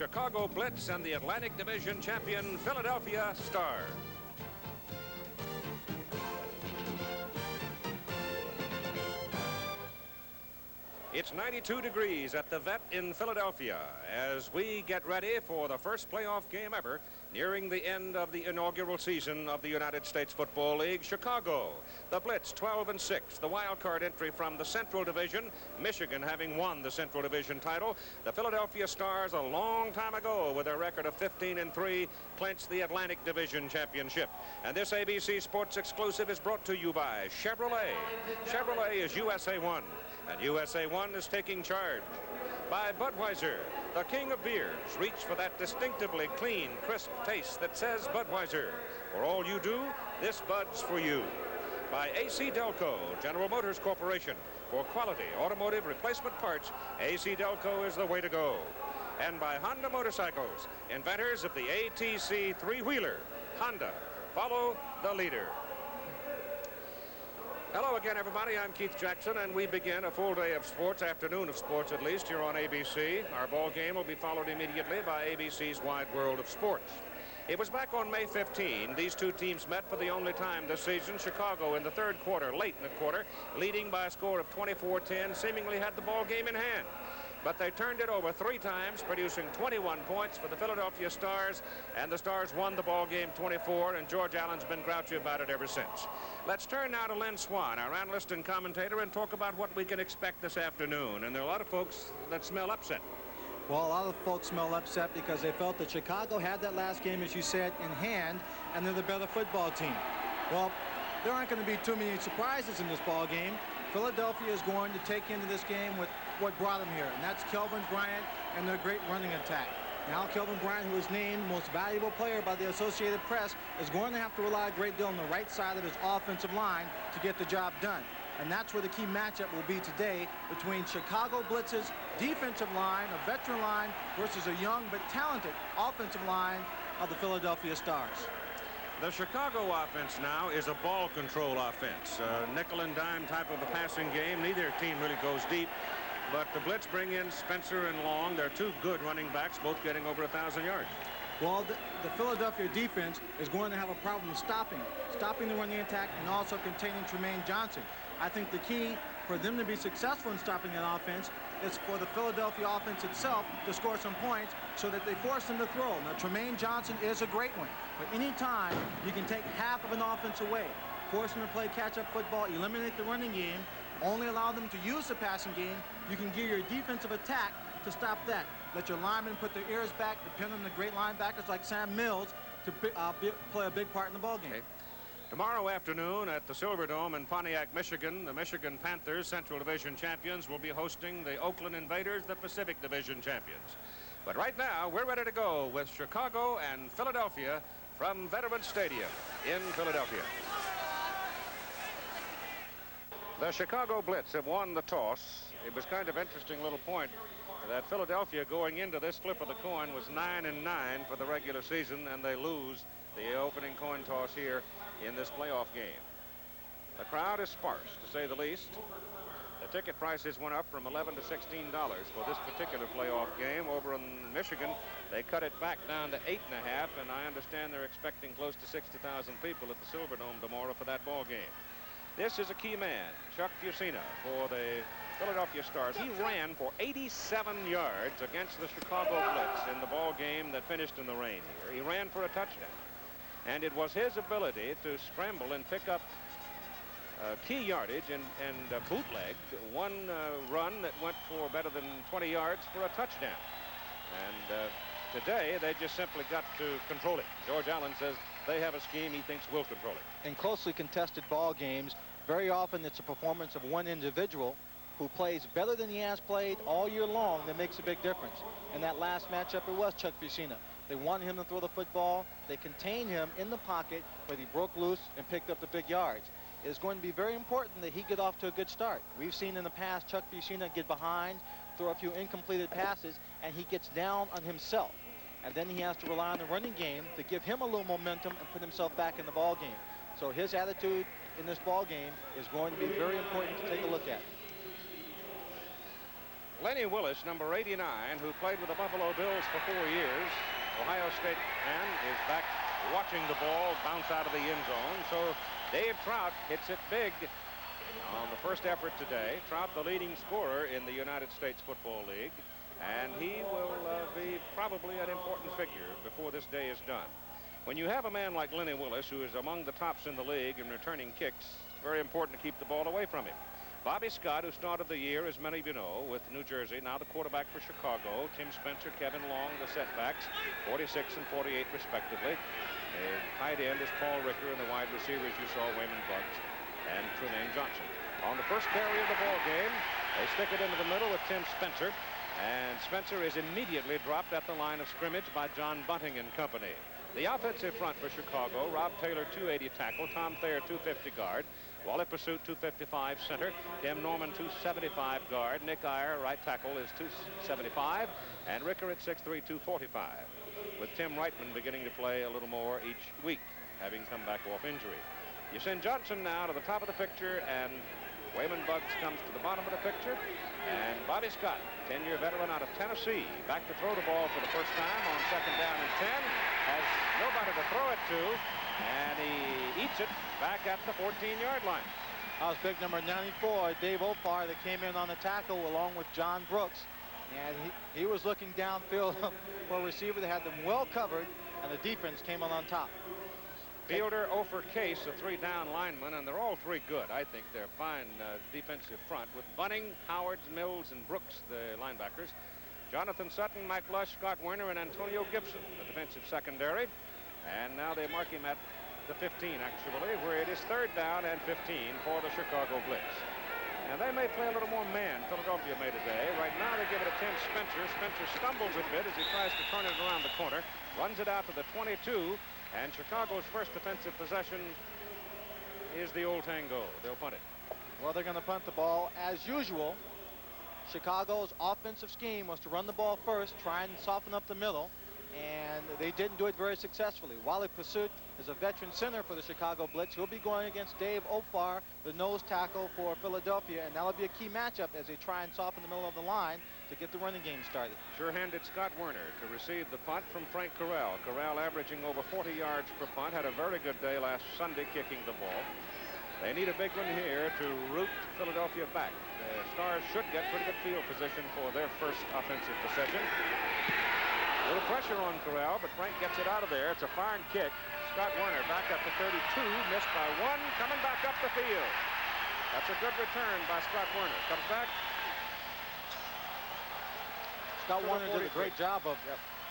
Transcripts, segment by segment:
Chicago Blitz and the Atlantic Division champion Philadelphia Stars. It's 92 degrees at the Vet in Philadelphia as we get ready for the first playoff game ever nearing the end of the inaugural season of the United States Football League. Chicago, the Blitz 12-6, the wild card entry from the Central Division, Michigan having won the Central Division title. The Philadelphia Stars a long time ago with a record of 15-3 clinched the Atlantic Division championship. And this ABC Sports exclusive is brought to you by Chevrolet. Chevrolet is USA 1. And USA 1 is taking charge. By Budweiser, the king of beers. Reach for that distinctively clean, crisp taste that says Budweiser. For all you do, this Bud's for you. By AC Delco, General Motors Corporation. For quality automotive replacement parts, AC Delco is the way to go. And by Honda Motorcycles, inventors of the ATC three-wheeler. Honda, follow the leader. Hello again, everybody. I'm Keith Jackson, and we begin a full day of sports, afternoon of sports at least, here on ABC. Our ball game will be followed immediately by ABC's Wide World of Sports. It was back on May 15. These two teams met for the only time this season. Chicago in the third quarter, late in the quarter, leading by a score of 24-10, seemingly had the ball game in hand. But they turned it over 3 times, producing 21 points for the Philadelphia Stars, and the Stars won the ball game 24, and George Allen's been grouchy about it ever since. Let's turn now to Len Swan, our analyst and commentator, and talk about what we can expect this afternoon. And there are a lot of folks that smell upset. Well, a lot of folks smell upset because they felt that Chicago had that last game, as you said, in hand, and they're the better football team. Well, there aren't going to be too many surprises in this ball game. Philadelphia is going to take into this game with what brought them here, and that's Kelvin Bryant and their great running attack. Now, Kelvin Bryant, who is named most valuable player by the Associated Press, is going to have to rely a great deal on the right side of his offensive line to get the job done. And that's where the key matchup will be today between Chicago Blitz's defensive line, a veteran line, versus a young but talented offensive line of the Philadelphia Stars. The Chicago offense now is a ball control offense, nickel and dime type of a passing game. Neither team really goes deep, but the Blitz bring in Spencer and Long. They're two good running backs, both getting over 1,000 yards. Well, the Philadelphia defense is going to have a problem stopping the running attack and also containing Tremaine Johnson. I think the key for them to be successful in stopping that offense is for the Philadelphia offense itself to score some points so that they force them to throw. Now, Tremaine Johnson is a great one, but any time you can take half of an offense away, force them to play catch-up football, eliminate the running game, only allow them to use the passing game, you can gear your defensive attack to stop that. Let your linemen put their ears back, depend on the great linebackers like Sam Mills to play a big part in the ballgame. Okay. Tomorrow afternoon at the Silverdome in Pontiac, Michigan, the Michigan Panthers, Central Division champions, will be hosting the Oakland Invaders, the Pacific Division champions. But right now, we're ready to go with Chicago and Philadelphia from Veterans Stadium in Philadelphia. The Chicago Blitz have won the toss. It was kind of interesting little point that Philadelphia going into this flip of the coin was 9-9 for the regular season, and they lose the opening coin toss here in this playoff game. The crowd is sparse, to say the least. The ticket prices went up from $11 to $16 for this particular playoff game. Over in Michigan, they cut it back down to 8.5, and I understand they're expecting close to 60,000 people at the Silverdome tomorrow for that ball game. This is a key man, Chuck Fusina, for the Philadelphia Stars. He ran for 87 yards against the Chicago Blitz in the ball game that finished in the rain here. He ran for a touchdown. And it was his ability to scramble and pick up key yardage and bootleg one run that went for better than 20 yards for a touchdown. And today, they just simply got to control it. George Allen says they have a scheme he thinks will control it. In closely contested ball games, very often it's a performance of one individual who plays better than he has played all year long that makes a big difference. In that last matchup, it was Chuck Fusina. They wanted him to throw the football. They contained him in the pocket, but he broke loose and picked up the big yards. It is going to be very important that he get off to a good start. We've seen in the past Chuck Fusina get behind, throw a few incompleted passes, and he gets down on himself. And then he has to rely on the running game to give him a little momentum and put himself back in the ball game. So his attitude in this ball game is going to be very important to take a look at. Lenny Willis, number 89, who played with the Buffalo Bills for 4 years, Ohio State man, is back watching the ball bounce out of the end zone. So Dave Trout hits it big on the first effort today. Trout, the leading scorer in the United States Football League, and he will be probably an important figure before this day is done. When you have a man like Lenny Willis, who is among the tops in the league in returning kicks, it's very important to keep the ball away from him. Bobby Scott, who started the year, as many of you know, with New Jersey, now the quarterback for Chicago. Tim Spencer, Kevin Long, the setbacks, 46 and 48 respectively. The tight end is Paul Ricker, and the wide receivers you saw, Wayman Buggs and Trumaine Johnson. On the first carry of the ball game, they stick it into the middle with Tim Spencer, and Spencer is immediately dropped at the line of scrimmage by John Bunting and company. The offensive front for Chicago, Rob Taylor, 280 tackle, Tom Thayer, 250 guard, Wally Pursuit, 255 center, Tim Norman, 275 guard, Nick Iyer, right tackle, is 275, and Ricker at 6'3", 245, with Tim Reitman beginning to play a little more each week, having come back off injury. You send Johnson now to the top of the picture, and Wayman Buggs comes to the bottom of the picture, and Bobby Scott, 10-year veteran out of Tennessee, back to throw the ball for the first time on 2nd down and 10, has nobody to throw it to, and he eats it back at the 14-yard line. That was big number 94, Dave Opar, that came in on the tackle along with John Brooks. And he was looking downfield for a receiver that had them well covered, and the defense came on top. Fielder, Ofer Case, a 3-down lineman, and they're all 3 good. I think they're fine defensive front with Bunning, Howard, Mills, and Brooks, the linebackers. Jonathan Sutton, Mike Lush, Scott Werner, and Antonio Gibson, the defensive secondary. And now they mark him at the 15, actually, where it is 3rd down and 15 for the Chicago Blitz. And they may play a little more man, Philadelphia may today. Right now they give it to Tim Spencer. Spencer stumbles a bit as he tries to turn it around the corner, runs it out to the 22, and Chicago's first defensive possession is the old tango. They'll punt it. Well, they're going to punt the ball as usual. Chicago's offensive scheme was to run the ball first, try and soften up the middle, and they didn't do it very successfully. Wally Pursuit is a veteran center for the Chicago Blitz. He'll be going against Dave Opar, the nose tackle for Philadelphia, and that'll be a key matchup as they try and soften the middle of the line to get the running game started. Sure-handed Scott Werner to receive the punt from Frank Corral. Corral averaging over 40 yards per punt, had a very good day last Sunday kicking the ball. They need a big one here to root Philadelphia back. The Stars should get pretty good field position for their first offensive possession. A little pressure on Corral, but Frank gets it out of there. It's a fine kick. Scott Werner back up to 32, missed by 1, coming back up the field. That's a good return by Scott Werner. Comes back. Scott Werner did a great job of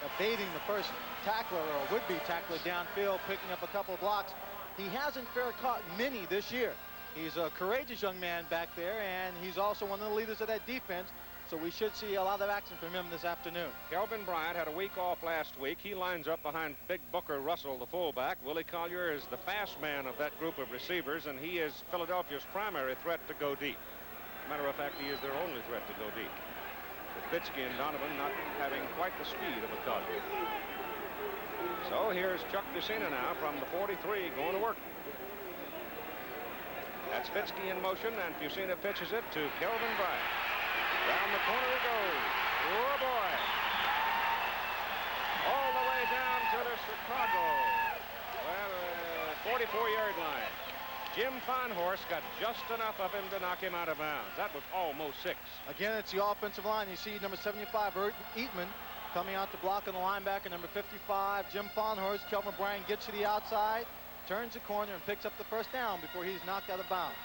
evading the first tackler or would-be tackler downfield, picking up a couple of blocks. He hasn't fair caught many this year. He's a courageous young man back there, and he's also one of the leaders of that defense. So we should see a lot of action from him this afternoon. Kelvin Bryant had a week off last week. He lines up behind Big Booker Russell, the fullback. Willie Collier is the fast man of that group of receivers, and he is Philadelphia's primary threat to go deep. Matter of fact, he is their only threat to go deep, with Bitsky and Donovan not having quite the speed of a Collier. So here's Chuck Bucina now from the 43 going to work. That's Bitsky in motion, and Bucina pitches it to Kelvin Bryant. Down the corner he goes. Oh, boy. All the way down to the Chicago. Well, 44-yard line. Jim Farnhorst got just enough of him to knock him out of bounds. That was almost 6. Again, it's the offensive line. You see number 75, Eatman, coming out to block on the linebacker. Number 55, Jim Farnhorst. Kelvin Bryant gets to the outside, turns the corner, and picks up the first down before he's knocked out of bounds.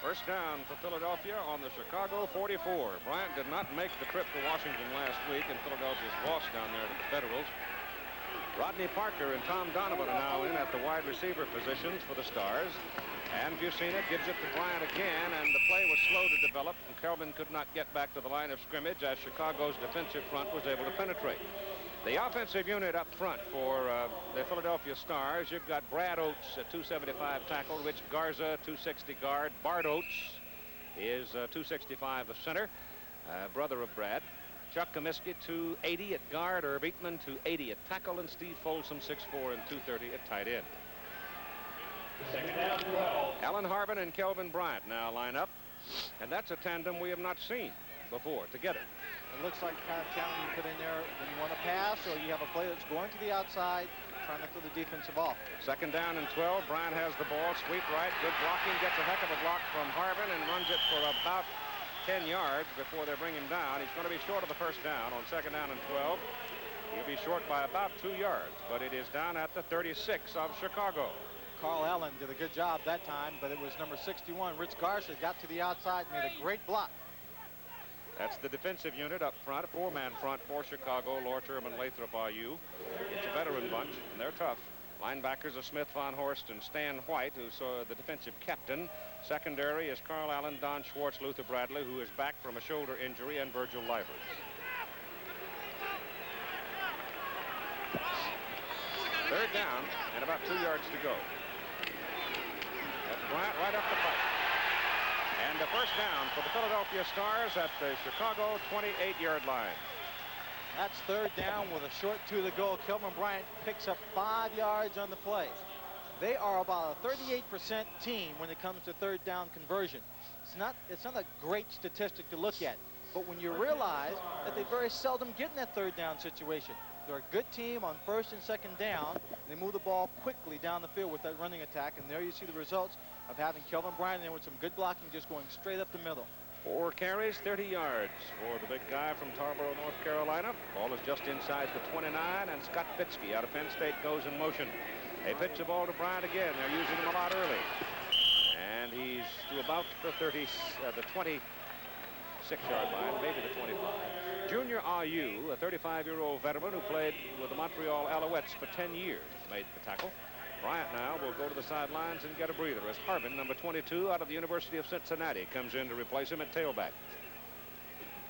First down for Philadelphia on the Chicago 44. Bryant did not make the trip to Washington last week, and Philadelphia's lost down there to the Federals. Rodney Parker and Tom Donovan are now in at the wide receiver positions for the Stars. And Bucina gives it to Bryant again, and the play was slow to develop, and Kelvin could not get back to the line of scrimmage as Chicago's defensive front was able to penetrate. The offensive unit up front for the Philadelphia Stars, you've got Brad Oates at 275 tackle, Rich Garza 260 guard, Bart Oates is 265 the center, brother of Brad. Chuck Comiskey 280 at guard, Herb Eatman 280 at tackle, and Steve Folsom 6'4" and 230 at tight end. Alan Harbin and Kelvin Bryant now line up, and that's a tandem we have not seen. before to get it. It looks like the kind of challenge you put in there when you want to pass, or you have a player that's going to the outside, trying to throw the defensive off. Second down and 12. Bryant has the ball. Sweep right. Good blocking. Gets a heck of a block from Harvin and runs it for about 10 yards before they bring him down. He's going to be short of the first down on second down and 12. He'll be short by about 2 yards, but it is down at the 36 of Chicago. Carl Allen did a good job that time, but it was number 61, Rich Garcia, got to the outside, made a great block. That's the defensive unit up front, four-man front for Chicago. Lorcher and Lathrop IU. It's a veteran bunch, and they're tough. Linebackers are Smith, Von Horst, and Stan White, who's the defensive captain. Secondary is Carl Allen, Don Schwartz, Luther Bradley, who is back from a shoulder injury, and Virgil Livers. Third down and about 2 yards to go. That's Bryant right up the pipe. And the first down for the Philadelphia Stars at the Chicago 28-yard line. That's third down with a short 2 to go. Kelvin Bryant picks up 5 yards on the play. They are about a 38% team when it comes to third down conversion. It's not a great statistic to look at, but when you realize that they very seldom get in that third down situation. They're a good team on first and second down. They move the ball quickly down the field with that running attack, and there you see the results of having Kelvin Bryant in with some good blocking, just going straight up the middle. 4 carries, 30 yards for the big guy from Tarboro, North Carolina. Ball is just inside the 29, and Scott Fitzke out of Penn State goes in motion. They pitch the ball to Bryant again. They're using him a lot early. And he's to about the 26-yard line, maybe the 25. Junior Ayu, a 35-year-old veteran who played with the Montreal Alouettes for 10 years, made the tackle. Bryant now will go to the sidelines and get a breather as Harvin, number 22, out of the University of Cincinnati, comes in to replace him at tailback.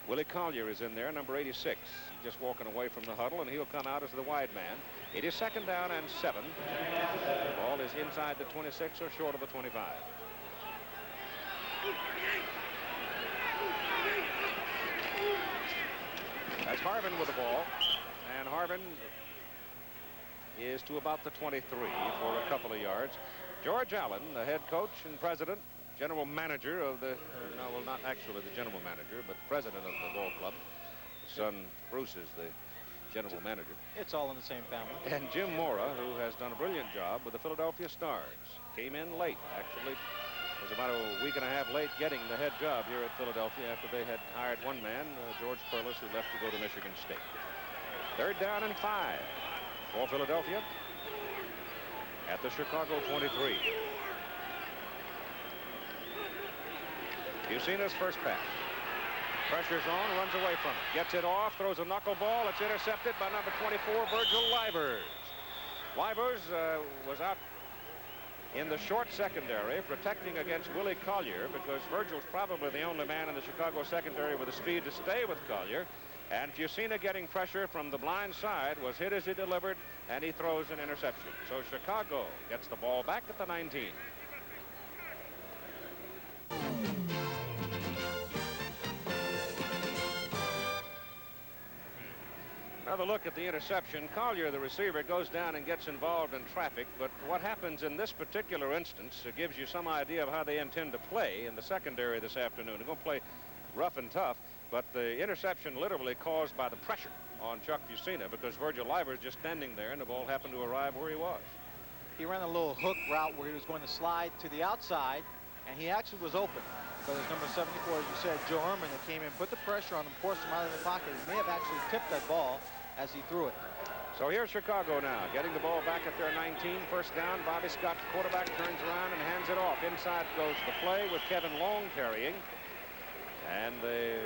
Willie Collier is in there, number 86. He's just walking away from the huddle, and he'll come out as the wide man. It is second down and 7. The ball is inside the 26 or short of the 25. That's Harvin with the ball, and Harvin is to about the 23 for a couple of yards. George Allen, the head coach and president, general manager of the, no, well, not actually the general manager, but the president of the ball club. His son Bruce is the general manager. It's all in the same family. And Jim Mora, who has done a brilliant job with the Philadelphia Stars, came in late, actually. Was about a week and a half late getting the head job here at Philadelphia after they had hired one man, George Perlis, who left to go to Michigan State. Third down and 5 for Philadelphia at the Chicago 23. Bucina's first pass. Pressure's on, runs away from it. Gets it off, throws a knuckleball. It's intercepted by number 24, Virgil Livers. Livers was out in the short secondary, protecting against Willie Collier, because Virgil's probably the only man in the Chicago secondary with the speed to stay with Collier. And Bucina, getting pressure from the blind side, was hit as he delivered, and he throws an interception. So Chicago gets the ball back at the 19. Another look at the interception. Collier, the receiver, goes down and gets involved in traffic, but what happens in this particular instance gives you some idea of how they intend to play in the secondary this afternoon. They're going to play rough and tough, but the interception literally caused by the pressure on Chuck Bucina, because Virgil Livers just standing there, and the ball happened to arrive where he was. He ran a little hook route where he was going to slide to the outside, and he actually was open. But as number 74, as you said, Joe Ehrman, that came in, put the pressure on him, forced him out of the pocket. He may have actually tipped that ball as he threw it. So here's Chicago now, getting the ball back at their 19. First down, Bobby Scott, quarterback, turns around and hands it off. Inside goes the play with Kevin Long carrying. And the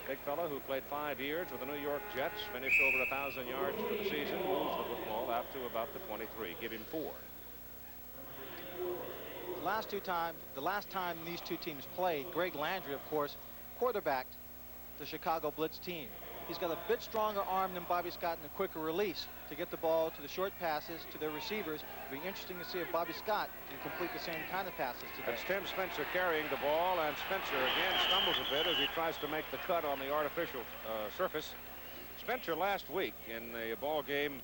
big fella who played 5 years with the New York Jets, finished over 1,000 yards for the season, moves the football out to about the 23. Give him 4. The last time these two teams played, Greg Landry, of course, quarterbacked the Chicago Blitz team. He's got a bit stronger arm than Bobby Scott and a quicker release to get the ball to the short passes to their receivers. It'll be interesting to see if Bobby Scott can complete the same kind of passes today. That's Tim Spencer carrying the ball, and Spencer again stumbles a bit as he tries to make the cut on the artificial surface. Spencer last week in the ball game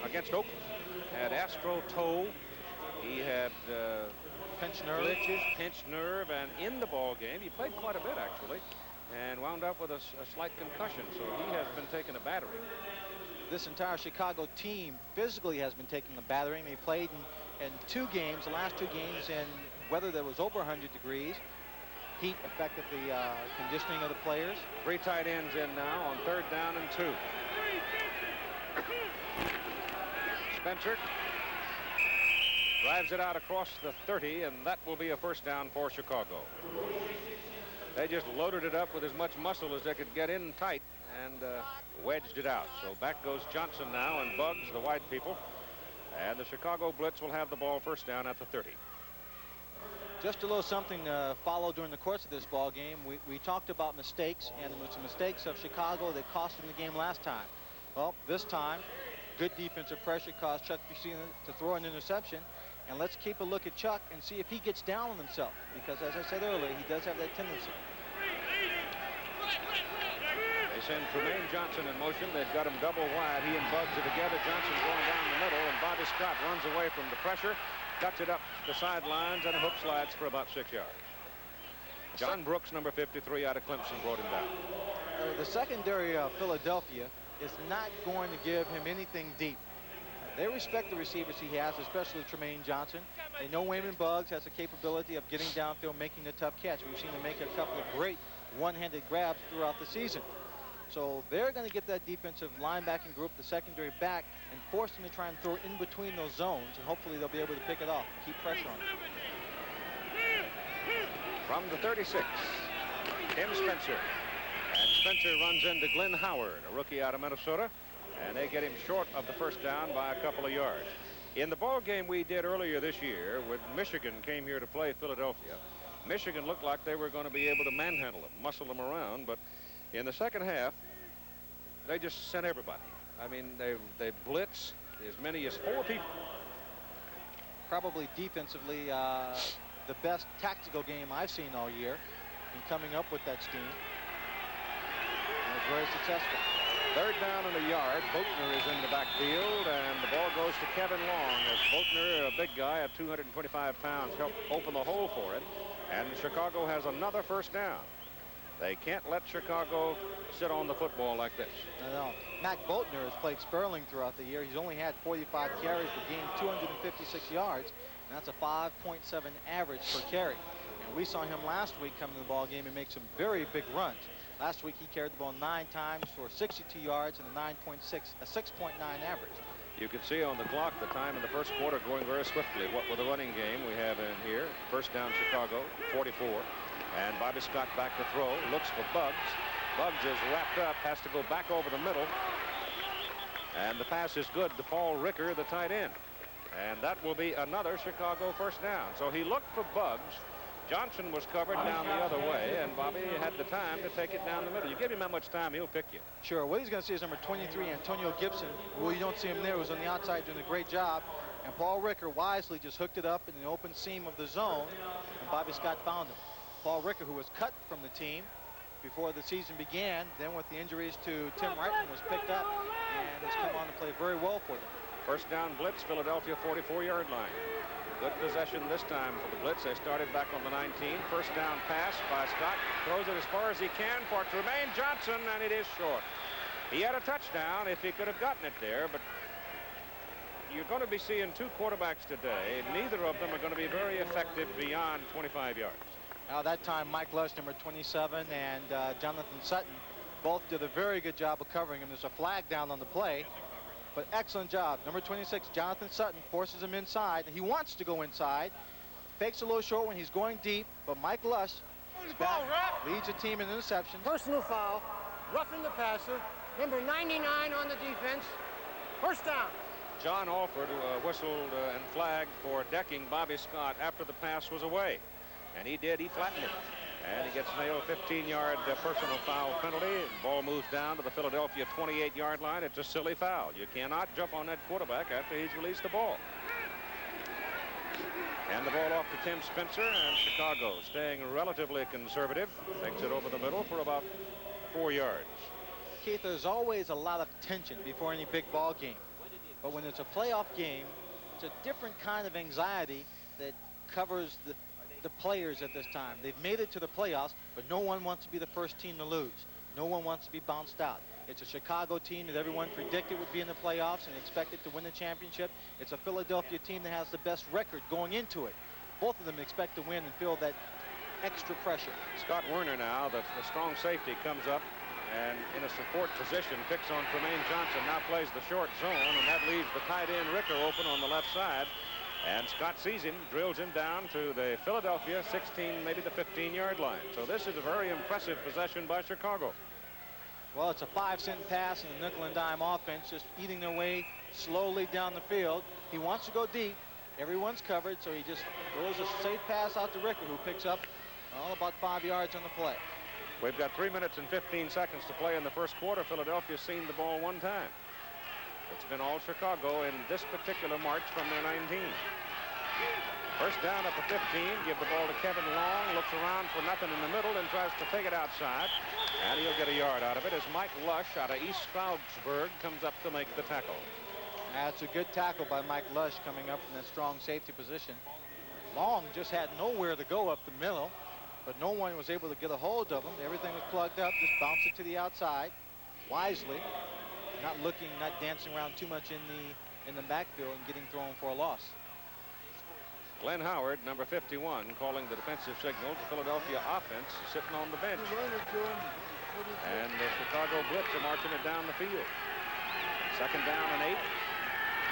against Oakland had astro toe. He had pinched nerve. Glitches, pinched nerve, and in the ball game, he played quite a bit, actually, and wound up with a slight concussion, so he has been taking a battering. This entire Chicago team physically has been taking a battering. They played in 2 games, the last 2 games, in weather that was over 100 degrees. Heat affected the conditioning of the players. 3 tight ends in now on 3rd down and 2. Spencer drives it out across the 30, and that will be a first down for Chicago. They just loaded it up with as much muscle as they could get in tight and wedged it out. So back goes Johnson now and Bugs, the wide people. And the Chicago Blitz will have the ball first down at the 30. Just a little something to follow during the course of this ball game. We talked about mistakes, and there were some mistakes of Chicago that cost them the game last time. Well, this time, good defensive pressure caused Chuck Piscina to throw an interception. And let's keep a look at Chuck and see if he gets down on himself, because as I said earlier, he does have that tendency. They send Tremaine Johnson in motion. They've got him double wide. He and Bugs are together. Johnson going down the middle, and Bobby Scott runs away from the pressure, cuts it up the sidelines, and a hook slides for about 6 yards. John Brooks, number 53, out of Clemson, brought him down. The secondary of Philadelphia is not going to give him anything deep. They respect the receivers he has, especially Tremaine Johnson. They know Wayman Bugs has the capability of getting downfield, making a tough catch. We've seen him make a couple of great one-handed grabs throughout the season. So they're going to get that defensive linebacking group, the secondary, back and force them to try and throw in between those zones, and hopefully they'll be able to pick it off and keep pressure on it. From the 36, Tim Spencer. And Spencer runs into Glenn Howard, a rookie out of Minnesota, and they get him short of the first down by a couple of yards. In the ball game we did earlier this year, when Michigan came here to play Philadelphia, Michigan looked like they were going to be able to manhandle them, muscle them around, but in the second half, they just sent everybody. I mean, they blitzed as many as 4 people. Probably defensively the best tactical game I've seen all year in coming up with that steam. And it was very successful. 3rd down and a yard. Boatner is in the backfield, and the ball goes to Kevin Long as Boatner, a big guy at 225 pounds, helped open the hole for it. And Chicago has another first down. They can't let Chicago sit on the football like this. No. Mac Boatner has played Sperling throughout the year. He's only had 45 carries per game, 256 yards, and that's a 5.7 average per carry. And we saw him last week come to the ball game and make some very big runs. Last week he carried the ball 9 times for 62 yards and a 6.9 average. You can see on the clock the time in the first quarter going very swiftly. What with the running game we have in here. First down Chicago, 44. And Bobby Scott back to throw, looks for Bugs. Bugs is wrapped up, has to go back over the middle. And the pass is good to Paul Ricker, the tight end. And that will be another Chicago first down. So he looked for Bugs. Johnson was covered down the other way, and Bobby had the time to take it down the middle. You give him that much time, he'll pick you. Sure. What he's going to see is number 23, Antonio Gibson. Well, you don't see him there. He was on the outside doing a great job. And Paul Ricker wisely just hooked it up in the open seam of the zone, and Bobby Scott found him. Paul Ricker, who was cut from the team before the season began, then with the injuries to Tim Reitman, was picked up and has come on to play very well for them. First down blitz, Philadelphia 44-yard line. Good possession this time for the Blitz. They started back on the 19. First down pass by Scott. Throws it as far as he can for Tremaine Johnson, and it is short. He had a touchdown if he could have gotten it there, but you're going to be seeing 2 quarterbacks today. Neither of them are going to be very effective beyond 25 yards. Now that time, Mike Lush, number 27, and Jonathan Sutton both did a very good job of covering him. There's a flag down on the play. But excellent job. Number 26, Jonathan Sutton, forces him inside. He wants to go inside. Fakes a little short when he's going deep. But Mike Lush is back, leads the team in interception. Personal foul, roughing the passer. Number 99 on the defense. First down. John Alford whistled and flagged for decking Bobby Scott after the pass was away. And he did. He flattened it. And he gets nailed 15-yard personal foul penalty. Ball moves down to the Philadelphia 28-yard line. It's a silly foul. You cannot jump on that quarterback after he's released the ball. And the ball off to Tim Spencer, and Chicago staying relatively conservative. Takes it over the middle for about 4 yards. Keith, there's always a lot of tension before any big ball game. But when it's a playoff game, it's a different kind of anxiety that covers the players at this time. They've made it to the playoffs, but no one wants to be the first team to lose. No one wants to be bounced out. It's a Chicago team that everyone predicted would be in the playoffs and expected to win the championship. It's a Philadelphia team that has the best record going into it. Both of them expect to win and feel that extra pressure. Scott Werner now, the strong safety, comes up and in a support position picks on Tremaine Johnson. Now plays the short zone, and that leaves the tight end Ricker open on the left side. And Scott sees him, drills him down to the Philadelphia 16, maybe the 15-yard line. So this is a very impressive possession by Chicago. Well, it's a 5-cent pass in the nickel and dime offense, just eating their way slowly down the field. He wants to go deep. Everyone's covered, so he just throws a safe pass out to Ricker, who picks up about 5 yards on the play. We've got 3 minutes and 15 seconds to play in the first quarter. Philadelphia's seen the ball one time. It's been all Chicago in this particular march from their 19. First down at the 15. Give the ball to Kevin Long. Looks around for nothing in the middle and tries to take it outside. And he'll get a yard out of it as Mike Lush out of East Stroudsburg comes up to make the tackle. That's a good tackle by Mike Lush coming up from that strong safety position. Long just had nowhere to go up the middle, but no one was able to get a hold of him. Everything was plugged up. Just bounced it to the outside wisely. Not dancing around too much in the backfield and getting thrown for a loss. Glenn Howard, number 51, calling the defensive signal. The Philadelphia offense sitting on the bench. And the Chicago Blitz are marching it down the field. Second down and 8.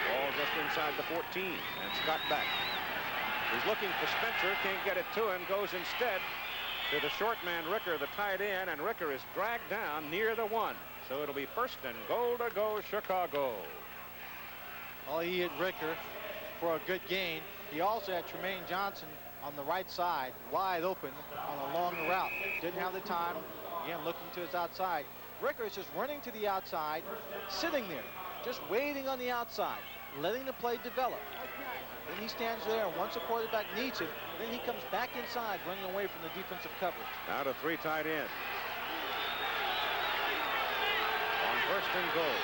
Ball just inside the 14. And Scott back. He's looking for Spencer. Can't get it to him. Goes instead to the short man, Ricker, the tight end. And Ricker is dragged down near the 1. So it'll be first and goal to go Chicago. Well, he hit Ricker for a good gain. He also had Tremaine Johnson on the right side, wide open on a long route. Didn't have the time. Again, looking to his outside. Ricker is just running to the outside, sitting there, just waiting on the outside, letting the play develop. Then he stands there, and once the quarterback needs him, then he comes back inside, running away from the defensive coverage. Now to 3 tight ends. On first and goal.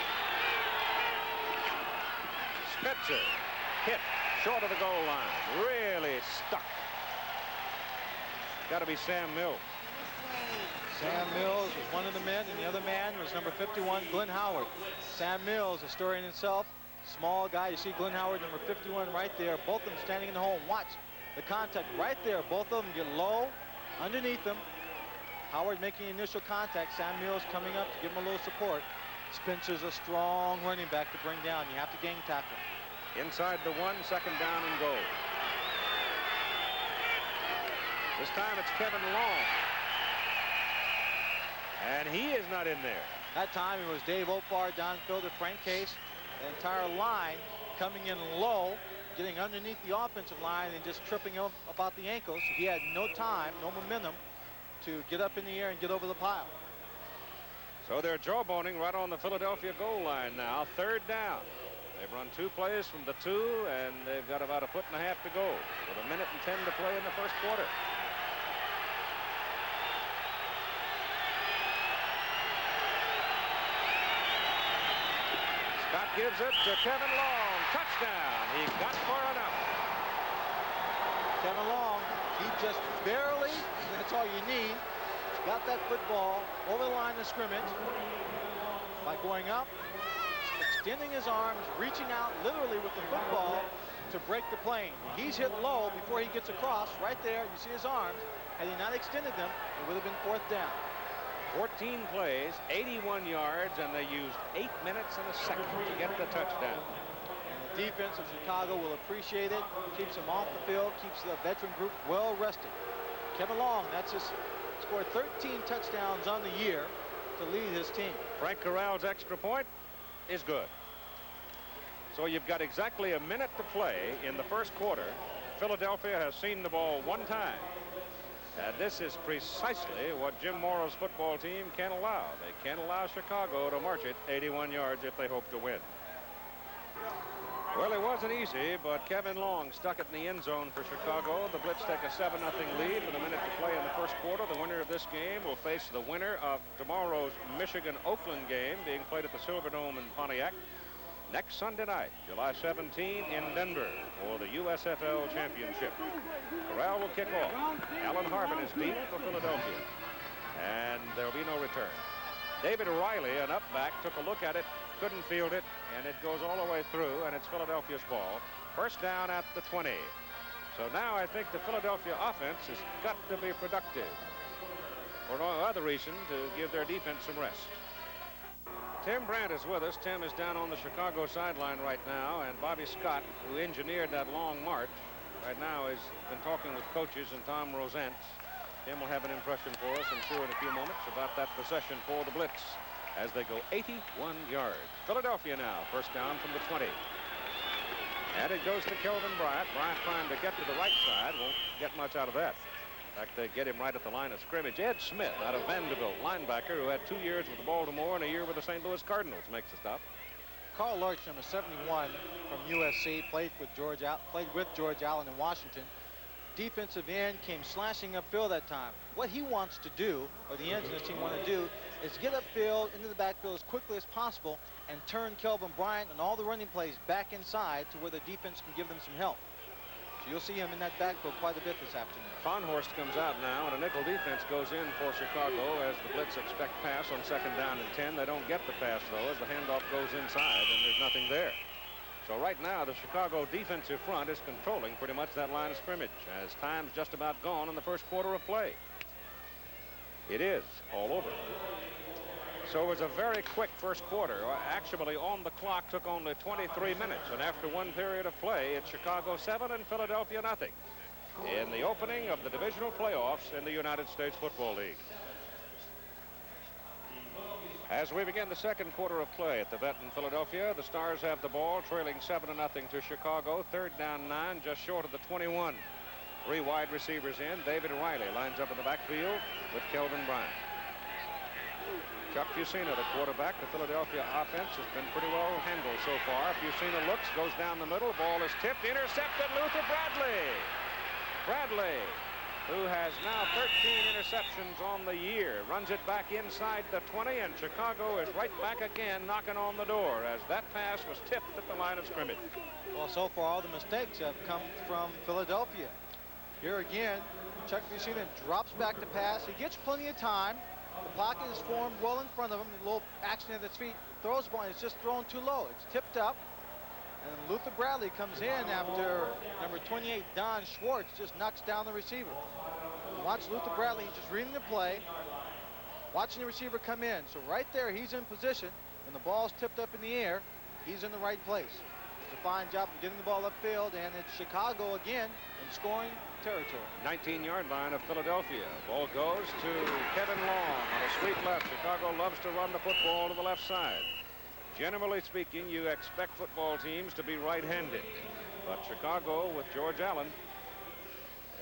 Spitzer hit short of the goal line. Really stuck. Got to be Sam Mills. Sam Mills was one of the men, and the other man was number 51, Glenn Howard. Sam Mills, a story in itself. Small guy. You see Glenn Howard, number 51, right there. Both of them standing in the hole. Watch the contact right there. Both of them get low underneath them. Howard making initial contact. Sam Mills coming up to give him a little support. Spencer's a strong running back to bring down. You have to gang tackle. Inside the 1, second down and goal. This time it's Kevin Long. And he is not in there. That time it was Dave Opar, downfielder, Frank Case. The entire line coming in low, getting underneath the offensive line and just tripping him about the ankles. He had no time, no momentum to get up in the air and get over the pile. So they're jawboning right on the Philadelphia goal line now. Third down. They've run 2 plays from the 2, and they've got about 1.5 feet to go with 1 minute and 10 to play in the first quarter. Scott gives it to Kevin Long. Touchdown. He got far enough. Kevin Long, he just barely, that's all you need, got that football over the line of scrimmage by going up, extending his arms, reaching out literally with the football to break the plane. He's hit low before he gets across. Right there, you see his arms. Had he not extended them, it would have been 4th down. 14 plays, 81 yards, and they used 8 minutes and a second to get the touchdown. And the defense of Chicago will appreciate it. Keeps them off the field, keeps the veteran group well rested. Kevin Long, scored 13 touchdowns on the year to lead his team. Frank Corral's extra point is good. So you've got exactly 1 minute to play in the first quarter. Philadelphia has seen the ball 1 time. And this is precisely what Jim Morrow's football team can't allow. They can't allow Chicago to march it 81 yards if they hope to win. Well, it wasn't easy, but Kevin Long stuck it in the end zone for Chicago. The Blitz take a 7-0 lead with 1 minute to play in the first quarter. The winner of this game will face the winner of tomorrow's Michigan-Oakland game being played at the Silverdome in Pontiac. next Sunday night, July 17, in Denver for the USFL Championship. Corral will kick off. Alan Harvin is deep for Philadelphia, and there will be no return. David Riley, an up back, took a look at it, couldn't field it, and it goes all the way through, and it's Philadelphia's ball. First down at the 20. So now I think the Philadelphia offense has got to be productive, for no other reason to give their defense some rest. Tim Brandt is with us. Tim is down on the Chicago sideline right now, and Bobby Scott, who engineered that long march, right now has been talking with coaches and Tom Rosentz. Tim will have an impression for us, I'm sure, in a few moments about that possession for the Blitz as they go 81 yards. Philadelphia now, first down from the 20. And it goes to Kelvin Bryant. Bryant trying to get to the right side. Won't get much out of that. In fact, they get him right at the line of scrimmage. Ed Smith out of Vanderbilt, linebacker, who had 2 years with the Baltimore and a year with the St. Louis Cardinals, makes the stop. Carl Lurch, number 71 from USC, played with George Allen in Washington. Defensive end, came slashing upfield that time. What he wants to do, or the ends in this team want to do, is get upfield into the backfield as quickly as possible and turn Kelvin Bryant and all the running plays back inside to where the defense can give them some help. So you'll see him in that backfield quite a bit this afternoon. Fonhorst comes out now, and a nickel defense goes in for Chicago as the Blitz expect pass on second down and 10. They don't get the pass, though, as the handoff goes inside, and there's nothing there. So right now, the Chicago defensive front is controlling pretty much that line of scrimmage, as time's just about gone in the first quarter of play. It is all over. So it was a very quick first quarter. Actually, on the clock took only 23 minutes, and after one period of play, it's Chicago 7 and Philadelphia nothing in the opening of the divisional playoffs in the United States Football League. As we begin the second quarter of play at the vet in Philadelphia, the Stars have the ball, trailing 7-0 to Chicago. Third down 9, just short of the 21. 3 wide receivers in. David Riley lines up in the backfield with Kelvin Bryant. Chuck Fusina, the quarterback. The Philadelphia offense has been pretty well handled so far. Fusina looks, goes down the middle. Ball is tipped, intercepted. Luther Bradley. Bradley, who has now 13 interceptions on the year, runs it back inside the 20, and Chicago is right back again knocking on the door as that pass was tipped at the line of scrimmage. Well, so far all the mistakes have come from Philadelphia. Here again, Chuck Fusina drops back to pass. He gets plenty of time. The pocket is formed well in front of him. A little action at his feet. Throws the ball. It's just thrown too low. It's tipped up. And Luther Bradley comes in after number 28, Don Schwartz, just knocks down the receiver. Watch Luther Bradley, he's just reading the play, watching the receiver come in. So right there, he's in position. When the ball's tipped up in the air, he's in the right place. It's a fine job of getting the ball upfield, and it's Chicago again in scoring territory. 19-yard line of Philadelphia. Ball goes to Kevin Long on a sweep left. Chicago loves to run the football to the left side. Generally speaking, you expect football teams to be right-handed, but Chicago with George Allen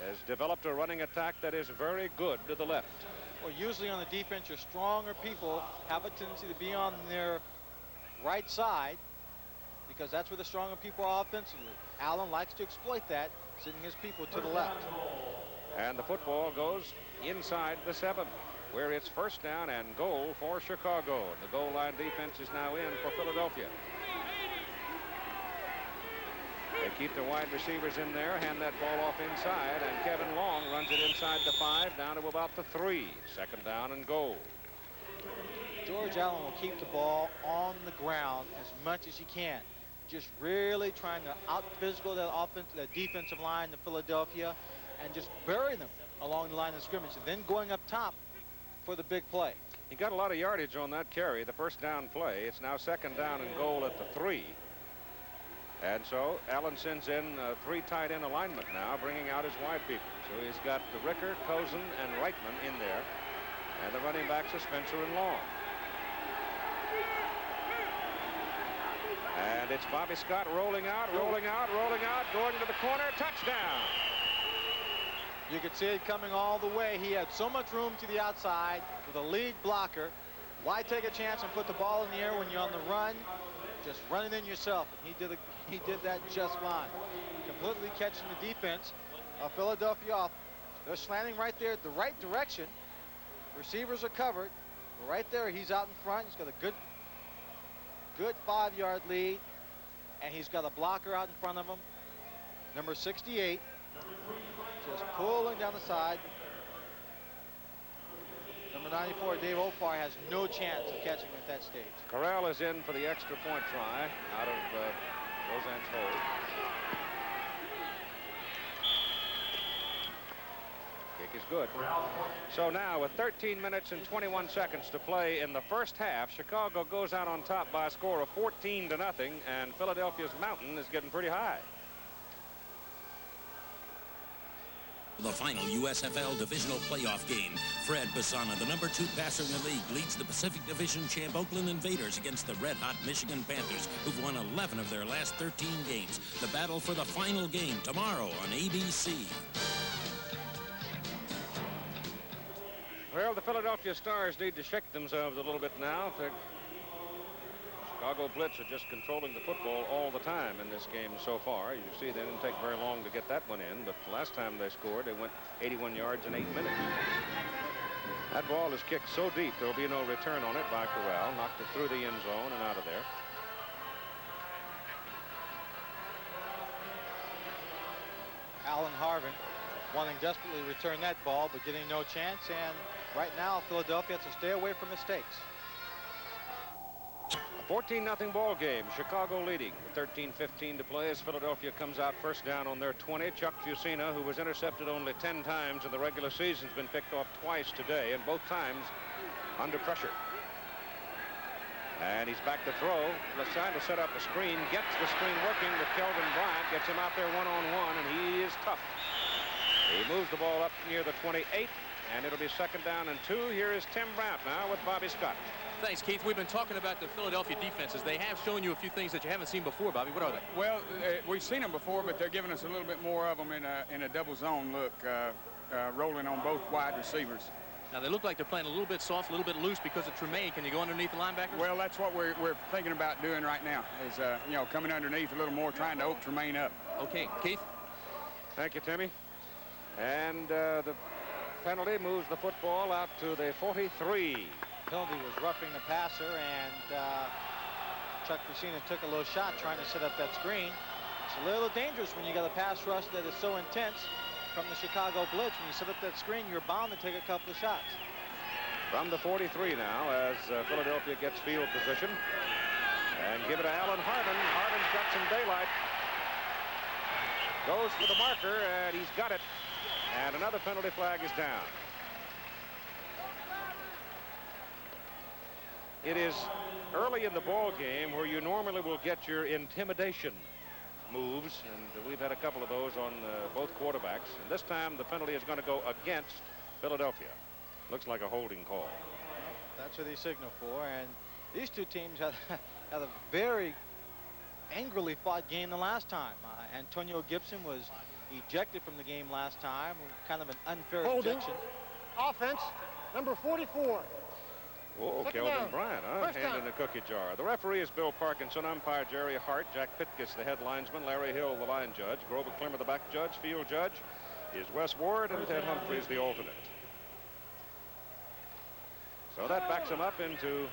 has developed a running attack that is very good to the left. Well, usually on the defense, your stronger people have a tendency to be on their right side because that's where the stronger people are offensively. Allen likes to exploit that, sending his people to the left. And the football goes inside the 7, where it's first down and goal for Chicago. The goal line defense is now in for Philadelphia. They keep the wide receivers in there, hand that ball off inside, and Kevin Long runs it inside the 5 down to about the 3. Second down and goal. George Allen will keep the ball on the ground as much as he can. Just really trying to out-physical that defensive line to Philadelphia and just bury them along the line of scrimmage, and then going up top for the big play. He got a lot of yardage on that carry, the first down play. It's now second down and goal at the 3. And so Allen sends in 3 tight end alignment now, bringing out his wide people. So he's got the Ricker, Cozen, and Reitman in there. And the running backs are Spencer and Long. And it's Bobby Scott rolling out, going to the corner, touchdown. You could see it coming all the way. He had so much room to the outside with a lead blocker. Why take a chance and put the ball in the air when you're on the run? Just run it in yourself, and he did that just fine. Completely catching the defense of Philadelphia off. They're slanting right there at the right direction. Receivers are covered. Right there, he's out in front. He's got a good 5-yard lead. and he's got a blocker out in front of him. Number 68, just pulling down the side. Number 94, Dave Opar, has no chance of catching him at that stage. Corral is in for the extra point try out of Roseanne's hold. Kick is good. So now with 13 minutes and 21 seconds to play in the first half, Chicago goes out on top by a score of 14-0, and Philadelphia's mountain is getting pretty high. The final USFL divisional playoff game. Fred Basana, the number 2 passer in the league, leads the Pacific Division champ Oakland Invaders against the red-hot Michigan Panthers, who've won 11 of their last 13 games. The battle for the final game tomorrow on ABC. Well, the Philadelphia Stars need to shake themselves a little bit now. The Chicago Blitz are just controlling the football all the time in this game so far. You see, they didn't take very long to get that one in, but the last time they scored, they went 81 yards in 8 minutes. That ball is kicked so deep, there will be no return on it by Corral. Knocked it through the end zone and out of there. Alan Harvin wanting desperately to return that ball, but getting no chance. And right now, Philadelphia has to stay away from mistakes. A 14-0 ball game. Chicago leading with 13:15 to play as Philadelphia comes out first down on their 20. Chuck Fusina, who was intercepted only 10 times in the regular season, has been picked off twice today, and both times under pressure. And he's back to throw. Trying to set up a screen. Gets the screen working with Kelvin Bryant. Gets him out there one-on-one, and he is tough. He moves the ball up near the 28, and it'll be second down and 2. Here is Tim Brandt now with Bobby Scott. Thanks, Keith. We've been talking about the Philadelphia defenses. They have shown you a few things that you haven't seen before, Bobby. What are they? Well, we've seen them before, but they're giving us a little bit more of them in a double zone look, rolling on both wide receivers. Now, they look like they're playing a little bit soft, a little bit loose because of Tremaine. Can you go underneath the linebackers? Well, that's what we're thinking about doing right now is, coming underneath a little more, trying to open Tremaine up. Okay, Keith? Thank you, Timmy. And the penalty moves the football out to the 43. Penalty was roughing the passer, and Chuck Fusina took a little shot trying to set up that screen. It's a little dangerous when you got a pass rush that is so intense from the Chicago Blitz. When you set up that screen, you're bound to take a couple of shots. From the 43 now, as Philadelphia gets field position. And give it to Alan Harvin. Harvin's got some daylight. Goes for the marker, and he's got it. And another penalty flag is down. It is early in the ball game where you normally will get your intimidation moves, and we've had a couple of those on both quarterbacks. And this time the penalty is going to go against Philadelphia. Looks like a holding call. That's what they signal for, and these two teams had a very angrily fought game the last time. Antonio Gibson was ejected from the game last time, kind of an unfair ejection. Offense, number 44. Oh, Second Kelvin down. Bryant, First hand down. in the cookie jar. The referee is Bill Parkinson, umpire Jerry Hart, Jack Pitkus, the head linesman, Larry Hill, the line judge, Grover Clemmer, the back judge, field judge is Wes Ward, and Ted Humphreys, the alternate. So that backs him up into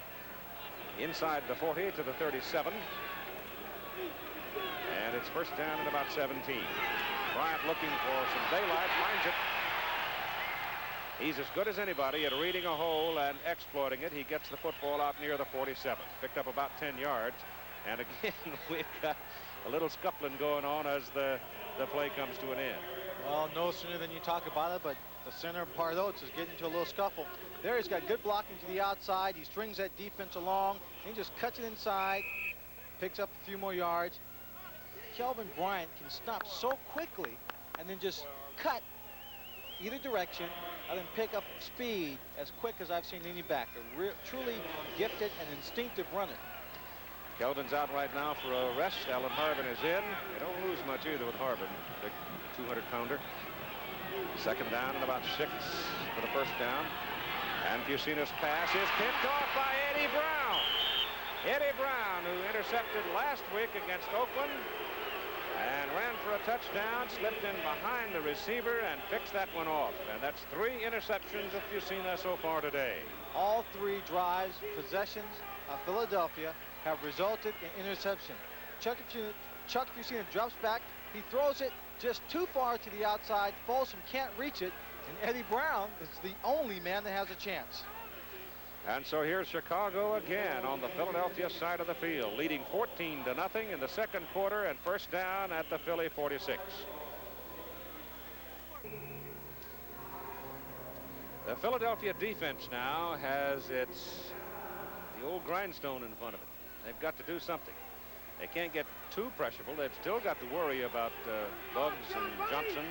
inside the 40 to the 37. And it's first down at about 17. Bryant looking for some daylight, finds it. He's as good as anybody at reading a hole and exploiting it. He gets the football out near the 47. Picked up about 10 yards. And again, we've got a little scuffling going on as the play comes to an end. Well, no sooner than you talk about it, but the center, Pardotes, is getting into a little scuffle. There he's got good blocking to the outside. He strings that defense along. He just cuts it inside, picks up a few more yards. Kelvin Bryant can stop so quickly and then just cut either direction and then pick up speed as quick as I've seen any back. A truly gifted and instinctive runner. Kelvin's out right now for a rest. Alan Harvin is in. They don't lose much either with Harvin, big 200-pounder. Second down and about 6 for the first down. And Fusina's pass is picked off by Eddie Brown. Eddie Brown, who intercepted last week against Oakland and ran for a touchdown, slipped in behind the receiver and fixed that one off. And that's 3 interceptions of Fusina so far today. All 3 drives, possessions of Philadelphia have resulted in interception. Chuck Fusina drops back. He throws it just too far to the outside. Folsom can't reach it, and Eddie Brown is the only man that has a chance. And so here's Chicago again on the Philadelphia side of the field, leading 14-0 in the second quarter, and first down at the Philly 46. The Philadelphia defense now has the old grindstone in front of it. They've got to do something. They can't get too pressureful. They've still got to worry about Buggs and Johnson.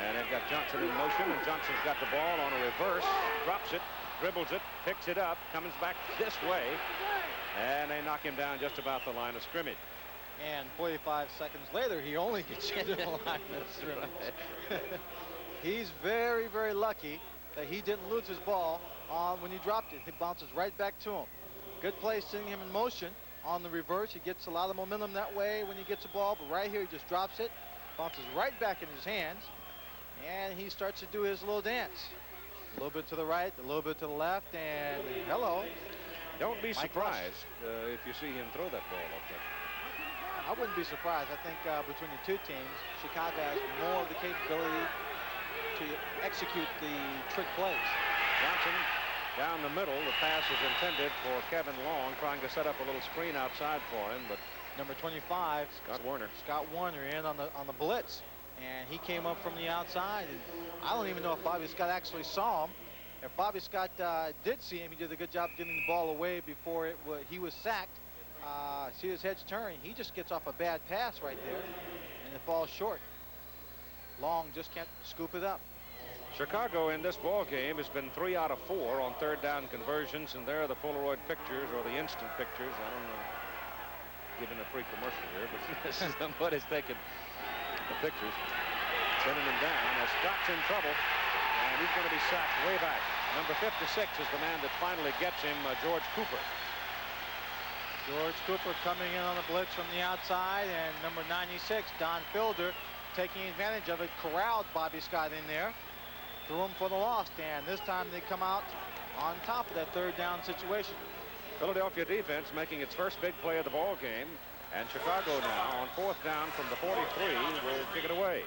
And they've got Johnson in motion, and Johnson's got the ball on a reverse, drops it, dribbles it, picks it up, comes back this way, and they knock him down just about the line of scrimmage. And 45 seconds later, he only gets into the line of scrimmage. He's very, very lucky that he didn't lose his ball when he dropped it. It bounces right back to him. Good play sending him in motion on the reverse. He gets a lot of momentum that way when he gets the ball, but right here he just drops it, bounces right back in his hands, and he starts to do his little dance. A little bit to the right, a little bit to the left, and hello. Don't be surprised if you see him throw that ball up there. I wouldn't be surprised. I think between the two teams, Chicago has more of the capability to execute the trick plays. Johnson down the middle. The pass is intended for Kevin Long, trying to set up a little screen outside for him, but number 25, Scott Warner. Scott Warner in on the blitz, and he came up from the outside. And I don't even know if Bobby Scott actually saw him. If Bobby Scott did see him, he did a good job getting the ball away before he was sacked. See his head's turning. He just gets off a bad pass right there, and it falls short. Long just can't scoop it up. Chicago in this ball game has been 3 out of 4 on third down conversions, and there are the Polaroid pictures or the instant pictures. I don't know, giving a free commercial here, but this is somebody's taking the pictures, sending him down as Scott's in trouble, and he's going to be sacked way back. Number 56 is the man that finally gets him, George Cooper. George Cooper coming in on the blitz from the outside, and number 96, Don Fielder, taking advantage of it, corralled Bobby Scott in there. Threw him for the loss, and this time they come out on top of that third down situation. Philadelphia defense making its first big play of the ball game, and Chicago now on fourth down from the 43 will kick it away.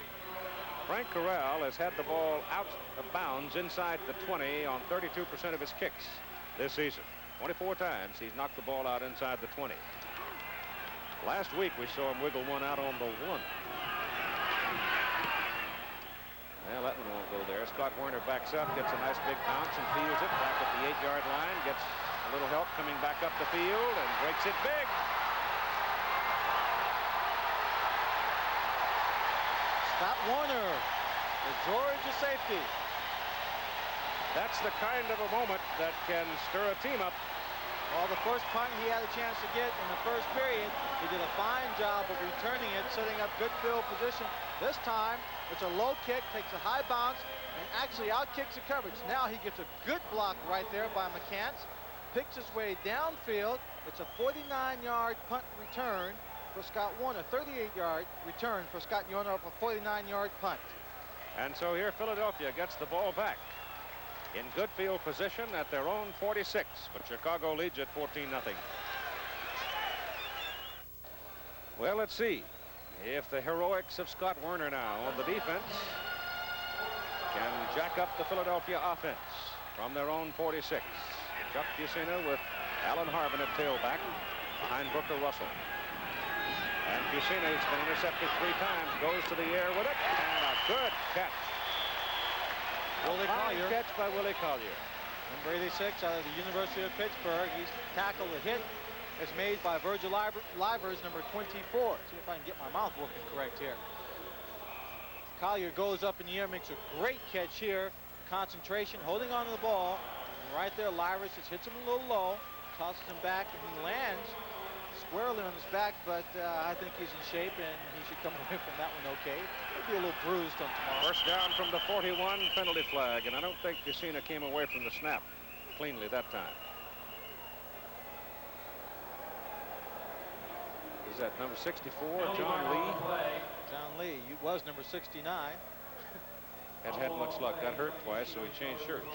Frank Corral has had the ball out of bounds inside the 20 on 32% of his kicks this season. 24 times he's knocked the ball out inside the 20. Last week we saw him wiggle one out on the 1. Well, that one won't go there. Scott Warner backs up, gets a nice big bounce and fields it back at the 8-yard line, gets a little help coming back up the field and breaks it big. Scott Warner, the Georgia safety. That's the kind of a moment that can stir a team up. Well, the first punt he had a chance to get in the first period, he did a fine job of returning it, setting up good field position. This time, it's a low kick, takes a high bounce, and actually out-kicks the coverage. Now he gets a good block right there by McCants, picks his way downfield. It's a 49-yard punt return for Scott Warner, 38-yard return for Scott Warner off a 49-yard punt. And so here Philadelphia gets the ball back in good field position at their own 46, but Chicago leads at 14-0. Well, let's see if the heroics of Scott Warner now on the defense can jack up the Philadelphia offense from their own 46. Chuck Fusina with Alan Harvin at tailback behind Booker Russell. And Fusina, who's been intercepted 3 times, goes to the air with it, and a good catch. Willie Collier. Catch by Willie Collier. Number 86 out of the University of Pittsburgh. He's tackled a hit. It's made by Virgil Livers, number 24. See if I can get my mouth working correct here. Collier goes up in the air, makes a great catch here. Concentration, holding on to the ball. And right there, Livers just hits him a little low, tosses him back, and he lands squarely on his back, but I think he's in shape, and he should come away from that one okay. He'll be a little bruised on tomorrow. First down from the 41, penalty flag, and I don't think Fusina came away from the snap cleanly that time. Is that number 64, John Lee? John Lee, he was number 69. Hasn't had much luck. Got hurt twice, so he changed shirts.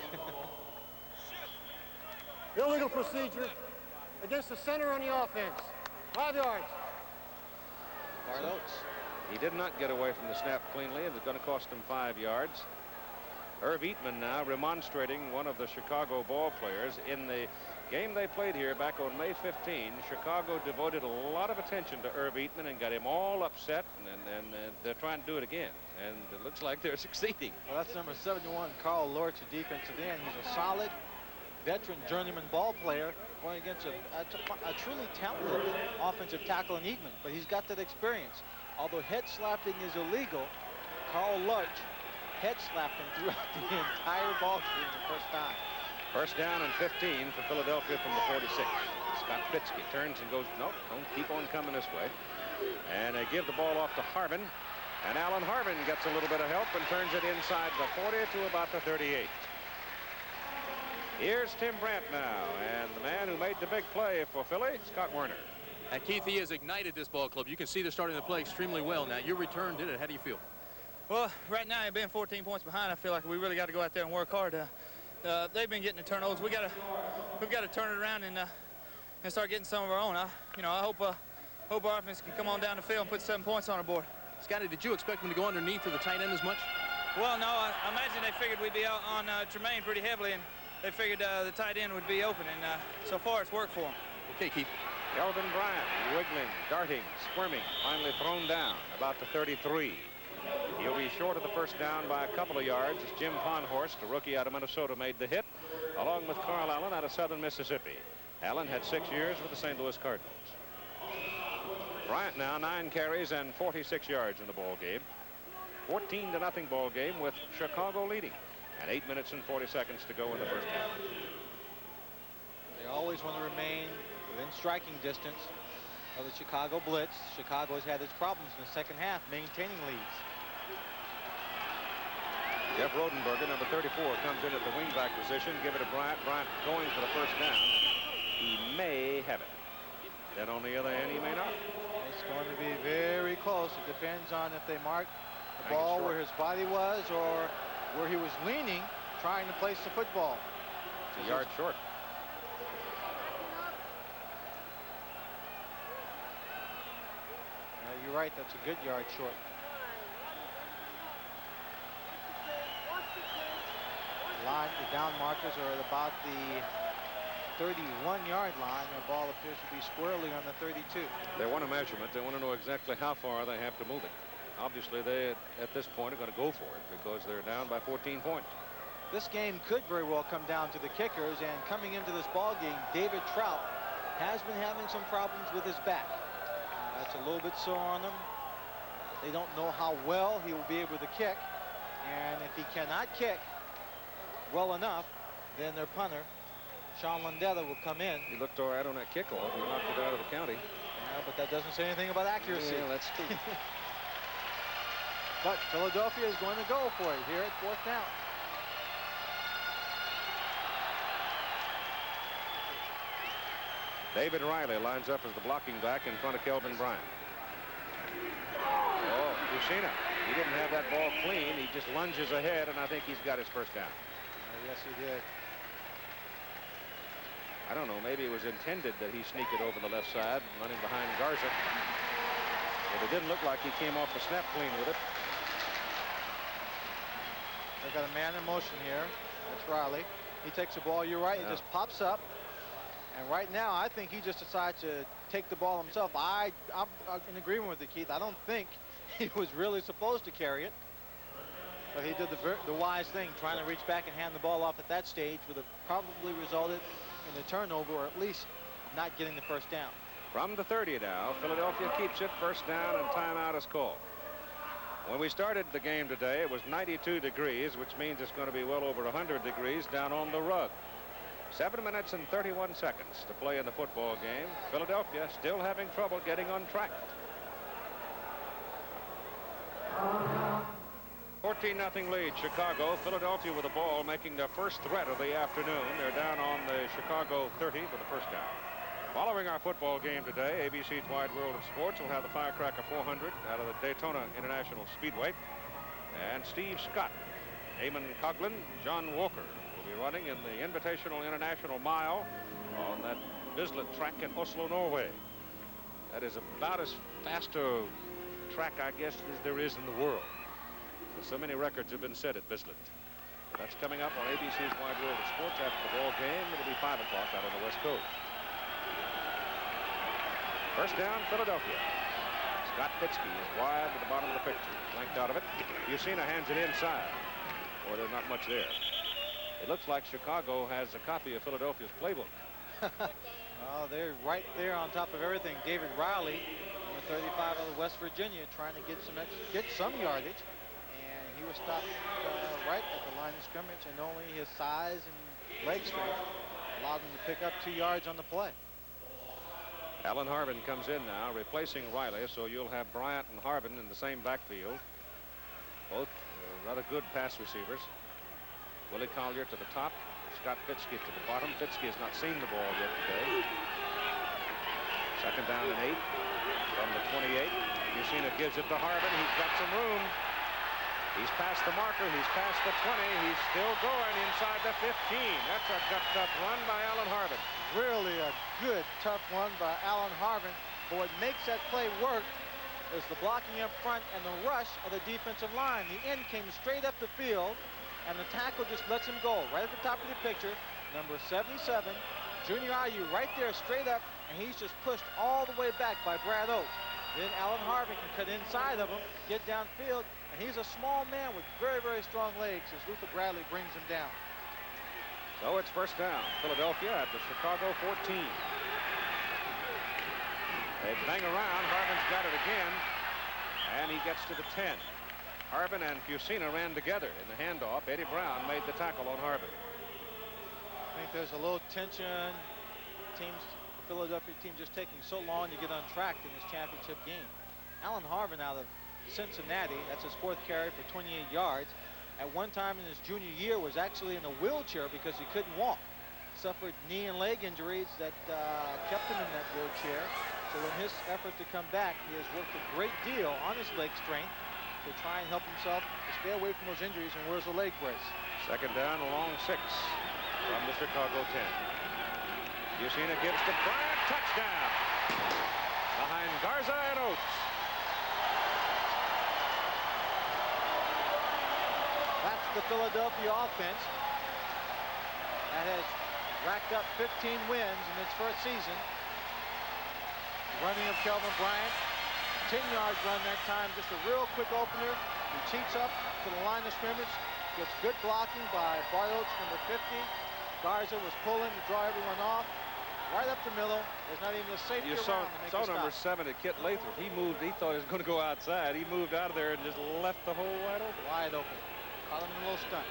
Illegal procedure against the center on the offense. 5 yards. Bart Oates. He did not get away from the snap cleanly, and it's going to cost him 5 yards. Irv Eatman now remonstrating one of the Chicago ball players. In the game they played here back on May 15, Chicago devoted a lot of attention to Irv Eatman and got him all upset, and they're trying to do it again, and it looks like they're succeeding. Well, that's number 71, Carl Lorch, a defensive end. He's a solid veteran journeyman ball player going against a truly talented offensive tackle in Eatman, but he's got that experience. Although head slapping is illegal, Carl Lorch head slapped him throughout the entire ball game the first time. First down and 15 for Philadelphia from the 46. Scott Fitzke turns and goes, nope, don't keep on coming this way. And they give the ball off to Harvin. And Alan Harvin gets a little bit of help and turns it inside the 40 to about the 38. Here's Tim Brandt now, and the man who made the big play for Philly, Scott Werner. And Keith, he has ignited this ball club. You can see they're starting to play extremely well now. Your return did it. How do you feel? Well, right now, being 14 points behind, I feel like we really got to go out there and work hard. They've been getting the turnovers. We've got to turn it around and start getting some of our own. I hope our offense can come on down the field and put 7 points on the board. Scotty, did you expect them to go underneath to the tight end as much? Well, no. I imagine they figured we'd be out on Tremaine pretty heavily, and they figured the tight end would be open, and so far it's worked for them. Okay, Keith. Kelvin Bryant wiggling, darting, squirming, finally thrown down about the 33. He'll be short of the first down by a couple of yards as Jim Fonhorst, a rookie out of Minnesota, made the hit, along with Carl Allen out of Southern Mississippi. Allen had 6 years with the St. Louis Cardinals. Bryant now 9 carries and 46 yards in the ball game. 14-0 ball game with Chicago leading, and 8 minutes and 40 seconds to go in the first half. They always want to remain within striking distance of the Chicago Blitz. Chicago has had its problems in the second half maintaining leads. Jeff Rodenberger, number 34, comes in at the wingback position. Give it to Bryant. Bryant going for the first down. He may have it. Then on the other end, he may not. It's going to be very close. It depends on if they mark the ball where his body was or where he was leaning, trying to place the football. It's a yard short. You're right. That's a good yard short. The down markers are at about the 31-yard line. The ball appears to be squarely on the 32. They want a measurement. They want to know exactly how far they have to move it. Obviously, they, at this point, are going to go for it because they're down by 14 points. This game could very well come down to the kickers, and coming into this ball game, David Trout has been having some problems with his back. It's a little bit sore on him. They don't know how well he will be able to kick, and if he cannot kick well enough, then their punter, Sean Landetta, will come in. He looked all right on that kickoff. He knocked it out of the county. Yeah, but that doesn't say anything about accuracy. Yeah, that's true. But Philadelphia is going to go for it here at 4th down. David Riley lines up as the blocking back in front of Kelvin Bryant. Oh, Lucina. He didn't have that ball clean. He just lunges ahead, and I think he's got his first down. Yes, he did. I don't know. Maybe it was intended that he sneak it over the left side, running behind Garza. But it didn't look like he came off the snap clean with it. They've got a man in motion here. That's Riley. He takes the ball. You're right. It just pops up. And right now, I think he just decides to take the ball himself. I'm in agreement with you, Keith. I don't think he was really supposed to carry it. But he did the wise thing, trying to reach back and hand the ball off at that stage, would have probably resulted in a turnover, or at least not getting the first down. From the 30 now, Philadelphia keeps it. First down, and timeout is called. When we started the game today, it was 92 degrees, which means it's going to be well over 100 degrees down on the rug. 7 minutes and 31 seconds to play in the football game. Philadelphia still having trouble getting on track. 14-0 lead, Chicago. Philadelphia with the ball, making their first threat of the afternoon. They're down on the Chicago 30 for the first down. Following our football game today, ABC's Wide World of Sports will have the Firecracker 400 out of the Daytona International Speedway. And Steve Scott, Eamon Coughlin, John Walker will be running in the Invitational International Mile on that Bislett track in Oslo, Norway. That is about as fast a track, I guess, as there is in the world. So many records have been set at Bislett. That's coming up on ABC's Wide World of Sports after the ball game. It'll be 5 o'clock out on the West Coast. First down, Philadelphia. Scott Fitzke is wide to the bottom of the picture. Flanked out of it. Yusina hands it inside. Or there's not much there. It looks like Chicago has a copy of Philadelphia's playbook. Oh, they're right there on top of everything. David Riley, number 35 out of West Virginia, trying to get some yardage, and he was stopped right at the line of scrimmage, and only his size and leg strength allowed him to pick up 2 yards on the play. Alan Harvin comes in now, replacing Riley, so you'll have Bryant and Harvin in the same backfield. Both rather good pass receivers. Willie Collier to the top, Scott Fitzke to the bottom. Fitzke has not seen the ball yet today. Second down and 8 from the 28. Yusina gives it to Harvin. He's got some room. He's past the marker. He's past the 20. He's still going inside the 15. That's a tough run by Alan Harvin. Really a good, tough one by Alan Harvin. But what makes that play work is the blocking up front and the rush of the defensive line. The end came straight up the field, and the tackle just lets him go. Right at the top of the picture, number 77, Junior Ayu right there straight up, and he's just pushed all the way back by Brad Oates. Then Alan Harvin can cut inside of him, get downfield, and he's a small man with very, very strong legs as Luther Bradley brings him down. So it's first down. Philadelphia at the Chicago 14. They bang around. Harvin's got it again, and he gets to the 10. Harvin and Fusina ran together in the handoff. Eddie Brown made the tackle on Harvin. I think there's a little tension. The Philadelphia team just taking so long to get on track in this championship game. Alan Harvin out of Cincinnati, that's his 4th carry for 28 yards. At one time in his junior year was actually in a wheelchair because he couldn't walk. Suffered knee and leg injuries that kept him in that wheelchair. So in his effort to come back, he has worked a great deal on his leg strength to try and help himself to stay away from those injuries and wears a leg brace. Second down, a long 6 from the Chicago 10. Yusina gives to Bryant, touchdown. Behind Garza and Oates. That's the Philadelphia offense that has racked up 15 wins in its first season. Running of Kelvin Bryant, 10-yard run that time, just a real quick opener. He cheats up to the line of scrimmage, gets good blocking by Bart Oates, number 50. Garza was pulling to draw everyone off. Right up the middle. There's not even a safety around to make saw a number stop. 7 at Kit Lathrop. He moved. He thought he was going to go outside. He moved out of there and just left the hole wide open. Wide open. Caught him in a little stunt.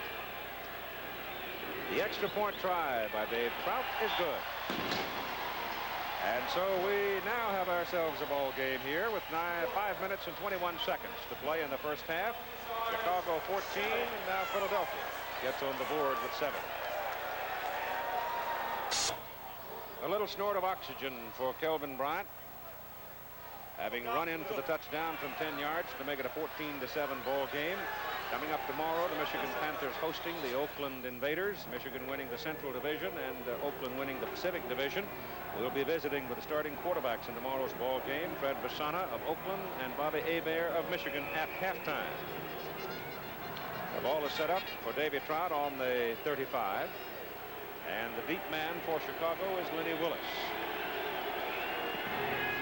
The extra point try by Dave Trout is good. And so we now have ourselves a ball game here with 5 minutes and 21 seconds to play in the first half. Chicago 14, and now Philadelphia gets on the board with 7. A little snort of oxygen for Kelvin Bryant, having run in for the touchdown from 10 yards to make it a 14-7 ball game. Coming up tomorrow, the Michigan Panthers hosting the Oakland Invaders, Michigan winning the Central Division and Oakland winning the Pacific Division. We'll be visiting with the starting quarterbacks in tomorrow's ball game, Fred Basana of Oakland and Bobby Hebert of Michigan at halftime. The ball is set up for Davy Trout on the 35. And the deep man for Chicago is Lenny Willis.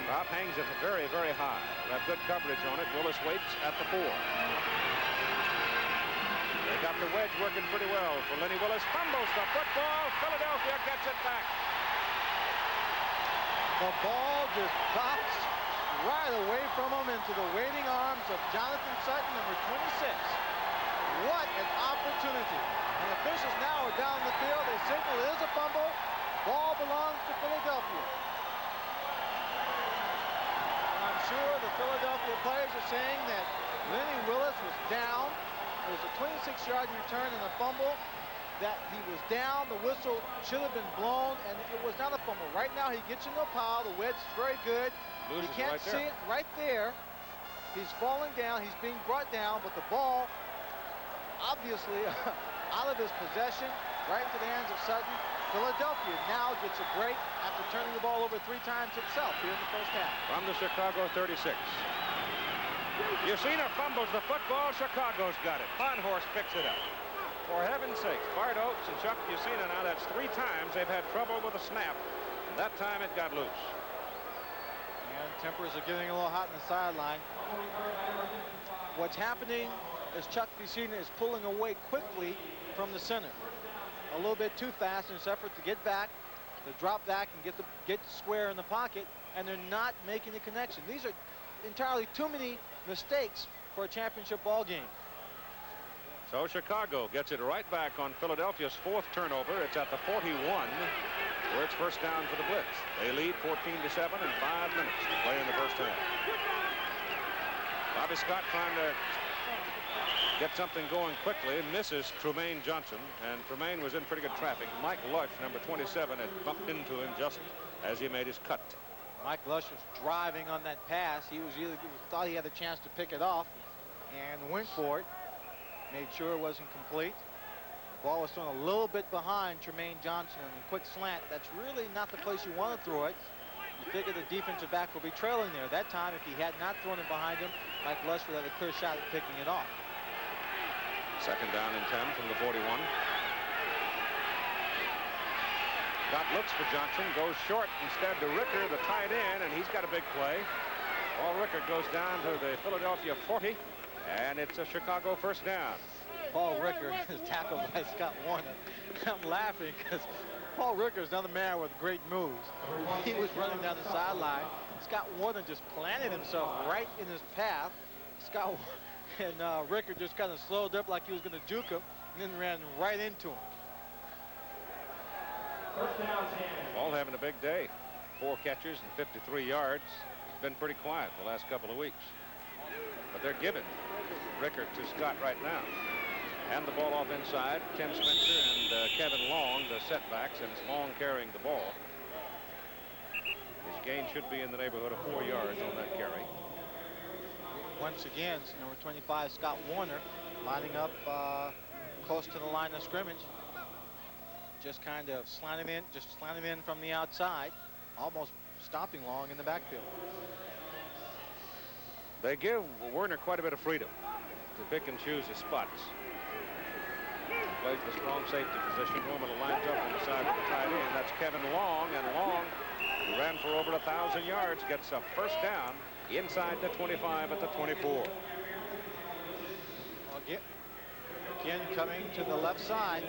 Trout hangs it very, very high. We have good coverage on it. Willis waits at the 4. They got the wedge working pretty well for Lenny Willis. Fumbles the football. Philadelphia gets it back. The ball just bounced right away from him into the waiting arms of Jonathan Sutton, number 26. What an opportunity. And officials now are down the field. They signal it is a fumble. Ball belongs to Philadelphia. And I'm sure the Philadelphia players are saying that Lenny Willis was down. It was a 26-yard return and a fumble. That he was down. The whistle should have been blown, and it was not a fumble. Right now, he gets into a pile. The wedge is very good. You can't see it right there. He's falling down. He's being brought down, but the ball, obviously, out of his possession, right into the hands of Sutton. Philadelphia now gets a break after turning the ball over 3 times itself here in the first half. From the Chicago 36. Yusina fumbles the football. Chicago's got it. Honhorst picks it up. For heaven's sakes, Bart Oates and Chuck Yusina, now that's 3 times they've had trouble with a snap. That time it got loose. And tempers are getting a little hot on the sideline. What's happening is Chuck Yusina is pulling away quickly from the center. A little bit too fast in his effort to get back, to drop back and get square in the pocket, and they're not making the connection. These are entirely too many mistakes for a championship ball game. So Chicago gets it right back on Philadelphia's 4th turnover. It's at the 41, where it's first down for the Blitz. They lead 14-7 in 5 minutes to play in the first half. Bobby Scott trying to get something going quickly, misses Trumaine Johnson, and Trumaine was in pretty good traffic. Mike Lush, number 27, had bumped into him just as he made his cut. Mike Lush was driving on that pass. He thought he had a chance to pick it off and went for it. Made sure it wasn't complete. The ball was thrown a little bit behind Trumaine Johnson on a quick slant. That's really not the place you want to throw it. You figure the defensive back will be trailing there. That time, if he had not thrown it behind him, Mike Lush would have a clear shot at picking it off. Second down and 10 from the 41. Scott looks for Johnson, goes short instead to Ricker, the tight end, and he's got a big play. Paul Ricker goes down to the Philadelphia 40, and it's a Chicago first down. Paul Ricker is tackled by Scott Warner. I'm laughing because Paul Ricker is another man with great moves. He was running down the sideline. Scott Warner just planted himself right in his path. Ricker just kind of slowed up like he was going to juke him, and then ran right into him. All having a big day. 4 catches and 53 yards. It's been pretty quiet the last couple of weeks. But they're giving Ricker to Scott right now. And the ball off inside. Tim Spencer and Kevin Long, the setbacks, and it's Long carrying the ball. His gain should be in the neighborhood of 4 yards on that carry. Once again, number 25, Scott Warner, lining up close to the line of scrimmage. Just kind of slanting in from the outside, almost stopping Long in the backfield. They give Werner quite a bit of freedom to pick and choose his spots. He plays the strong safety position. Normally lines up on the side of the tight end. That's Kevin Long, and Long, who ran for over 1,000 yards, gets a first down inside the 25 at the 24. Again, coming to the left side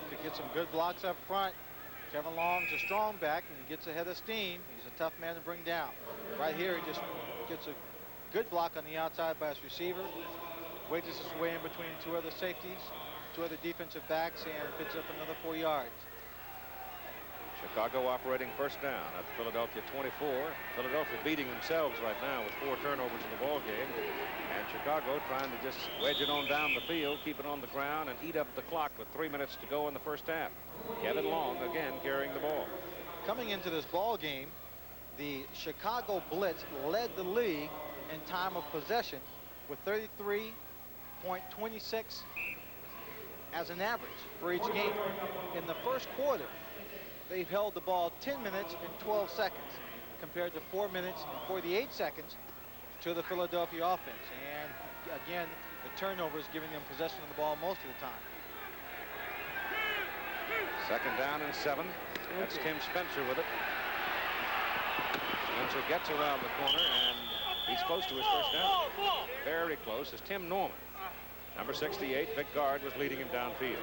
to get some good blocks up front. Kevin Long's a strong back and he gets ahead of steam. He's a tough man to bring down. Right here, he just gets a good block on the outside by his receiver. Wedges his way in between 2 other safeties, 2 other defensive backs, and picks up another 4 yards. Chicago operating first down at the Philadelphia 24. Philadelphia beating themselves right now with 4 turnovers in the ball game. And Chicago trying to just wedge it on down the field, keep it on the ground, and eat up the clock with 3 minutes to go in the first half. Kevin Long again carrying the ball. Coming into this ball game, the Chicago Blitz led the league in time of possession with 33.26 as an average for each game. In the first quarter, they've held the ball 10 minutes and 12 seconds compared to 4 minutes and 48 seconds to the Philadelphia offense. And again, the turnovers giving them possession of the ball most of the time. Second down and 7. That's Tim Spencer with it. Spencer gets around the corner and he's close to his first down. Very close as Tim Norman. Number 68, big guard, was leading him downfield.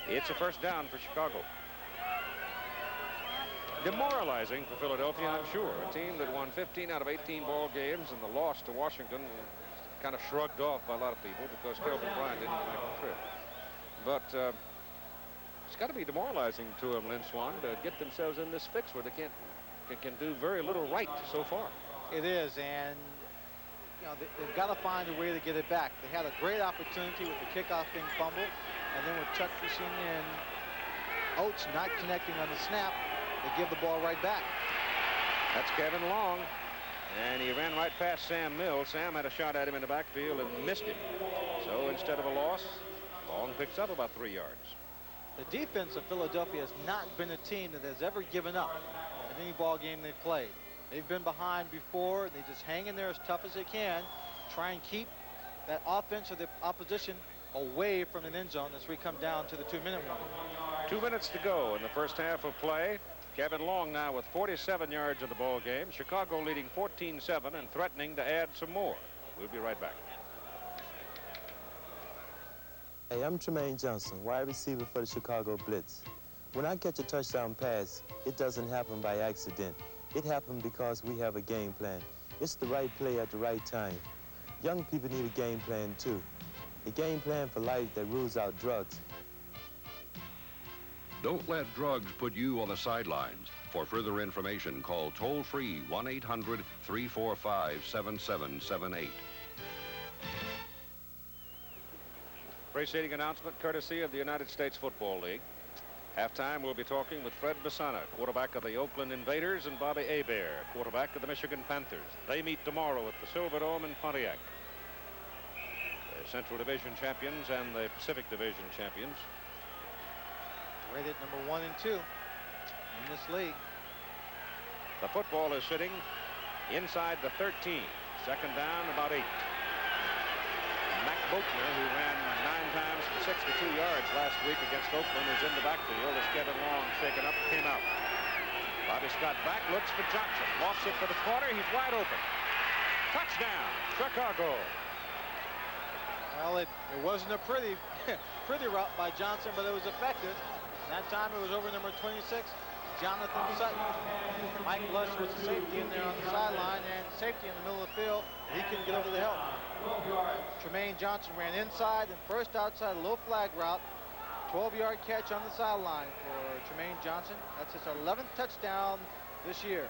It's a first down for Chicago. Demoralizing for Philadelphia, I'm sure. A team that won 15 out of 18 ball games, and the loss to Washington kind of shrugged off by a lot of people because Kelvin Bryant didn't make the trip. But it's got to be demoralizing to them, Lynn Swan, to get themselves in this fix where they can do very little right so far. It is, and you know, they've got to find a way to get it back. They had a great opportunity with the kickoff being fumbled, and then with Chuck Fishing and Oates not connecting on the snap, they give the ball right back. That's Kevin Long, and he ran right past Sam Mills. Sam had a shot at him in the backfield and missed him. So instead of a loss, Long picks up about 3 yards. The defense of Philadelphia has not been a team that has ever given up in any ball game they've played. They've been behind before, and they just hang in there as tough as they can, try and keep that offense or the opposition away from an end zone as we come down to the 2-minute warning. 2 minutes to go in the first half of play. Kevin Long now with 47 yards in the ball game. Chicago leading 14-7 and threatening to add some more. We'll be right back. Hey, I'm Tremaine Johnson, wide receiver for the Chicago Blitz. When I catch a touchdown pass, it doesn't happen by accident. It happened because we have a game plan. It's the right play at the right time. Young people need a game plan too. A game plan for life that rules out drugs. Don't let drugs put you on the sidelines. For further information, call toll-free 1-800-345-7778. Preceding announcement courtesy of the United States Football League. Halftime, we'll be talking with Fred Basana, quarterback of the Oakland Invaders, and Bobby Hebert, quarterback of the Michigan Panthers. They meet tomorrow at the Silverdome in Pontiac. The Central Division champions and the Pacific Division champions. Rated number 1 and 2 in this league. The football is sitting inside the 13. Second down, about 8. Mac Bochner, who ran 9 times for 62 yards last week against Oakland, is in the backfield as Kevin Long, shaken up, came out. Bobby Scott back, looks for Johnson. Lofts it for the corner. He's wide open. Touchdown, Chicago. Well, it wasn't a pretty route by Johnson, but it was effective. That time it was over number 26, Jonathan Sutton. Mike Lush was the safety in there on the sideline, and safety in the middle of the field. He couldn't get over the help. Tremaine Johnson ran inside and first outside, a low flag route. 12-yard catch on the sideline for Tremaine Johnson. That's his 11th touchdown this year.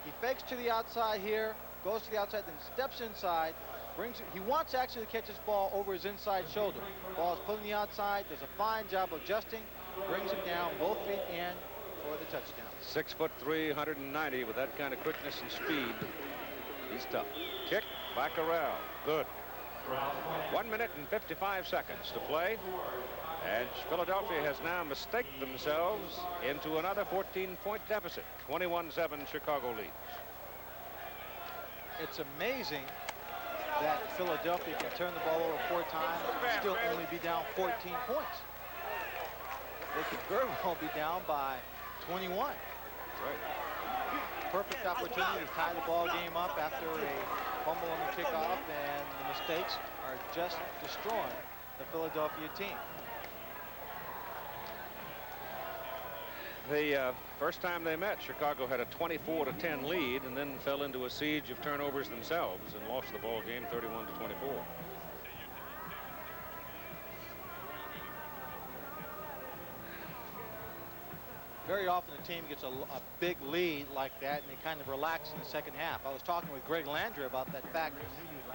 He fakes to the outside here, goes to the outside, then steps inside. He wants actually to catch this ball over his inside shoulder. Ball is put on the outside, does a fine job of adjusting, brings it down, both feet in for the touchdown. 6'3", 190 with that kind of quickness and speed. He's tough. Kick by Corral. Good. 1 minute and 55 seconds to play. And Philadelphia has now mistaked themselves into another 14-point deficit. 21-7 Chicago leads. It's amazing that Philadelphia can turn the ball over 4 times and still only be down 14 points. They could very well be down by 21. Right. Perfect opportunity to tie the ball game up after a fumble on the kickoff, and the mistakes are just destroying the Philadelphia team. The first time they met, Chicago had a 24-10 lead and then fell into a siege of turnovers themselves and lost the ball game 31-24. Very often a team gets a big lead like that and they kind of relax in the second half. I was talking with Greg Landry about that fact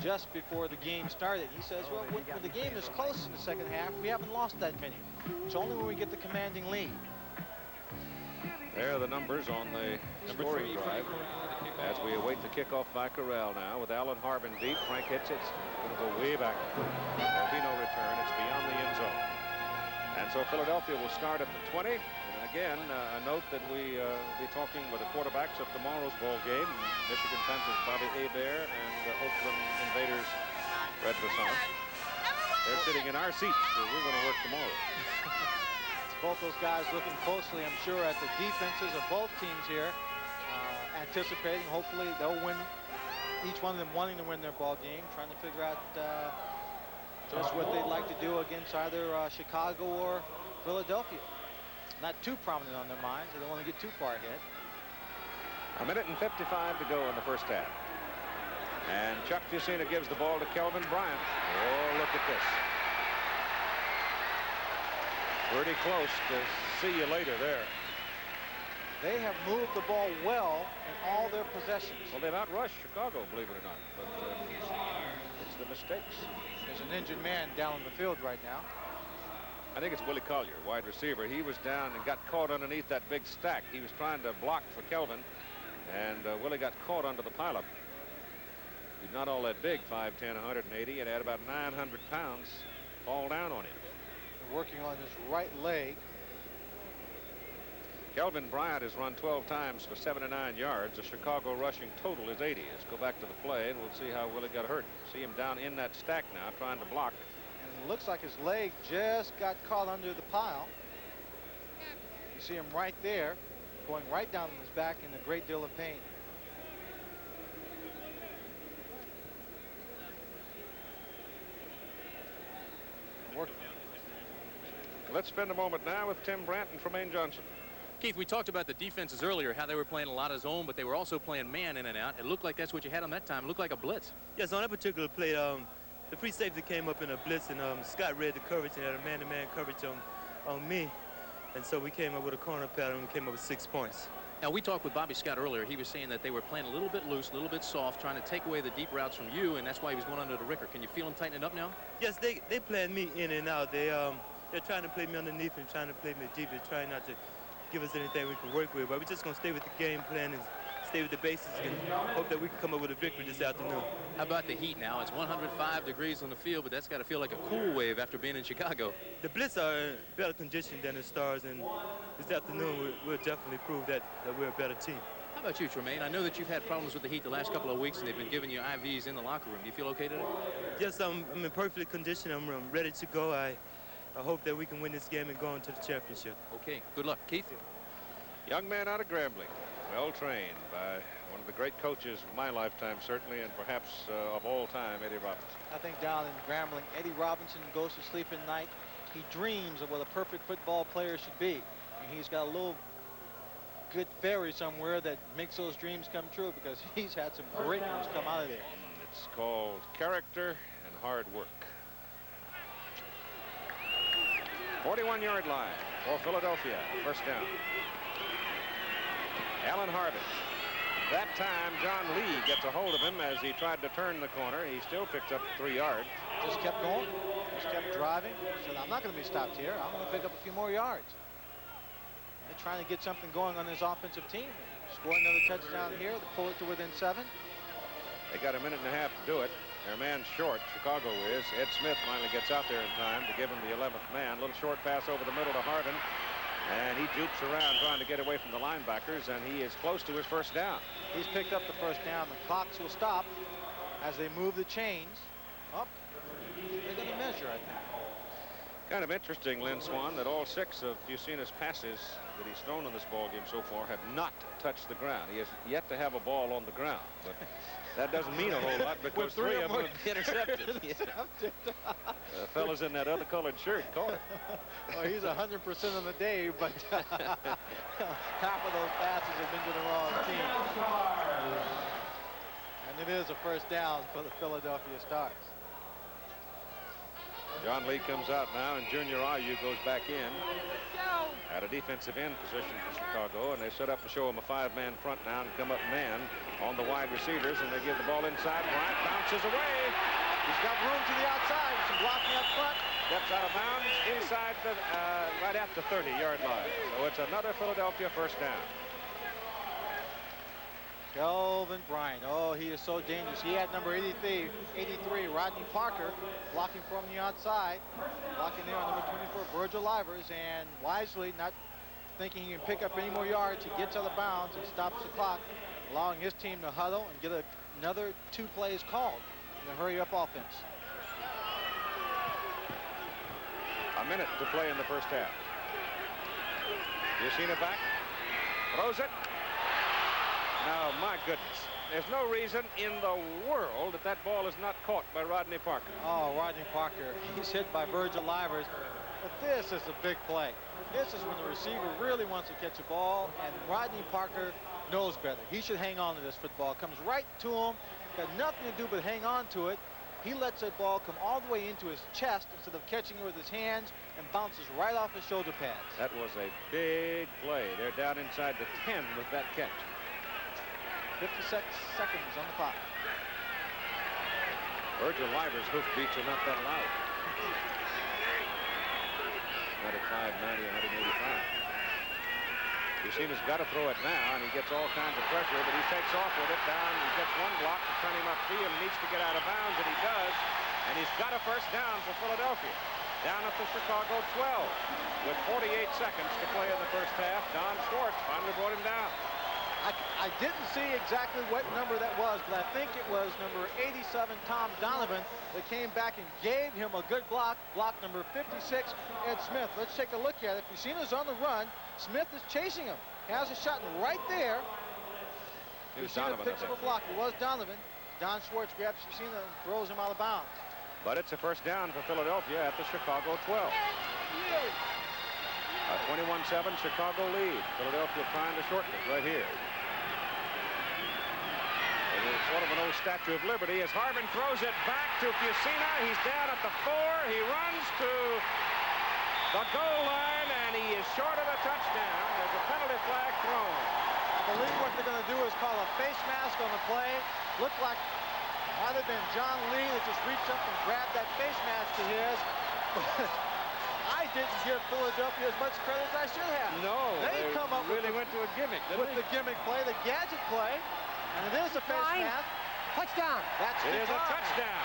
just before the game started. He says, well, when the game is close in the second half, we haven't lost that many. It's only when we get the commanding lead. There are the numbers on the scoring drive as we await the kickoff by Corral now with Allen Harbin deep. Frank hits it. It's going to go way back. There'll be no return. It's beyond the end zone. And so Philadelphia will start at the 20. And again, a note that we will be talking with the quarterbacks of tomorrow's ball game. Michigan Panthers Bobby Hebert and Oakland Invaders Fred Basana. They're sitting in our seats where we're going to work tomorrow. Both those guys looking closely, I'm sure, at the defenses of both teams here, anticipating hopefully they'll win, each one of them wanting to win their ball game, trying to figure out just what they'd like to do against either Chicago or Philadelphia. Not too prominent on their minds. They don't want to get too far ahead. 1 minute and 55 to go in the first half. And Chuck Fusina gives the ball to Kelvin Bryant. Oh, look at this. Pretty close to see you later there. They have moved the ball well in all their possessions. Well, they've outrushed Chicago, believe it or not. But it's the mistakes. There's an injured man down in the field right now. I think it's Willie Collier, wide receiver. He was down and got caught underneath that big stack. He was trying to block for Kelvin, and Willie got caught under the pileup. He's not all that big, 5'10", 180, and had about 900 pounds fall down on him. working on his right leg. Kelvin Bryant has run 12 times for 79 yards. The Chicago rushing total is 80. Let's go back to the play, and we'll see how Willie got hurt. See him down in that stack now, trying to block. And it looks like his leg just got caught under the pile. You see him right there, going right down his back in a great deal of pain. Let's spend a moment now with Tim Brandt and Tremaine Johnson. Keith, we talked about the defenses earlier, how they were playing a lot of zone, but they were also playing man in and out. It looked like that's what you had on that time. It looked like a blitz. Yes, on that particular play, the free safety came up in a blitz, and Scott read the coverage and had a man-to-man coverage on me. And so we came up with a corner pattern and came up with 6 points. Now, we talked with Bobby Scott earlier. He was saying that they were playing a little bit loose, a little bit soft, trying to take away the deep routes from you, and that's why he was going under the Ricker. Can you feel him tightening up now? Yes, they playing me in and out. They're trying to play me underneath and trying to play me deep. They're trying not to give us anything we can work with, but we're just going to stay with the game plan and stay with the basics and hope that we can come up with a victory this afternoon. How about the heat now? It's 105 degrees on the field, but that's got to feel like a cool wave after being in Chicago. The Blitz are in better condition than the Stars, and this afternoon we'll definitely prove that we're a better team. How about you, Tremaine? I know that you've had problems with the heat the last couple of weeks, and they've been giving you IVs in the locker room. Do you feel okay today? Yes, I'm in perfect condition. I'm ready to go. I hope that we can win this game and go into the championship. Okay, good luck. Keith? Young man out of Grambling, well trained by one of the great coaches of my lifetime, certainly, and perhaps of all time, Eddie Robinson. I think down in Grambling, Eddie Robinson goes to sleep at night. He dreams of what a perfect football player should be. And he's got a little good fairy somewhere that makes those dreams come true, because he's had some great ones come out of there. It's called character and hard work. 41-yard line for Philadelphia, first down. Alan Harvey. That time, John Lee gets a hold of him as he tried to turn the corner. He still picked up 3 yards. Just kept going, just kept driving. Said, I'm not going to be stopped here. I'm going to pick up a few more yards. They're trying to get something going on this offensive team. Score another touchdown here to pull it to within 7. They got a minute and a half to do it. Their man short, Chicago is. Ed Smith finally gets out there in time to give him the 11th man. Little short pass over the middle to Harvin. And he jukes around trying to get away from the linebackers, and he is close to his first down. He's picked up the first down. The clocks will stop as they move the chains up. They're going to measure, I think. Kind of interesting, Lynn Swan, that all 6 of Fusina's passes that he's thrown in this ball game so far have not touched the ground. He has yet to have a ball on the ground, but that doesn't mean a whole lot because 3 of them have been intercepted. The fellas in that other colored shirt caught it. Well, he's 100% on the day, but half of those passes have been to the wrong team. And it is a first down for the Philadelphia Stars. John Lee comes out now, and Junior Ayu goes back in at a defensive end position for Chicago, and they set up to show him a 5-man front now and come up man on the wide receivers, and they give the ball inside. Bryant bounces away. He's got room to the outside. Some blocking up front. Steps out of bounds inside the right at the 30-yard line. So it's another Philadelphia first down. Kelvin Bryant. Oh, he is so dangerous. He had number 83, Rodney Parker, blocking from the outside. Blocking there on number 24, Virgil Livers, and wisely, not thinking he can pick up any more yards, he gets out of bounds and stops the clock, allowing his team to huddle and get another 2 plays called in the hurry-up offense. A minute to play in the first half. Yacina back, throws it. Now, my goodness, there's no reason in the world that that ball is not caught by Rodney Parker. Oh, Rodney Parker, he's hit by Virgil Livers, but this is a big play. This is when the receiver really wants to catch a ball, and Rodney Parker knows better. He should hang on to this football. Comes right to him, got nothing to do but hang on to it. He lets that ball come all the way into his chest instead of catching it with his hands, and bounces right off his shoulder pads. That was a big play. They're down inside the 10 with that catch. 56 seconds on the clock. Virgil Livers' hoofbeats are not that loud. 95, 90, 185. Yacina's got to throw it now, and he gets all kinds of pressure, but he takes off with it down. He gets one block to turn him upfield. Needs to get out of bounds, and he does. And he's got a first down for Philadelphia. down at the Chicago 12. With 48 seconds to play in the first half, Don Schwartz finally brought him down. I didn't see exactly what number that was, but I think it was number 87, Tom Donovan, that came back and gave him a good block number 56, Ed Smith. Let's take a look at it. Fusina's on the run. Smith is chasing him. Has a shot right there. Fusina picks up a block. It was Donovan. Don Schwartz grabs Fusina and throws him out of bounds. But it's a first down for Philadelphia at the Chicago 12. A 21-7 Chicago lead. Philadelphia trying to shorten it right here. It is sort of an old Statue of Liberty as Harbin throws it back to Fusina. He's down at the 4. He runs to the goal line, and he is short of a touchdown. There's a penalty flag thrown. I believe what they're going to do is call a face mask on the play. Looked like it might have been John Lee that just reached up and grabbed that face mask to his. I didn't give Philadelphia as much credit as I should have. No, they come up really went to a gimmick, didn't with the gimmick play, the gadget play. And it is a face mask. Touchdown. That's it. Is a touchdown.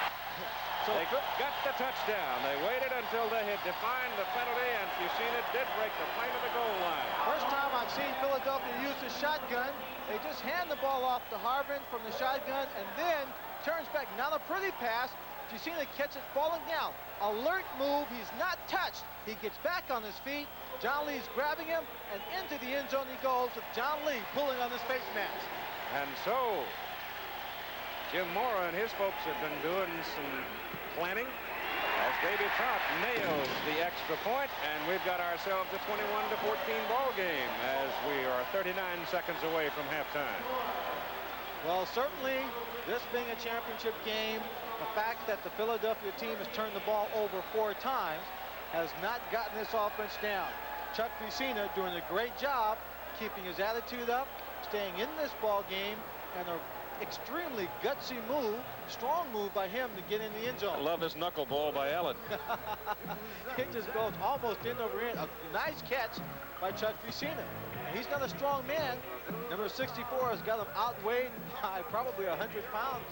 So they got the touchdown. They waited until they had defined the penalty, and Fusina did break the plane of the goal line. First time I've seen Philadelphia use the shotgun. They just hand the ball off to Harbin from the shotgun and then turns back. Not a pretty pass. Fusina catches falling down. Alert move. He's not touched. He gets back on his feet. John Lee's grabbing him, and into the end zone he goes with John Lee pulling on his face mask. And so Jim Mora and his folks have been doing some planning as Davy Trott nails the extra point, and we've got ourselves a 21-14 ball game as we are 39 seconds away from halftime. Well, certainly this being a championship game, the fact that the Philadelphia team has turned the ball over 4 times has not gotten this offense down. Chuck Fusina doing a great job keeping his attitude up, staying in this ball game, and an extremely gutsy move, strong move by him to get in the end zone. I love this knuckleball by Allen. It just goes almost end over end. A nice catch by Chuck Fusina. And he's not a strong man. Number 64 has got him outweighed by probably 100 pounds.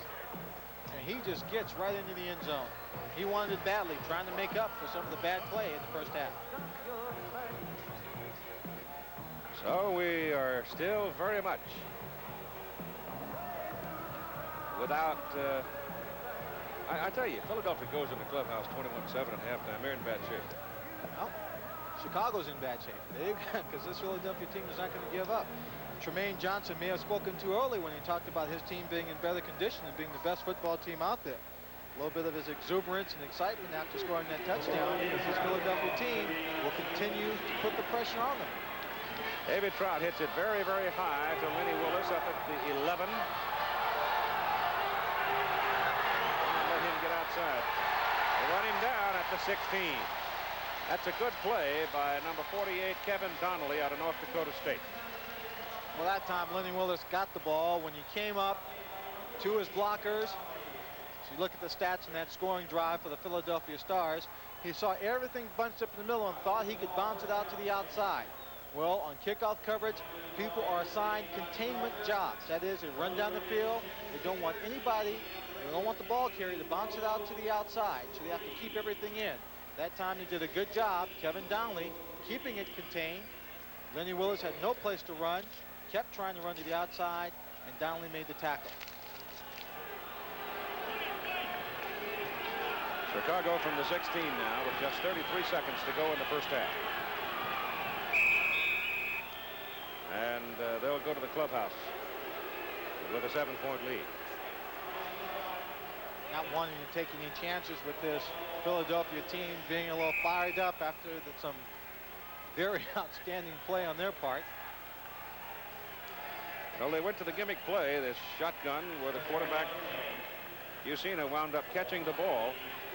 And he just gets right into the end zone. He wanted it badly, trying to make up for some of the bad play in the first half. So we are still very much without, I tell you, Philadelphia goes in the clubhouse 21-7 at halftime. They're in bad shape. Well, Chicago's in bad shape. Because this Philadelphia team is not going to give up. Tremaine Johnson may have spoken too early when he talked about his team being in better condition and being the best football team out there. A little bit of his exuberance and excitement after scoring that touchdown, because this Philadelphia team will continue to put the pressure on them. Davy Trott hits it very, very high to Lenny Willis up at the 11. Let him get outside. They run him down at the 16. That's a good play by number 48, Kevin Donnelly out of North Dakota State. Well, that time Lenny Willis got the ball when he came up to his blockers. So you look at the stats in that scoring drive for the Philadelphia Stars. He saw everything bunched up in the middle and thought he could bounce it out to the outside. Well, on kickoff coverage, people are assigned containment jobs. That is, they run down the field. They don't want anybody, they don't want the ball carrier to bounce it out to the outside. So they have to keep everything in. That time he did a good job, Kevin Donnelly, keeping it contained. Lenny Willis had no place to run, kept trying to run to the outside, and Donnelly made the tackle. Chicago from the 16 now with just 33 seconds to go in the first half. And they'll go to the clubhouse with a 7-point lead. Not wanting to take any chances with this Philadelphia team being a little fired up after some very outstanding play on their part. Well, they went to the gimmick play, this shotgun, where the quarterback, Fusina, wound up catching the ball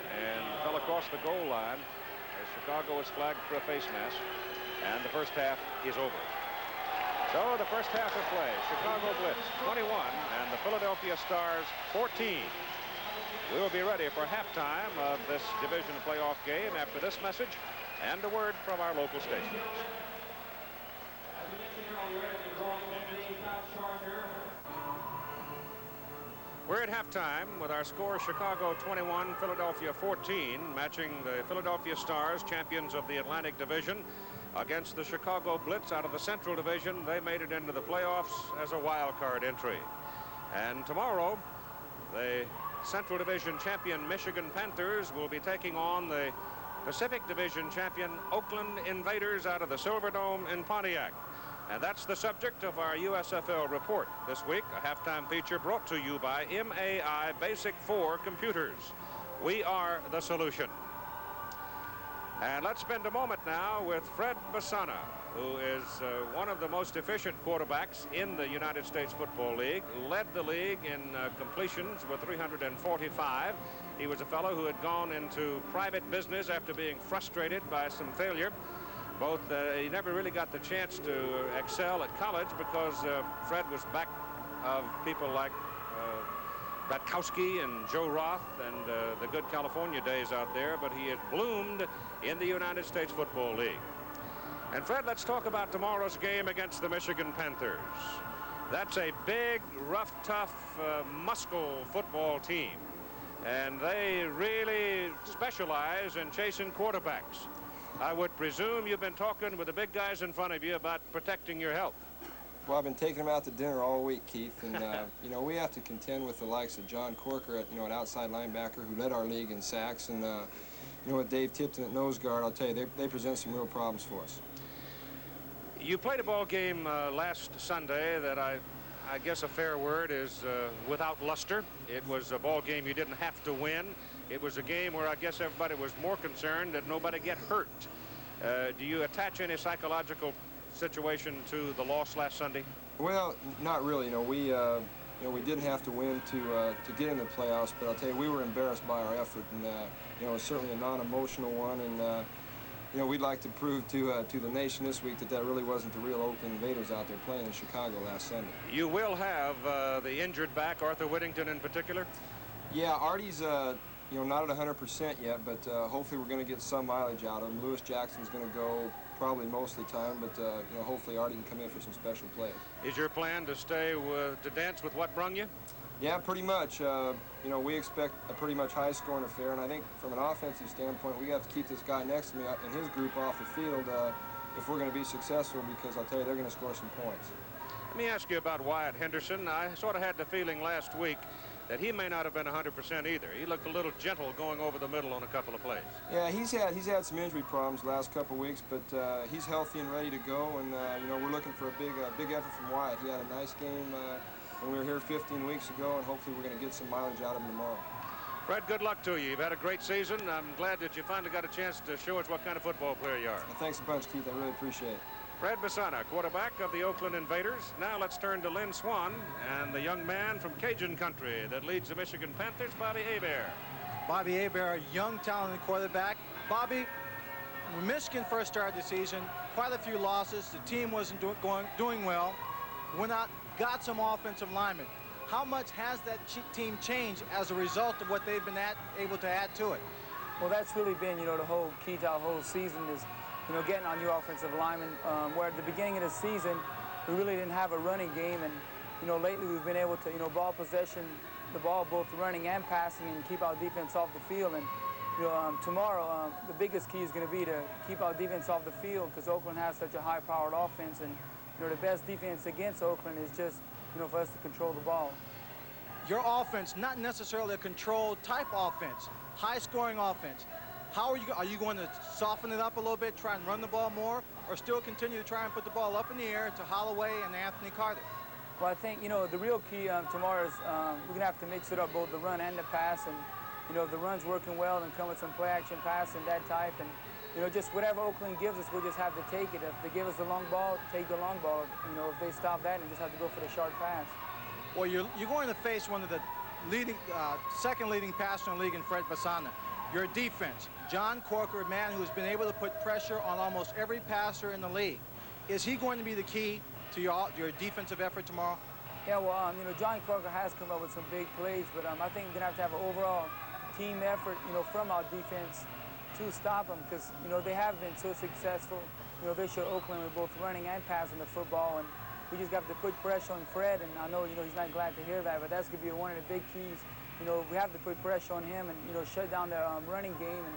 and fell across the goal line as Chicago was flagged for a face mask, and the first half is over. So the first half of play, Chicago Blitz 21 and the Philadelphia Stars 14. We will be ready for halftime of this division playoff game after this message and a word from our local stations. We're at halftime with our score Chicago 21, Philadelphia 14, matching the Philadelphia Stars, champions of the Atlantic Division, against the Chicago Blitz out of the Central Division. They made it into the playoffs as a wild card entry. And tomorrow, the Central Division champion Michigan Panthers will be taking on the Pacific Division champion Oakland Invaders out of the Silverdome in Pontiac. And that's the subject of our USFL report this week, a halftime feature brought to you by MAI Basic 4 Computers. We are the solution. And let's spend a moment now with Fred Basana, who is one of the most efficient quarterbacks in the United States Football League, led the league in completions with 345. He was a fellow who had gone into private business after being frustrated by some failure. He never really got the chance to excel at college because Fred was back of people like Batkowski and Joe Roth and the good California days out there, but he had bloomed in the United States Football League. And Fred, let's talk about tomorrow's game against the Michigan Panthers. That's a big, rough, tough, muscle football team, and they really specialize in chasing quarterbacks. I would presume you've been talking with the big guys in front of you about protecting your health. Well, I've been taking them out to dinner all week, Keith, and you know, we have to contend with the likes of John Corker, an outside linebacker who led our league in sacks, and you know, with Dave Tipton at nose guard, I'll tell you, they present some real problems for us. You played a ball game last Sunday that I guess a fair word is without luster. It was a ball game you didn't have to win. It was a game where I guess everybody was more concerned that nobody get hurt. Do you attach any psychological situation to the loss last Sunday? Well, not really. You know, we didn't have to win to get in the playoffs, but I'll tell you, we were embarrassed by our effort, and you know, it was certainly a non-emotional one, and you know, we'd like to prove to the nation this week that really wasn't the real Oakland Invaders out there playing in Chicago last Sunday. You will have the injured back, Arthur Whittington in particular? Yeah, Artie's you know, not at 100% yet, but hopefully we're going to get some mileage out of him. Lewis Jackson's going to go probably most of the time, but you know, hopefully Artie can come in for some special plays. Is your plan to to dance with what brung you? Yeah, pretty much. You know, we expect a pretty much high-scoring affair, and I think from an offensive standpoint, we have to keep this guy next to me and his group off the field if we're going to be successful, because I'll tell you, they're going to score some points. Let me ask you about Wyatt Henderson. I sort of had the feeling last week that he may not have been 100% either. He looked a little gentle going over the middle on a couple of plays. Yeah, he's had some injury problems the last couple of weeks, but he's healthy and ready to go, and you know, we're looking for a big effort from Wyatt. He had a nice game when we were here 15 weeks ago, and hopefully we're going to get some mileage out of him tomorrow. Fred, good luck to you. You've had a great season. I'm glad that you finally got a chance to show us what kind of football player you are. Well, thanks a bunch, Keith. I really appreciate it. Fred Basana, quarterback of the Oakland Invaders. Now let's turn to Lynn Swan and the young man from Cajun country that leads the Michigan Panthers, Bobby Hebert. Bobby Hebert, a young, talented quarterback. Bobby, when Michigan first started the season, quite a few losses. The team wasn't doing well. Went out, got some offensive linemen. How much has that team changed as a result of what they've been able to add to it? Well, that's really been, you know, the whole key to our whole season is, you know, getting on new offensive linemen, where at the beginning of the season, we really didn't have a running game, and, you know, lately we've been able to, you know, ball possession, the ball both running and passing, and keep our defense off the field. And, you know, tomorrow, the biggest key is going to be to keep our defense off the field, because Oakland has such a high-powered offense, and, you know, the best defense against Oakland is just, you know, for us to control the ball. Your offense, not necessarily a controlled type offense, high-scoring offense. How are you going to soften it up a little bit, try and run the ball more, or still continue to try and put the ball up in the air to Holloway and Anthony Carter? Well, I think, you know, the real key tomorrow is we're going to have to mix it up, both the run and the pass. And, you know, if the run's working well, then come with some play-action pass and that type. And, you know, just whatever Oakland gives us, we'll just have to take it. If they give us the long ball, take the long ball. You know, if they stop that, then just have to go for the short pass. Well, you're going to face one of the second leading passer in the league in Fred Basana. Your defense, John Corker, a man who's been able to put pressure on almost every passer in the league. Is he going to be the key to your defensive effort tomorrow? Yeah, well, you know, John Corker has come up with some big plays, but I think we're going to have an overall team effort, you know, from our defense to stop them, because, you know, they have been so successful. You know, they show Oakland with both running and passing the football, and, we just got to put pressure on Fred, and I know, you know, he's not glad to hear that, but that's going to be one of the big keys. You know, we have to put pressure on him and, you know, shut down their running game. And,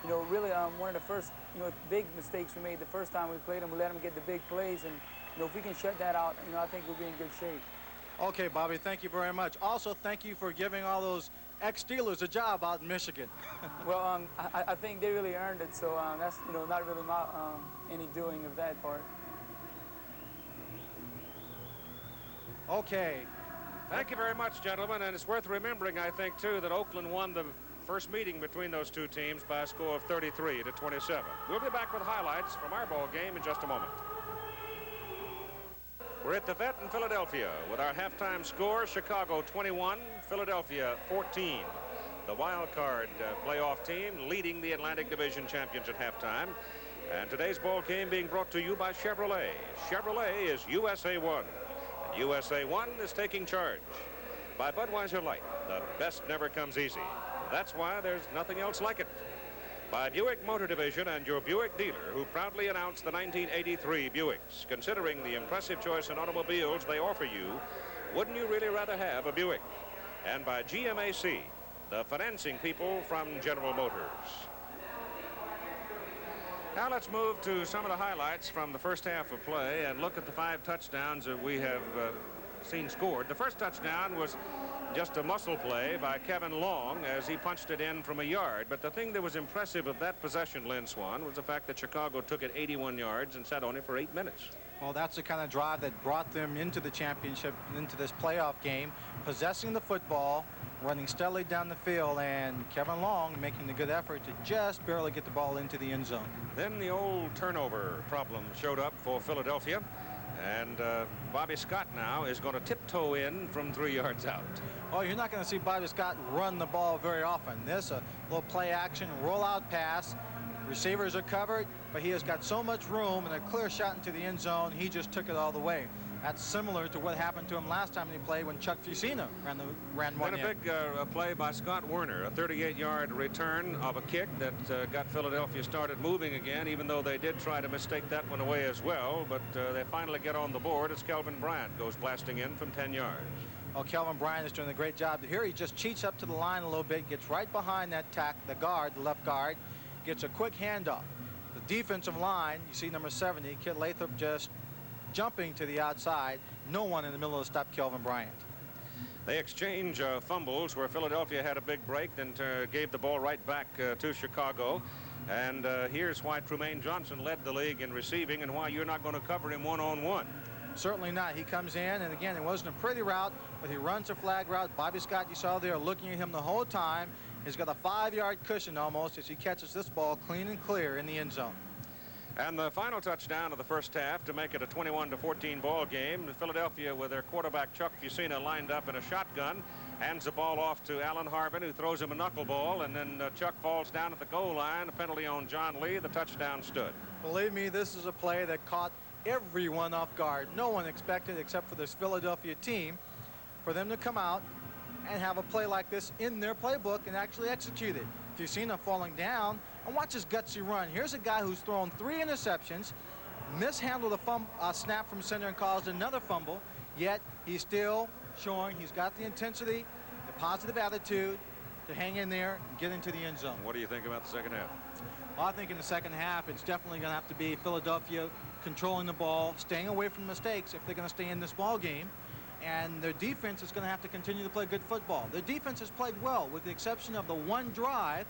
you know, really one of the first, you know, big mistakes we made the first time we played him, we let him get the big plays. And, you know, if we can shut that out, you know, I think we'll be in good shape. Okay, Bobby, thank you very much. Also, thank you for giving all those ex-Steelers a job out in Michigan. Well, I think they really earned it, so that's, you know, not really my, any doing of that part. Okay. Thank you very much, gentlemen, and it's worth remembering, I think, too, that Oakland won the first meeting between those two teams by a score of 33-27. We'll be back with highlights from our ball game in just a moment. We're at the Vet in Philadelphia with our halftime score: Chicago 21, Philadelphia 14. The wild card playoff team leading the Atlantic Division champions at halftime. And today's ball game being brought to you by Chevrolet. Chevrolet is USA 1. And USA 1 is taking charge. By Budweiser Light, the best never comes easy. That's why there's nothing else like it. By Buick Motor Division and your Buick dealer, who proudly announced the 1983 Buicks. Considering the impressive choice in automobiles they offer you, wouldn't you really rather have a Buick? And by GMAC, the financing people from General Motors. Now let's move to some of the highlights from the first half of play and look at the 5 touchdowns that we have seen scored. The first touchdown was just a muscle play by Kevin Long as he punched it in from a yard. But the thing that was impressive of that possession, Lynn Swan, was the fact that Chicago took it 81 yards and sat on it for 8 minutes. Well, that's the kind of drive that brought them into the championship, into this playoff game, possessing the football, running steadily down the field, and Kevin Long making the good effort to just barely get the ball into the end zone. Then the old turnover problem showed up for Philadelphia, and Bobby Scott now is going to tiptoe in from 3 yards out. Oh, you're not going to see Bobby Scott run the ball very often. This a little play action, rollout pass. Receivers are covered, but he has got so much room and a clear shot into the end zone, he just took it all the way. That's similar to what happened to him last time he played when Chuck Fusina ran one in. Then a big play by Scott Werner, a 38-yard return of a kick that got Philadelphia started moving again, even though they did try to mistake that one away as well. But they finally get on the board as Kelvin Bryant goes blasting in from 10 yards. Oh, Kelvin Bryant is doing a great job. Here he just cheats up to the line a little bit, gets right behind that the guard, the left guard, gets a quick handoff. The defensive line, you see number 70, Kit Lathrop just jumping to the outside. No one in the middle to stop Kelvin Bryant. They exchange fumbles where Philadelphia had a big break, then gave the ball right back to Chicago. And here's why Trumaine Johnson led the league in receiving and why you're not going to cover him one-on-one. Certainly not. He comes in, and again, it wasn't a pretty route, but he runs a flag route. Bobby Scott, you saw there, looking at him the whole time. He's got a 5-yard cushion almost as he catches this ball clean and clear in the end zone. And the final touchdown of the first half to make it a 21-14 ball game. Philadelphia, with their quarterback Chuck Fusina lined up in a shotgun, hands the ball off to Alan Harbin, who throws him a knuckleball, and then Chuck falls down at the goal line. A penalty on John Lee. The touchdown stood. Believe me, this is a play that caught everyone off guard. No one expected, except for this Philadelphia team, for them to come out and have a play like this in their playbook and actually execute it. Fusina falling down, and watch his gutsy run. Here's a guy who's thrown 3 interceptions, mishandled a snap from center and caused another fumble, yet he's still showing he's got the intensity, the positive attitude to hang in there and get into the end zone. What do you think about the second half? Well, I think in the second half, it's definitely going to have to be Philadelphia controlling the ball, staying away from mistakes if they're going to stay in this ball game. And their defense is going to have to continue to play good football. Their defense has played well, with the exception of the one drive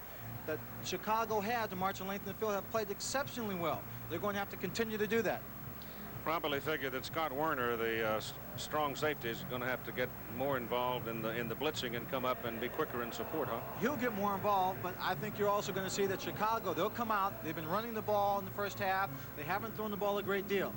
that Chicago had to march and lengthen the field, have played exceptionally well. They're going to have to continue to do that. Probably figure that Scott Werner, the strong safety, is going to have to get more involved in the blitzing and come up and be quicker in support, huh? He'll get more involved, but I think you're also going to see that Chicago, they'll come out. They've been running the ball in the first half. They haven't thrown the ball a great deal.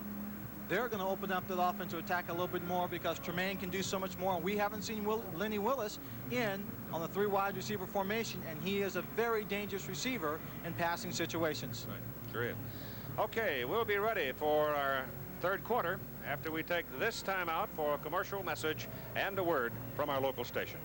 They're going to open up the offensive attack a little bit more because Tremaine can do so much more. And we haven't seen Lenny Willis on the 3 wide receiver formation, and he is a very dangerous receiver in passing situations. Right. Sure is. Okay, we'll be ready for our third quarter after we take this time out for a commercial message and a word from our local station.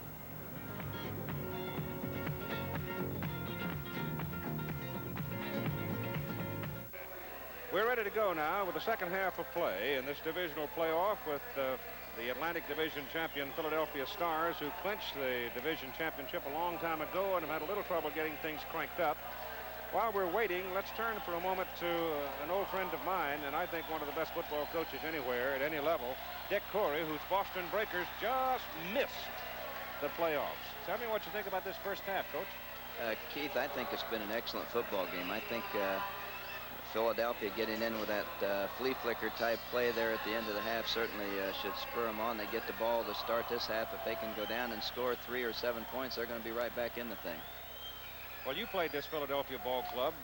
We're ready to go now with the second half of play in this divisional playoff with the Atlantic Division champion Philadelphia Stars, who clinched the division championship a long time ago and have had a little trouble getting things cranked up. While we're waiting, let's turn for a moment to an old friend of mine, and I think one of the best football coaches anywhere at any level, Dick Corey, whose Boston Breakers just missed the playoffs. Tell me what you think about this first half, Coach. Keith, I think it's been an excellent football game. I think Philadelphia getting in with that flea flicker type play there at the end of the half certainly should spur them on. They get the ball to start this half. If they can go down and score 3 or 7 points, they're going to be right back in the thing. Well, you played this Philadelphia ball club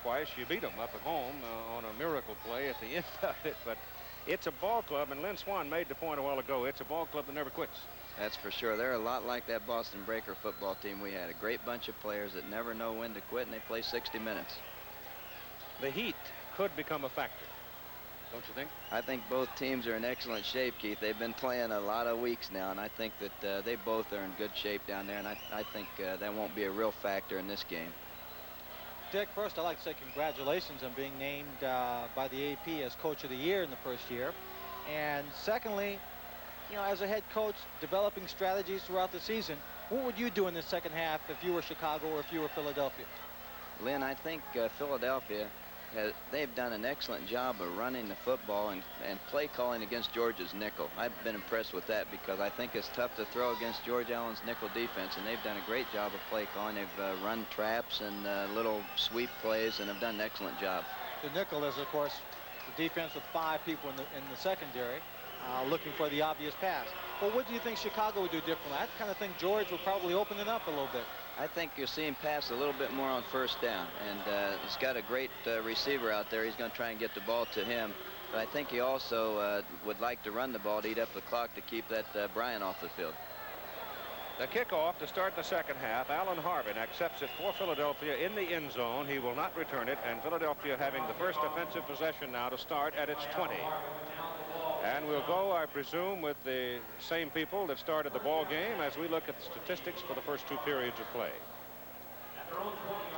twice. You beat them up at home on a miracle play at the end of it. But it's a ball club, and Lynn Swan made the point a while ago. It's a ball club that never quits. That's for sure. They're a lot like that Boston Breaker football team we had. A great bunch of players that never know when to quit, and they play 60 minutes. The heat could become a factor, don't you think? I think both teams are in excellent shape, Keith. They've been playing a lot of weeks now, and I think that they both are in good shape down there, and I think that won't be a real factor in this game. Dick, first I'd like to say congratulations on being named by the AP as Coach of the Year in the first year. And secondly, you know, as a head coach, developing strategies throughout the season, what would you do in the second half if you were Chicago or if you were Philadelphia? Lynn, I think Philadelphia, they've done an excellent job of running the football and play calling against Georgia's nickel. I've been impressed with that because I think it's tough to throw against George Allen's nickel defense, and they've done a great job of play calling. They've run traps and little sweep plays and have done an excellent job. The nickel is, of course, the defense with 5 people in the secondary looking for the obvious pass. Well, what do you think Chicago would do differently? I kind of think George would probably open it up a little bit. I think you'll see him pass a little bit more on first down, and he's got a great receiver out there. He's going to try and get the ball to him, but I think he also would like to run the ball to eat up the clock to keep that Bryant off the field. The kickoff to start the second half. Alan Harvin accepts it for Philadelphia in the end zone. He will not return it, and Philadelphia having the first offensive possession now to start at its 20. And we'll go, I presume, with the same people that started the ball game as we look at the statistics for the first 2 periods of play.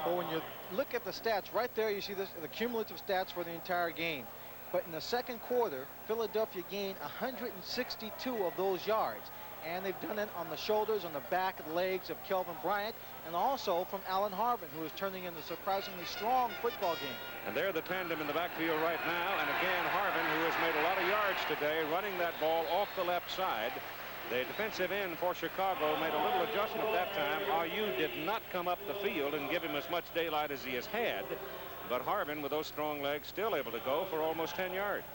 Well, when you look at the stats right there, you see the cumulative stats for the entire game. But in the second quarter, Philadelphia gained 162 of those yards. And they've done it on the shoulders, on the back of the legs of Kelvin Bryant, and also from Alan Harvin, who is turning in a surprisingly strong football game. And they're the tandem in the backfield right now. And again, Harvin, who has made a lot of yards today, running that ball off the left side. The defensive end for Chicago made a little adjustment that time. RU did not come up the field and give him as much daylight as he has had. But Harvin, with those strong legs, still able to go for almost 10 yards.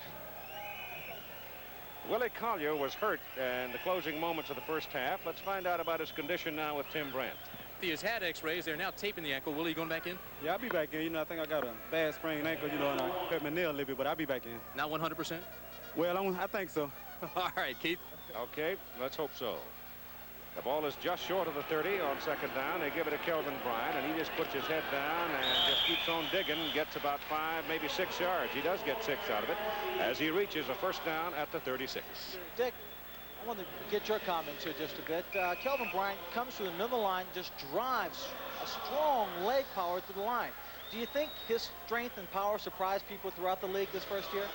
Willie Collier was hurt in the closing moments of the first half. Let's find out about his condition now with Tim Brandt. He has had x-rays. They're now taping the ankle. Willie, going back in? Yeah, I'll be back in. You know, I think I got a bad sprained ankle, you know, and I hurt my nail a little bit, but I'll be back in. Not 100%? Well, I think so. All right, Keith. Okay, let's hope so. The ball is just short of the 30 on second down. They give it to Kelvin Bryant, and he just puts his head down and just keeps on digging, gets about 5, maybe 6 yards. He does get 6 out of it as he reaches a first down at the 36. Dick, I want to get your comments here just a bit. Kelvin Bryant comes through the middle of the line, just drives a strong leg power to the line. Do you think his strength and power surprised people throughout the league this first year?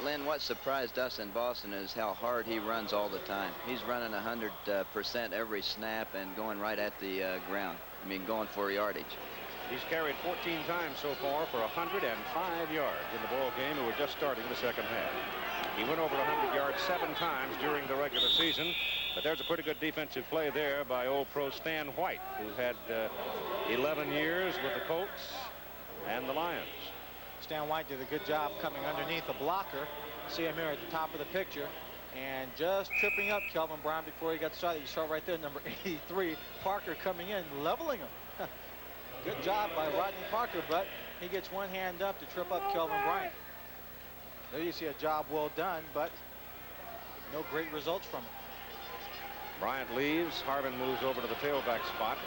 Lynn, what surprised us in Boston is how hard he runs all the time. He's running 100% every snap and going right at the ground. I mean, going for yardage. He's carried 14 times so far for 105 yards in the ball game, and we're just starting the second half. He went over 100 yards 7 times during the regular season, but there's a pretty good defensive play there by old pro Stan White, who had 11 years with the Colts and the Lions. Stan White did a good job coming underneath the blocker. See him here at the top of the picture. And just tripping up Kelvin Bryant before he got started. You saw right there, number 83, Parker coming in, leveling him. Good job by Rodney Parker, but he gets one hand up to trip up Kelvin Bryant. There you see a job well done, but no great results from it. Bryant leaves. Harvin moves over to the tailback spot.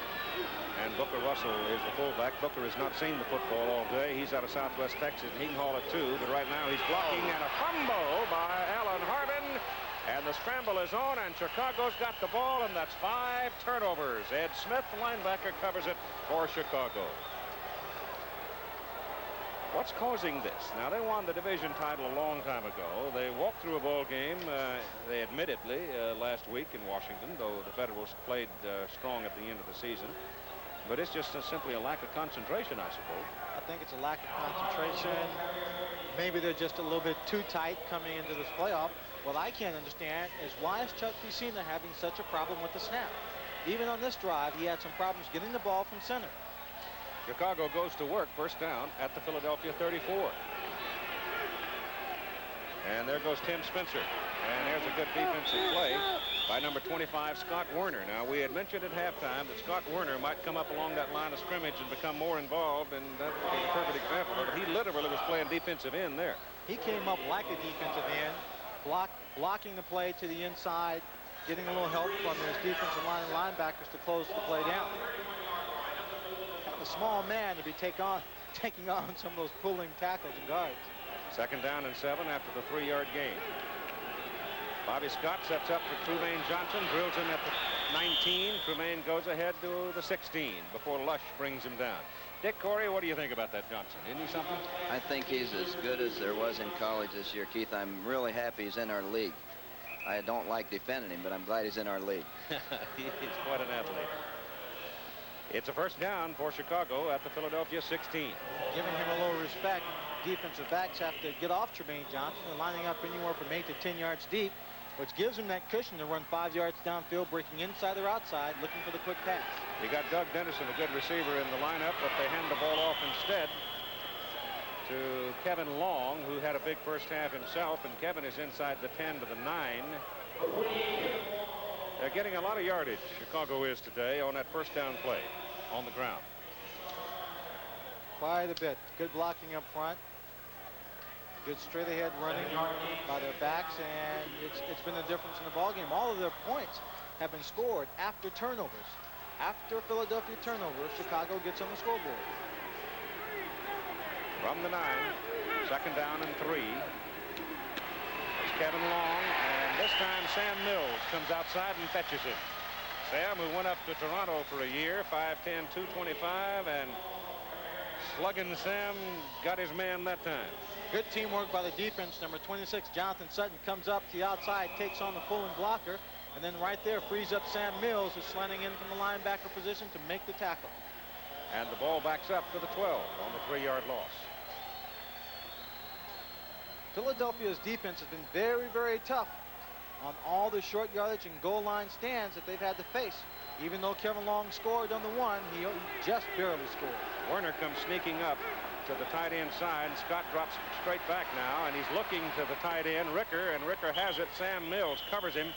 And Booker Russell is the fullback. Booker has not seen the football all day. He's out of Southwest Texas, and he can haul it too. But right now he's blocking, and a fumble by Alan Harvin. And the scramble is on, and Chicago's got the ball, and that's 5 turnovers. Ed Smith, the linebacker, covers it for Chicago. What's causing this? Now, they won the division title a long time ago. They walked through a ball game, they admittedly, last week in Washington, though the Federals played strong at the end of the season. But it's just simply a lack of concentration, I suppose. I think it's a lack of concentration. Maybe they're just a little bit too tight coming into this playoff. What I can't understand is why is Chuck Piscina having such a problem with the snap? Even on this drive, he had some problems getting the ball from center. Chicago goes to work, first down at the Philadelphia 34. And there goes Tim Spencer. And there's a good defensive play by number 25, Scott Werner. Now, we had mentioned at halftime that Scott Werner might come up along that line of scrimmage and become more involved, and that would be a perfect example of it. He literally was playing defensive end there. He came up like a defensive end, blocking the play to the inside, getting a little help from his defensive line and linebackers to close the play down. A small man to be taking on some of those pulling tackles and guards. Second down and 7 after the 3-yard gain. Bobby Scott sets up for Trumaine Johnson, drills him at the 19. Trumaine goes ahead to the 16 before Lush brings him down. Dick Corey, what do you think about that Johnson? Isn't he something? I think he's as good as there was in college this year, Keith. I'm really happy he's in our league. I don't like defending him, but I'm glad he's in our league. He's quite an athlete. It's a first down for Chicago at the Philadelphia 16. Giving him a little respect, defensive backs have to get off Trumaine Johnson. They're lining up anywhere from 8 to 10 yards deep, which gives him that cushion to run 5 yards downfield, breaking inside or outside, looking for the quick pass. You got Doug Dennison, a good receiver, in the lineup, but they hand the ball off instead to Kevin Long, who had a big first half himself, and Kevin is inside the 10 to the 9. They're getting a lot of yardage, Chicago is today, on that first down play on the ground. Quite a bit. Good blocking up front. Good straight ahead running by their backs, and it's been a difference in the ballgame. All of their points have been scored after turnovers. After Philadelphia turnovers, Chicago gets on the scoreboard. From the 9, second down and 3. It's Kevin Long, and this time Sam Mills comes outside and fetches him. Sam, who went up to Toronto for a year, 5'10", 225, and slugging Sam got his man that time. Good teamwork by the defense. Number 26, Jonathan Sutton, comes up to the outside, takes on the pulling blocker, and then right there frees up Sam Mills, who's slanting in from the linebacker position to make the tackle. And the ball backs up to the 12 on the 3-yard loss. Philadelphia's defense has been very, very tough on all the short yardage and goal line stands that they've had to face. Even though Kevin Long scored on the 1, he just barely scored. Werner comes sneaking up to the tight end side. Scott drops straight back now, and he's looking to the tight end, Ricker, and Ricker has it. Sam Mills covers him,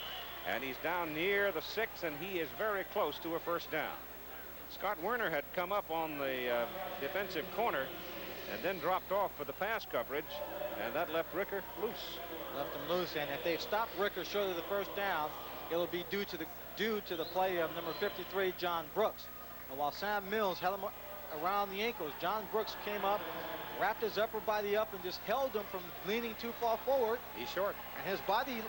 and he's down near the 6, and he is very close to a first down. Scott Werner had come up on the defensive corner and then dropped off for the pass coverage, and that left Ricker loose. Left him loose, and if they stop Ricker short of the first down, it'll be due to the play of number 53, John Brooks. And while Sam Mills held him around the ankles, John Brooks came up, wrapped his upper body up, and just held him from leaning too far forward. He's short. And his body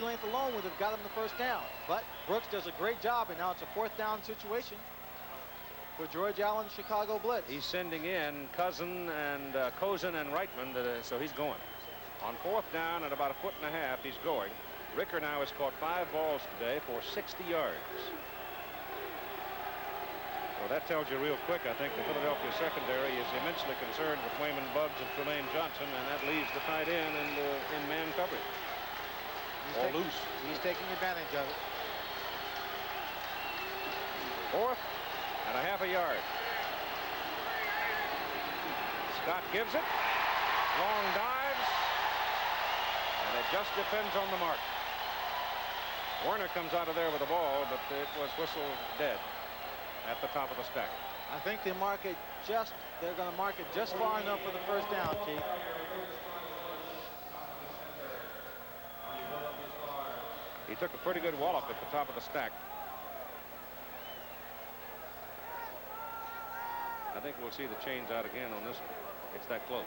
length alone would have got him the first down. But Brooks does a great job, and now it's a fourth down situation for George Allen's Chicago Blitz. He's sending in Cousin and Cozen and Reitman, so he's going. On fourth down at about 1.5 feet, he's going. Ricker now has caught 5 balls today for 60 yards. Well, that tells you real quick, I think the Philadelphia secondary is immensely concerned with Wayman Buggs and Trumaine Johnson, and that leaves the tight end in man coverage. Loose. He's taking advantage of it. 4th and a half a yard. Scott gives it. Long dives. And it just depends on the mark. Werner comes out of there with the ball, but it was whistled dead at the top of the stack. I think they're going to mark it just far enough for the first down, Keith. He took a pretty good wallop at the top of the stack. I think we'll see the chains out again on this one. It's that close.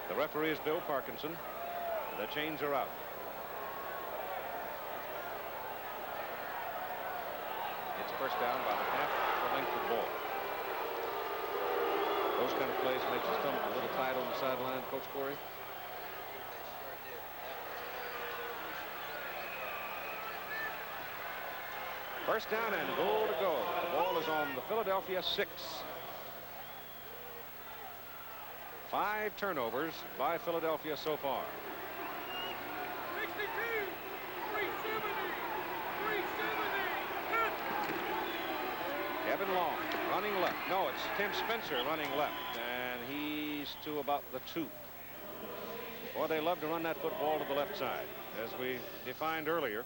The referee is Bill Parkinson. The chains are out. It's first down by the the ball. Those kind of plays make your stomach a little tight on the sideline, Coach Corey. First down and goal to go. The ball is on the Philadelphia 6. 5 turnovers by Philadelphia so far. 62, 370, 370. Kevin Long running left. No, it's Tim Spencer running left, and he's to about the 2. Boy, they love to run that football to the left side. As we defined earlier,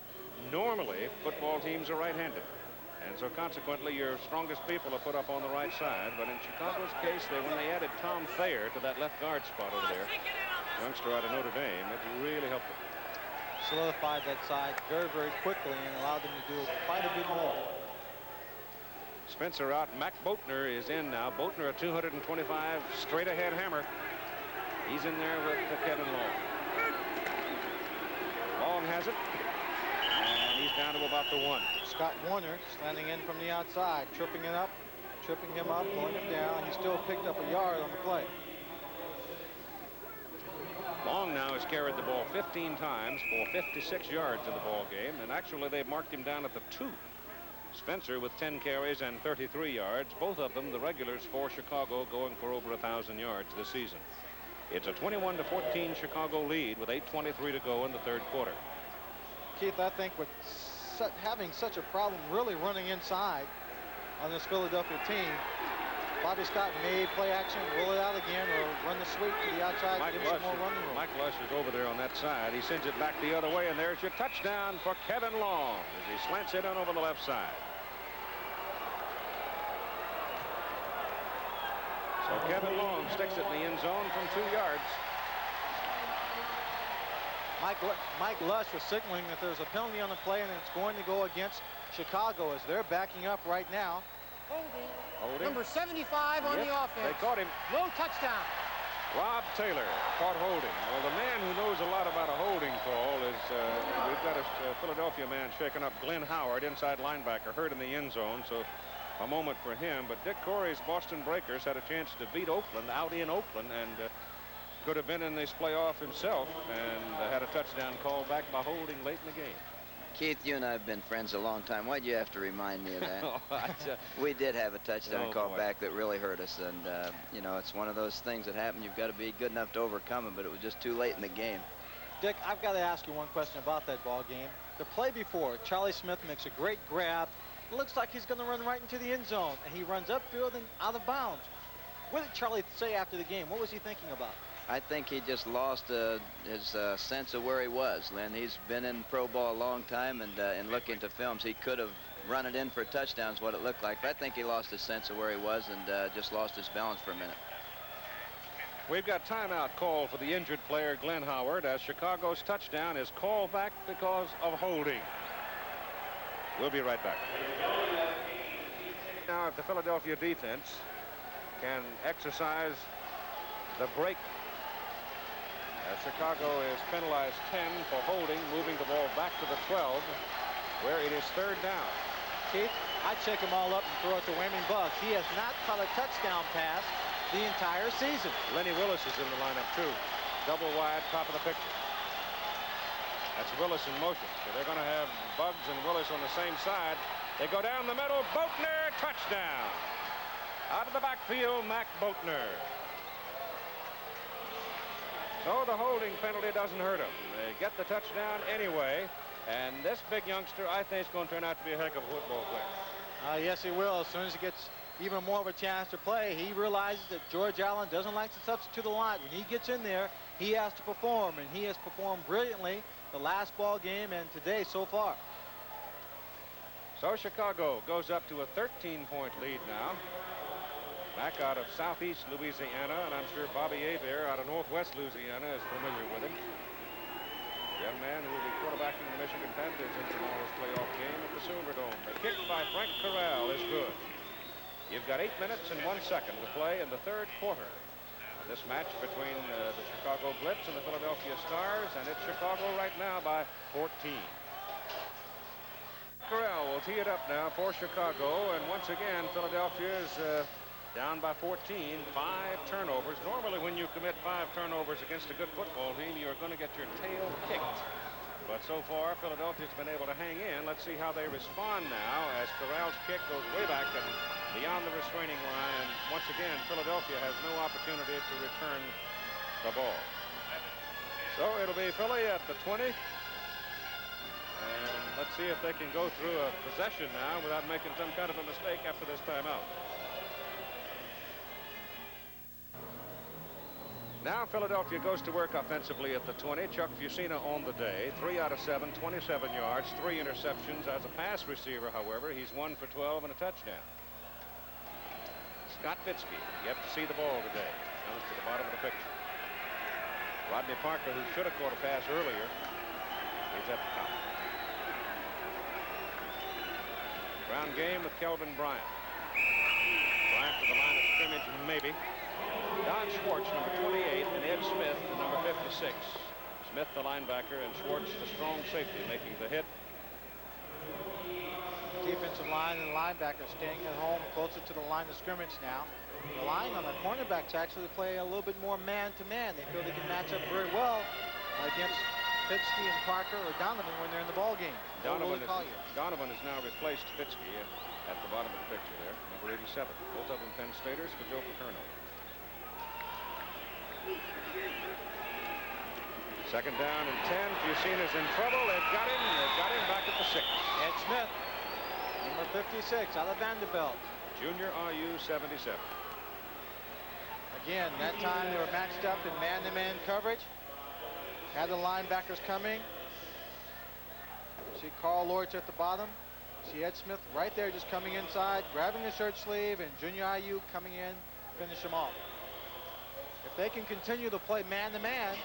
normally football teams are right-handed, and so consequently your strongest people are put up on the right side. But in Chicago's case, when they added Tom Thayer to that left guard spot over there, youngster out of Notre Dame, it really helped them. Solidified that side very, very quickly and allowed them to do quite a bit more. Spencer out. Mac Boatner is in now. Boatner, a 225 straight ahead hammer. He's in there with Kevin Long. Long has it, and he's down to about the 1. Scott Warner standing in from the outside, tripping him up, pulling him down. He still picked up a yard on the play. Long now has carried the ball 15 times for 56 yards in the ball game, and actually they've marked him down at the 2. Spencer with 10 carries and 33 yards, both of them the regulars for Chicago, going for over 1,000 yards this season. It's a 21-14 Chicago lead with 8:23 to go in the third quarter. Keith, I think with having such a problem really running inside on this Philadelphia team, Bobby Scott may play action, roll it out again, or run the sweep to the outside to give some more running room. Mike Lush is over there on that side. He sends it back the other way, and there's your touchdown for Kevin Long as he slants it in over the left side. So Kevin Long sticks it in the end zone from 2 yards. Mike Lush was signaling that there's a penalty on the play, and it's going to go against Chicago as they're backing up right now. Holding. Number 75 on the offense. They caught him. No touchdown. Rob Taylor caught holding. Well, the man who knows a lot about a holding call is we've got a Philadelphia man shaking up. Glenn Howard, inside linebacker, hurt in the end zone, so a moment for him. But Dick Corey's Boston Breakers had a chance to beat Oakland out in Oakland, and could have been in this playoff himself, and had a touchdown call back by holding late in the game. Keith, you and I have been friends a long time. Why'd you have to remind me of that? We did have a touchdown call back that really hurt us, and you know, it's one of those things that happen. You've got to be good enough to overcome it, but it was just too late in the game. Dick, I've got to ask you one question about that ball game. The play before, Charlie Smith makes a great grab. It looks like he's going to run right into the end zone, and he runs upfield and out of bounds. What did Charlie say after the game? What was he thinking about? I think he just lost his sense of where he was, Lynn. He's been in pro ball a long time, and in looking to films, he could have run it in for a touchdown is what it looked like. But I think he lost his sense of where he was and just lost his balance for a minute. We've got timeout call for the injured player, Glenn Howard, as Chicago's touchdown is called back because of holding. We'll be right back. Now, if the Philadelphia defense can exercise the break, Chicago is penalized 10 for holding, moving the ball back to the 12, where it is third down. Keith, I check him all up and throw it to Wayman Buggs. He has not caught a touchdown pass the entire season. Lenny Willis is in the lineup, too. Double wide, top of the picture. That's Willis in motion. So they're going to have Buggs and Willis on the same side. They go down the middle. Boatner, touchdown. Out of the backfield, Mac Boatner. So the holding penalty doesn't hurt him. They get the touchdown anyway. And this big youngster, I think, is going to turn out to be a heck of a football player. Yes, he will. As soon as he gets even more of a chance to play, he realizes that George Allen doesn't like to substitute a lot. When he gets in there, he has to perform, and he has performed brilliantly the last ball game and today so far. So Chicago goes up to a 13-point lead now. Back out of southeast Louisiana, and I'm sure Bobby Hebert out of northwest Louisiana is familiar with him. Young man who will be quarterbacking the Michigan Panthers in tomorrow's playoff game at the Silverdome. The kick by Frank Corral is good. You've got 8 minutes and 1 second to play in the third quarter. This match between the Chicago Blitz and the Philadelphia Stars, and it's Chicago right now by 14. Corral will tee it up now for Chicago, and once again, Philadelphia is down by 14, 5 turnovers. Normally, when you commit 5 turnovers against a good football team, you're going to get your tail kicked. But so far, Philadelphia's been able to hang in. Let's see how they respond now as Corral's kick goes way back and beyond the restraining line. And once again, Philadelphia has no opportunity to return the ball. So it'll be Philly at the 20. And let's see if they can go through a possession now without making some kind of a mistake after this timeout. Now Philadelphia goes to work offensively at the 20. Chuck Fusina on the day. 3 out of 7, 27 yards, 3 interceptions. As a pass receiver, however, he's 1 for 12 and a touchdown. Scott Fitzke, yet to see the ball today. Comes to the bottom of the picture. Rodney Parker, who should have caught a pass earlier, is at the top. Ground game with Kelvin Bryant. Bryant to the line of scrimmage, maybe. Don Schwartz, number 28, and Ed Smith, the number 56. Smith, the linebacker, and Schwartz, the strong safety, making the hit. Defensive line and linebacker staying at home closer to the line of scrimmage now. Relying on the cornerbacks to actually play a little bit more man-to-man. They feel they can match up very well against Fitzke and Parker or Donovan when they're in the ball game. Donovan has now replaced Fitzke at the bottom of the picture there, number 87. Both of them Penn Staters for Joe Paterno. Second down and 10. Fusina's in trouble. They've got him. They've got him back at the 6. Ed Smith, number 56, out of Vanderbilt. Junior RU 77. Again, that time they were matched up in man-to-man coverage. Had the linebackers coming. See Carl Lorch at the bottom. See Ed Smith right there just coming inside, grabbing the shirt sleeve, and Junior IU coming in, finish him off. If they can continue to play man-to-man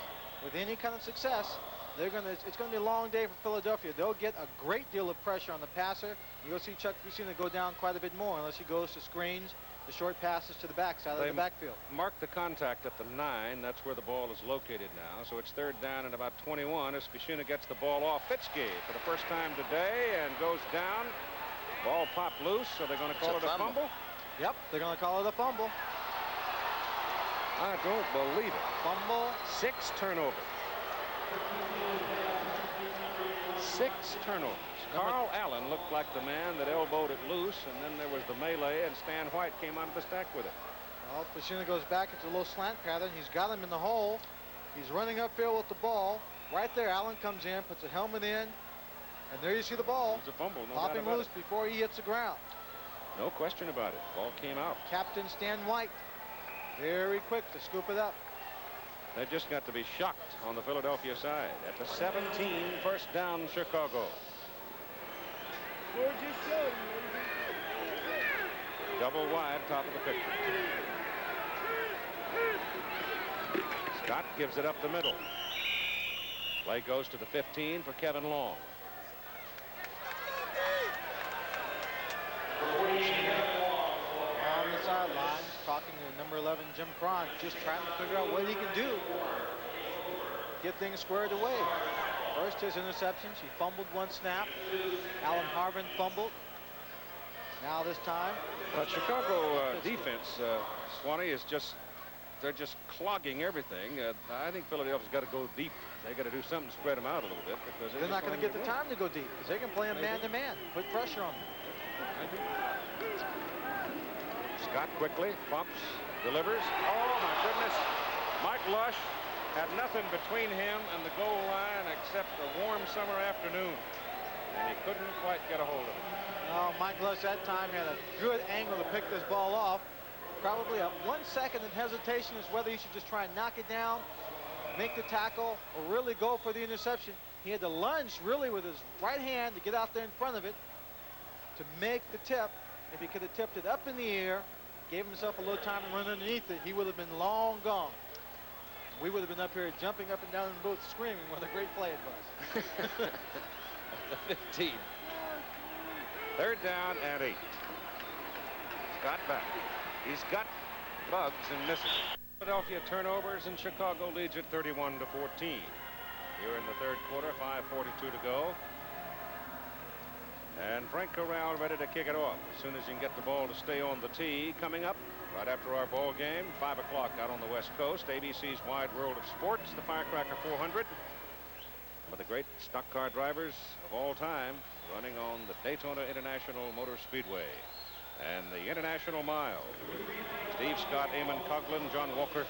with any kind of success, it's going to be a long day for Philadelphia. They'll get a great deal of pressure on the passer. You'll see Chuck Fusina go down quite a bit more unless he goes to screens, the short passes to the backside of the backfield. Mark the contact at the 9. That's where the ball is located now. So it's third down and about 21 as Fusina gets the ball off Fitzke for the first time today and goes down. Ball popped loose, so they're going to call it a fumble? Yep, they're going to call it a fumble. I don't believe it. Fumble. 6 turnovers. 6 turnovers. Carl Allen looked like the man that elbowed it loose, and then there was the melee, and Stan White came out of the stack with it. Well, Fusina goes back into a little slant pattern. He's got him in the hole. He's running upfield with the ball. Right there, Allen comes in, puts a helmet in, and there you see the ball. It's a fumble, no popping doubt about loose it. before he hits the ground. No question about it. Ball came out. Captain Stan White, very quick to scoop it up. They just got to be shocked on the Philadelphia side. At the 17, first down, Chicago. Double wide, top of the picture. Scott gives it up the middle. Play goes to the 15 for Kevin Long. On the sidelines, talking to number 11, Jim Cron, just trying to figure out what he can do. Get things squared away. First, his interceptions. He fumbled one snap. Alan Harvin fumbled. Now this time. Chicago defense, Swanee, is they're just clogging everything. I think Philadelphia's got to go deep. They got to do something to spread them out a little bit because they're not going to get the time to go deep because they can play him man-to-man. Put pressure on them. Scott quickly pumps, delivers. Oh my goodness! Mike Lush had nothing between him and the goal line except a warm summer afternoon, and he couldn't quite get a hold of it. Oh, Mike Lush that time had a good angle to pick this ball off. Probably a 1 second of hesitation as whether he should just try and knock it down, make the tackle, or really go for the interception. He had to lunge really with his right hand to get out there in front of it to make the tip. If he could have tipped it up in the air, gave himself a little time to run underneath it, he would have been long gone. We would have been up here jumping up and down in the booth screaming what a great play it was. The 15. Third down and 8. Scott back. He's got bugs and misses. Philadelphia turnovers, and Chicago leads it 31-14. Here in the third quarter, 5:42 to go. And Frank Corral ready to kick it off as soon as you can get the ball to stay on the tee. Coming up right after our ball game, 5 o'clock out on the West Coast, ABC's Wide World of Sports, the Firecracker 400. One of the great stock car drivers of all time running on the Daytona International Motor Speedway. And the International Mile. Steve Scott, Eamon Coughlin, John Walker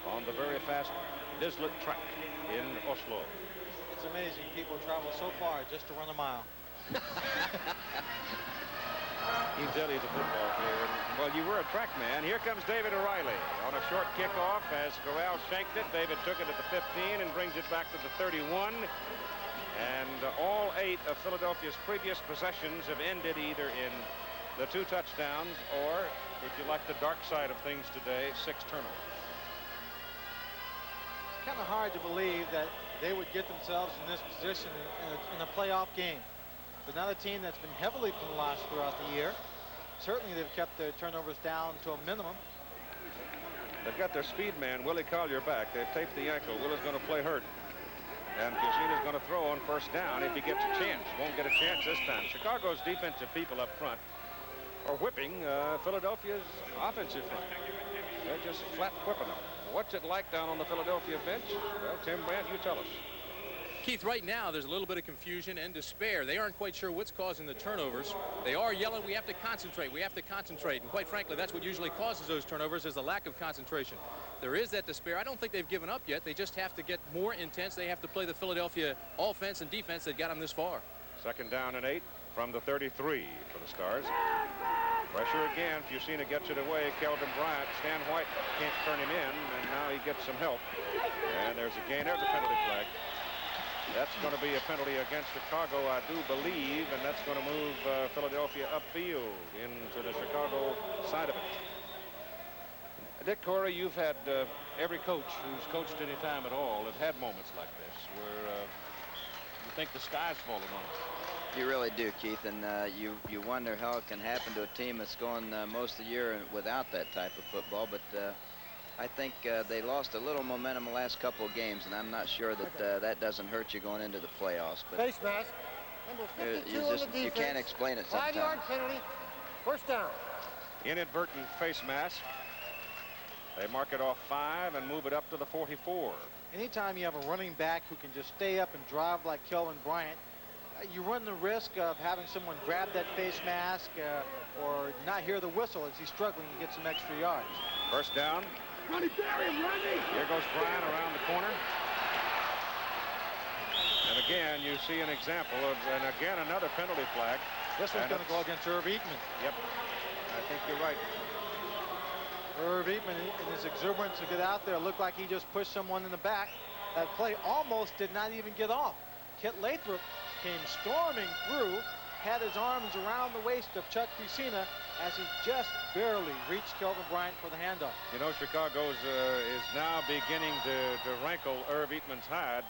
on the very fast Bislett track in Oslo. It's amazing people travel so far just to run a mile. You can tell he's a football player. Well, you were a track man. Here comes David O'Reilly on a short kickoff as Corral shanked it. David took it at the 15 and brings it back to the 31. And all 8 of Philadelphia's previous possessions have ended either in the 2 touchdowns or, if you like the dark side of things today, 6 turnovers. It's kind of hard to believe that they would get themselves in this position in a playoff game. But not a team that's been heavily penalized throughout the year. Certainly they've kept their turnovers down to a minimum. They've got their speed man, Willie Collier, back. They've taped the ankle. Willie's going to play hurt. And Fusina's going to throw on first down if he gets a chance. Won't get a chance this time. Chicago's defensive people up front are whipping Philadelphia's offensive front. They're just flat whipping them. What's it like down on the Philadelphia bench? Well, Tim Brandt, you tell us. Keith, right now there's a little bit of confusion and despair. They aren't quite sure what's causing the turnovers. They are yelling, we have to concentrate, we have to concentrate. And quite frankly, that's what usually causes those turnovers, is a lack of concentration. There is that despair. I don't think they've given up yet. They just have to get more intense. They have to play the Philadelphia offense and defense that got them this far. 2nd down and 8 from the 33 for the Stars. Pressure again. Fusina gets it away. Kelvin Bryant. Stan White can't turn him in, and now he gets some help. And there's a gain. There's a penalty flag. That's going to be a penalty against Chicago, I do believe, and that's going to move Philadelphia upfield into the Chicago side of it. Dick Corey, you've had every coach who's coached any time at all have had moments like this where you think the sky's falling on us. You really do, Keith, and you wonder how it can happen to a team that's going most of the year without that type of football, but I think they lost a little momentum the last couple of games, and I'm not sure that that doesn't hurt you going into the playoffs. But face mask. Number 52 on the defense. You can't explain it sometimes. 5-yard penalty. First down. Inadvertent face mask. They mark it off 5 and move it up to the 44. Anytime you have a running back who can just stay up and drive like Kelvin Bryant, you run the risk of having someone grab that face mask or not hear the whistle as he's struggling to get some extra yards. First down. Ronnie Barry, Ronnie! Here goes Bryant around the corner. And again, you see an example of, and again, another penalty flag. This one's going to go against Irv Eatman. Yep, I think you're right. Irv Eatman, in his exuberance to get out there, looked like he just pushed someone in the back. That play almost did not even get off. Kit Lathrop came storming through, had his arms around the waist of Chuck Fusina as he just barely reached Kelvin Bryant for the handoff. You know, Chicago's is now beginning to rankle Irv Eatman's hide.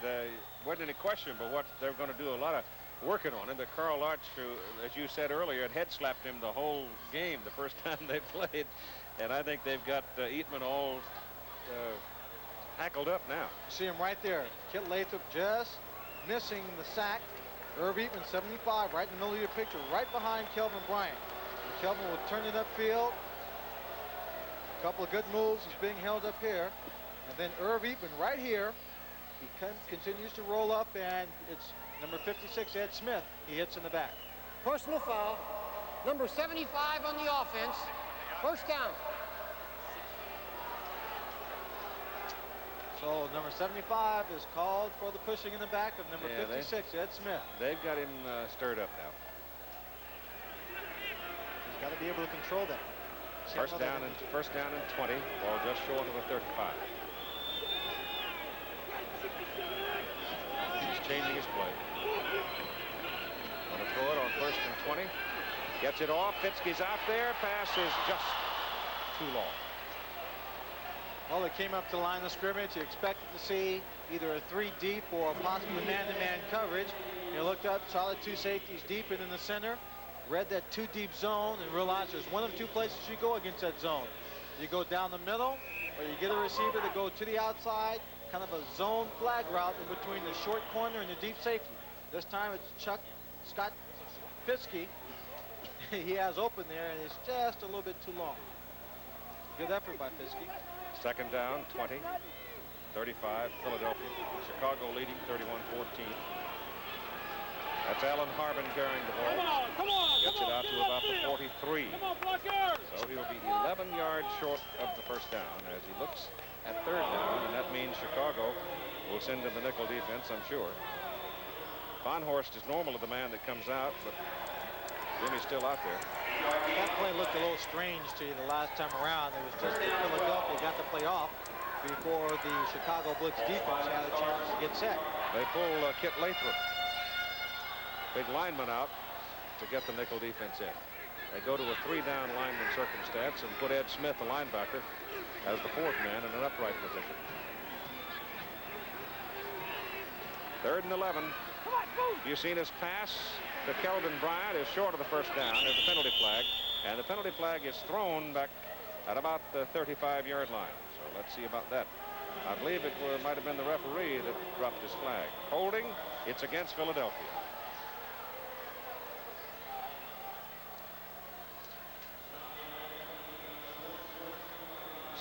Wasn't any question but what they're going to do a lot of working on it. The Carl Arch, who, as you said earlier, had head slapped him the whole game the first time they played. And I think they've got Eatman all hackled up now. You see him right there. Kit Lathrop just missing the sack. Irv Eatman, 75, right in the middle of your picture, right behind Kelvin Bryant. And Kelvin will turn it upfield. A couple of good moves. He's being held up here. And then Irv Eatman right here. He continues to roll up, and it's number 56, Ed Smith. He hits in the back. Personal foul. Number 75 on the offense. First down. So number 75 is called for the pushing in the back of number 56, Ed Smith. They've got him stirred up now. He's got to be able to control that. First down and 20. Ball just short of the 35. He's changing his play. Going to throw it on 1st and 20. Gets it off. Fitzky's out there. Pass is just too long. Well, they came up to the line of scrimmage. You expected to see either a 3 deep or possibly man-to-man coverage. You looked up, saw the 2 safeties deep and in the center, read that 2 deep zone, and realized there's 1 of 2 places you go against that zone. You go down the middle, or you get a receiver to go to the outside, kind of a zone flag route in between the short corner and the deep safety. This time it's Scott Fitzke. He has open there, and it's just a little bit too long. Good effort by Fitzke. Second down, 20, 35, Philadelphia. Chicago leading 31-14. That's Alan Harbin carrying the ball. Gets it out to about the 43. So he'll be 11 yards short of the first down as he looks at third down, and that means Chicago will send in the nickel defense, I'm sure. Bonhorst is normally the man that comes out, but Jimmy's still out there. That play looked a little strange to you the last time around. It was just that Philadelphia got the play off before the Chicago Blitz defense had a chance to get set. They pull Kit Lathrop, big lineman, out to get the nickel defense in. They go to a 3-down lineman circumstance and put Ed Smith, the linebacker, as the fourth man in an upright position. 3rd and 11. You've seen his pass to Kelvin Bryant is short of the first down. There's a penalty flag, and the penalty flag is thrown back at about the 35-yard line. So let's see about that. I believe it might have been the referee that dropped his flag. Holding, it's against Philadelphia.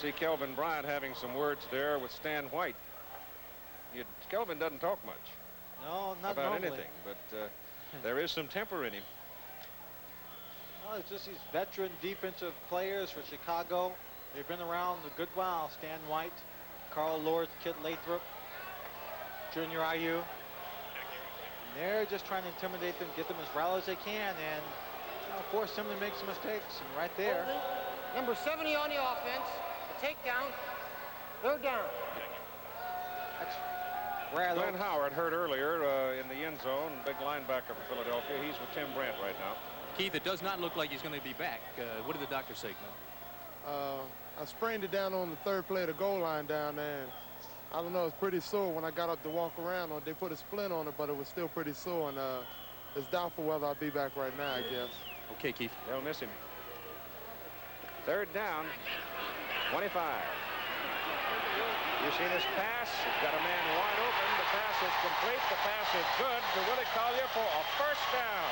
See Kelvin Bryant having some words there with Stan White. Kelvin doesn't talk much. No, not about normally. anything, but there is some temper in him. Well, it's just these veteran defensive players for Chicago. They've been around a good while. Stan White, Carl Lords, Kit Lathrop, Junior Ayu. And they're just trying to intimidate them, get them as rattled as they can, and force them to make some mistakes. And right there. Number 70 on the offense. A takedown. 3rd down. That's rather. Glenn Howard hurt earlier in the end zone. Big linebacker for Philadelphia. He's with Tim Brandt right now. Keith, it does not look like he's going to be back. What did the doctor say, Glenn? I sprained it down on the 3rd play of the goal line down there. And I don't know, it's pretty sore when I got up to walk around. They put a splint on it, but it was still pretty sore. And it's doubtful whether I'll be back right now, I guess. Okay, Keith. They'll miss him. 3rd down, 25. You've seen his pass. He's got a man wide open. The pass is complete. The pass is good to Willie Collier for a first down.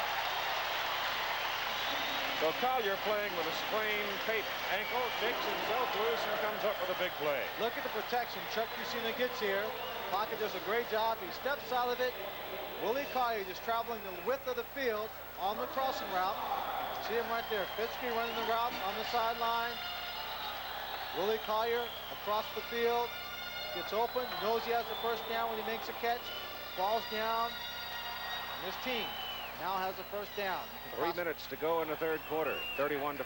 So Collier, playing with a sprained taped ankle, shakes himself loose and comes up with a big play. Look at the protection Chuck Fusina gets here. Pocket does a great job. He steps out of it. Willie Collier just traveling the width of the field on the crossing route. See him right there. Fitzke running the route on the sideline. Willie Collier across the field. Gets open, knows he has the first down when he makes a catch, falls down, and his team now has the first down. 3 minutes to go in the 3rd quarter. 31-14.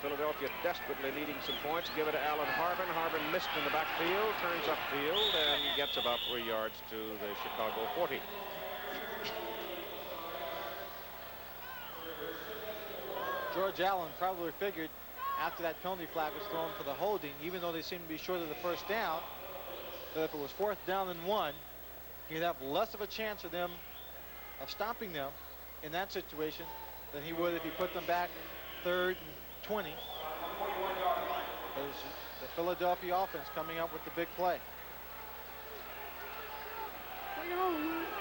Philadelphia desperately needing some points. Give it to Alan Harbin. Harbin missed in the backfield, turns upfield, and gets about 3 yards to the Chicago 40. George Allen probably figured after that penalty flag was thrown for the holding, even though they seemed to be short of the first down, that if it was 4th down and 1, he'd have less of a chance of of stopping them in that situation than he would if he put them back 3rd and 20. There's the Philadelphia offense coming up with the big play.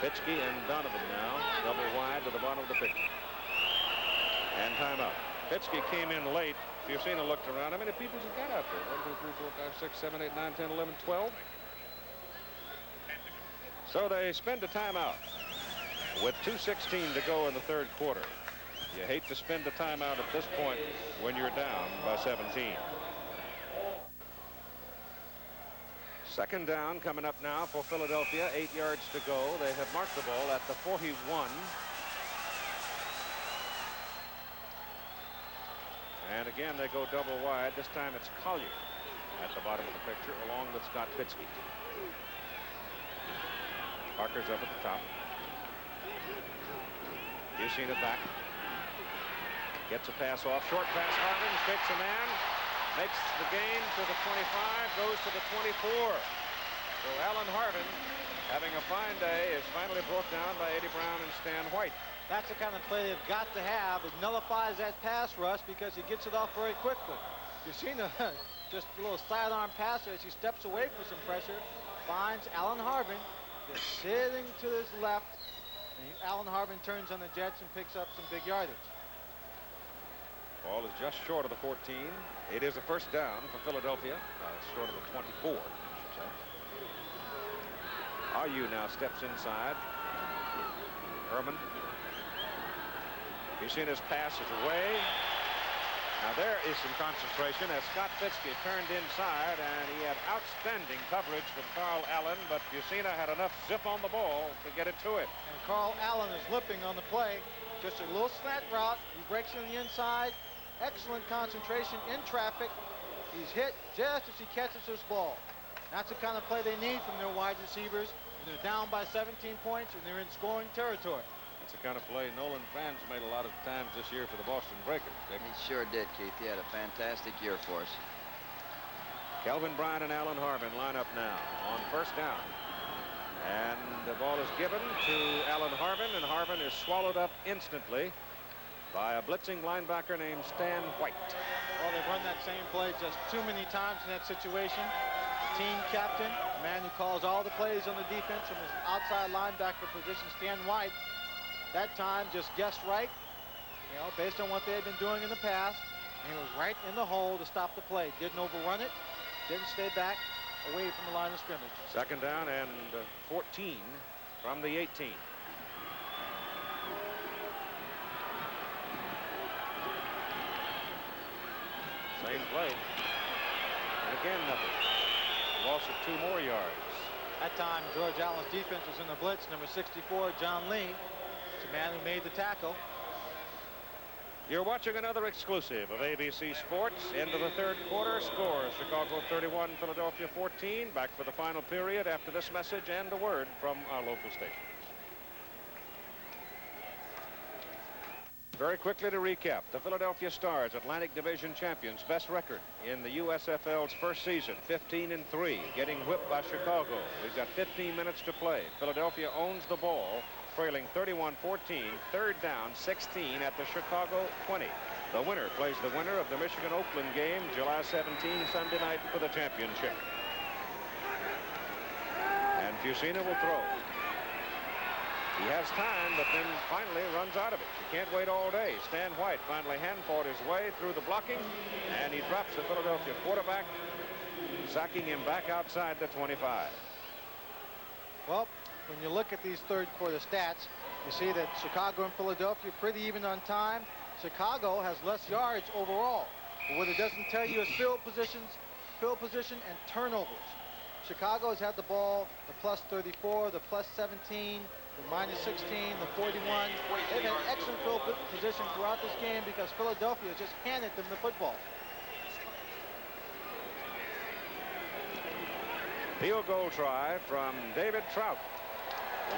Fitzke and Donovan now, double wide to the bottom of the picture. And timeout. Fitzke came in late. If you've seen it, looked around, how many people has got out there? 1, 2, 3, 4, 5, 6, 7, 8, 9, 10, 11, 12. So they spend a timeout with 2:16 to go in the 3rd quarter. You hate to spend a timeout at this point when you're down by 17. 2nd down coming up now for Philadelphia. 8 yards to go. They have marked the ball at the 41. And again, they go double wide. This time it's Collier at the bottom of the picture, along with Scott Fitzke. Parker's up at the top. You've seen it back. Gets a pass off. Short pass. Harbin shakes a man. Makes the gain to the 25. Goes to the 24. So Alan Harbin, having a fine day, is finally brought down by Eddie Brown and Stan White. That's the kind of play they've got to have. It nullifies that pass rush because he gets it off very quickly. You've seen just a little sidearm passer as he steps away from some pressure. Finds Alan Harbin just sitting to his left. And Alan Harbin turns on the Jets and picks up some big yardage. Ball is just short of the 14. It is a first down for Philadelphia. Short of the 24, I should say. RU now steps inside. Herman. Piscina's pass is away. Now there is some concentration as Scott Fitzke turned inside, and he had outstanding coverage from Carl Allen, but Piscina had enough zip on the ball to get it to him. And Carl Allen is lipping on the play. Just a little slant route. He breaks in the inside. Excellent concentration in traffic. He's hit just as he catches this ball. That's the kind of play they need from their wide receivers. And they're down by 17 points, and they're in scoring territory. That's the kind of play Nolan Fans made a lot of times this year for the Boston Breakers. He sure did, Keith. He had a fantastic year for us. Kelvin Bryant and Alan Harbin line up now on first down. And the ball is given to Alan Harbin, and Harbin is swallowed up instantly by a blitzing linebacker named Stan White. Well, they've run that same play just too many times in that situation. The team captain, the man who calls all the plays on the defense from his outside linebacker position, Stan White, that time just guessed right, you know, based on what they had been doing in the past. And he was right in the hole to stop the play. Didn't overrun it, didn't stay back away from the line of scrimmage. Second down and 14 from the 18. Same play. And again, nothing. Loss of 2 more yards. That time, George Allen's defense was in the blitz. Number 64, John Lee. It's the man who made the tackle. You're watching another exclusive of ABC Sports. Into the third quarter. Score Chicago 31, Philadelphia 14. Back for the final period after this message and a word from our local station. Very quickly to recap, the Philadelphia Stars, Atlantic Division champions, best record in the USFL's first season, 15-3, getting whipped by Chicago. We've got 15 minutes to play. Philadelphia owns the ball, trailing 31-14, third down, 16 at the Chicago 20. The winner plays the winner of the Michigan-Oakland game, July 17, Sunday night for the championship. And Piscina will throw. He has time, but then finally runs out of it. He can't wait all day. Stan White finally hand-fought his way through the blocking, and he drops the Philadelphia quarterback, sacking him back outside the 25. Well, when you look at these third quarter stats, you see that Chicago and Philadelphia are pretty even on time. Chicago has less yards overall. But what it doesn't tell you is field position, and turnovers. Chicago has had the ball, the plus 34, the plus 17, the minus 16, the 41. They've had excellent field position throughout this game because Philadelphia just handed them the football. Field goal try from David Trout.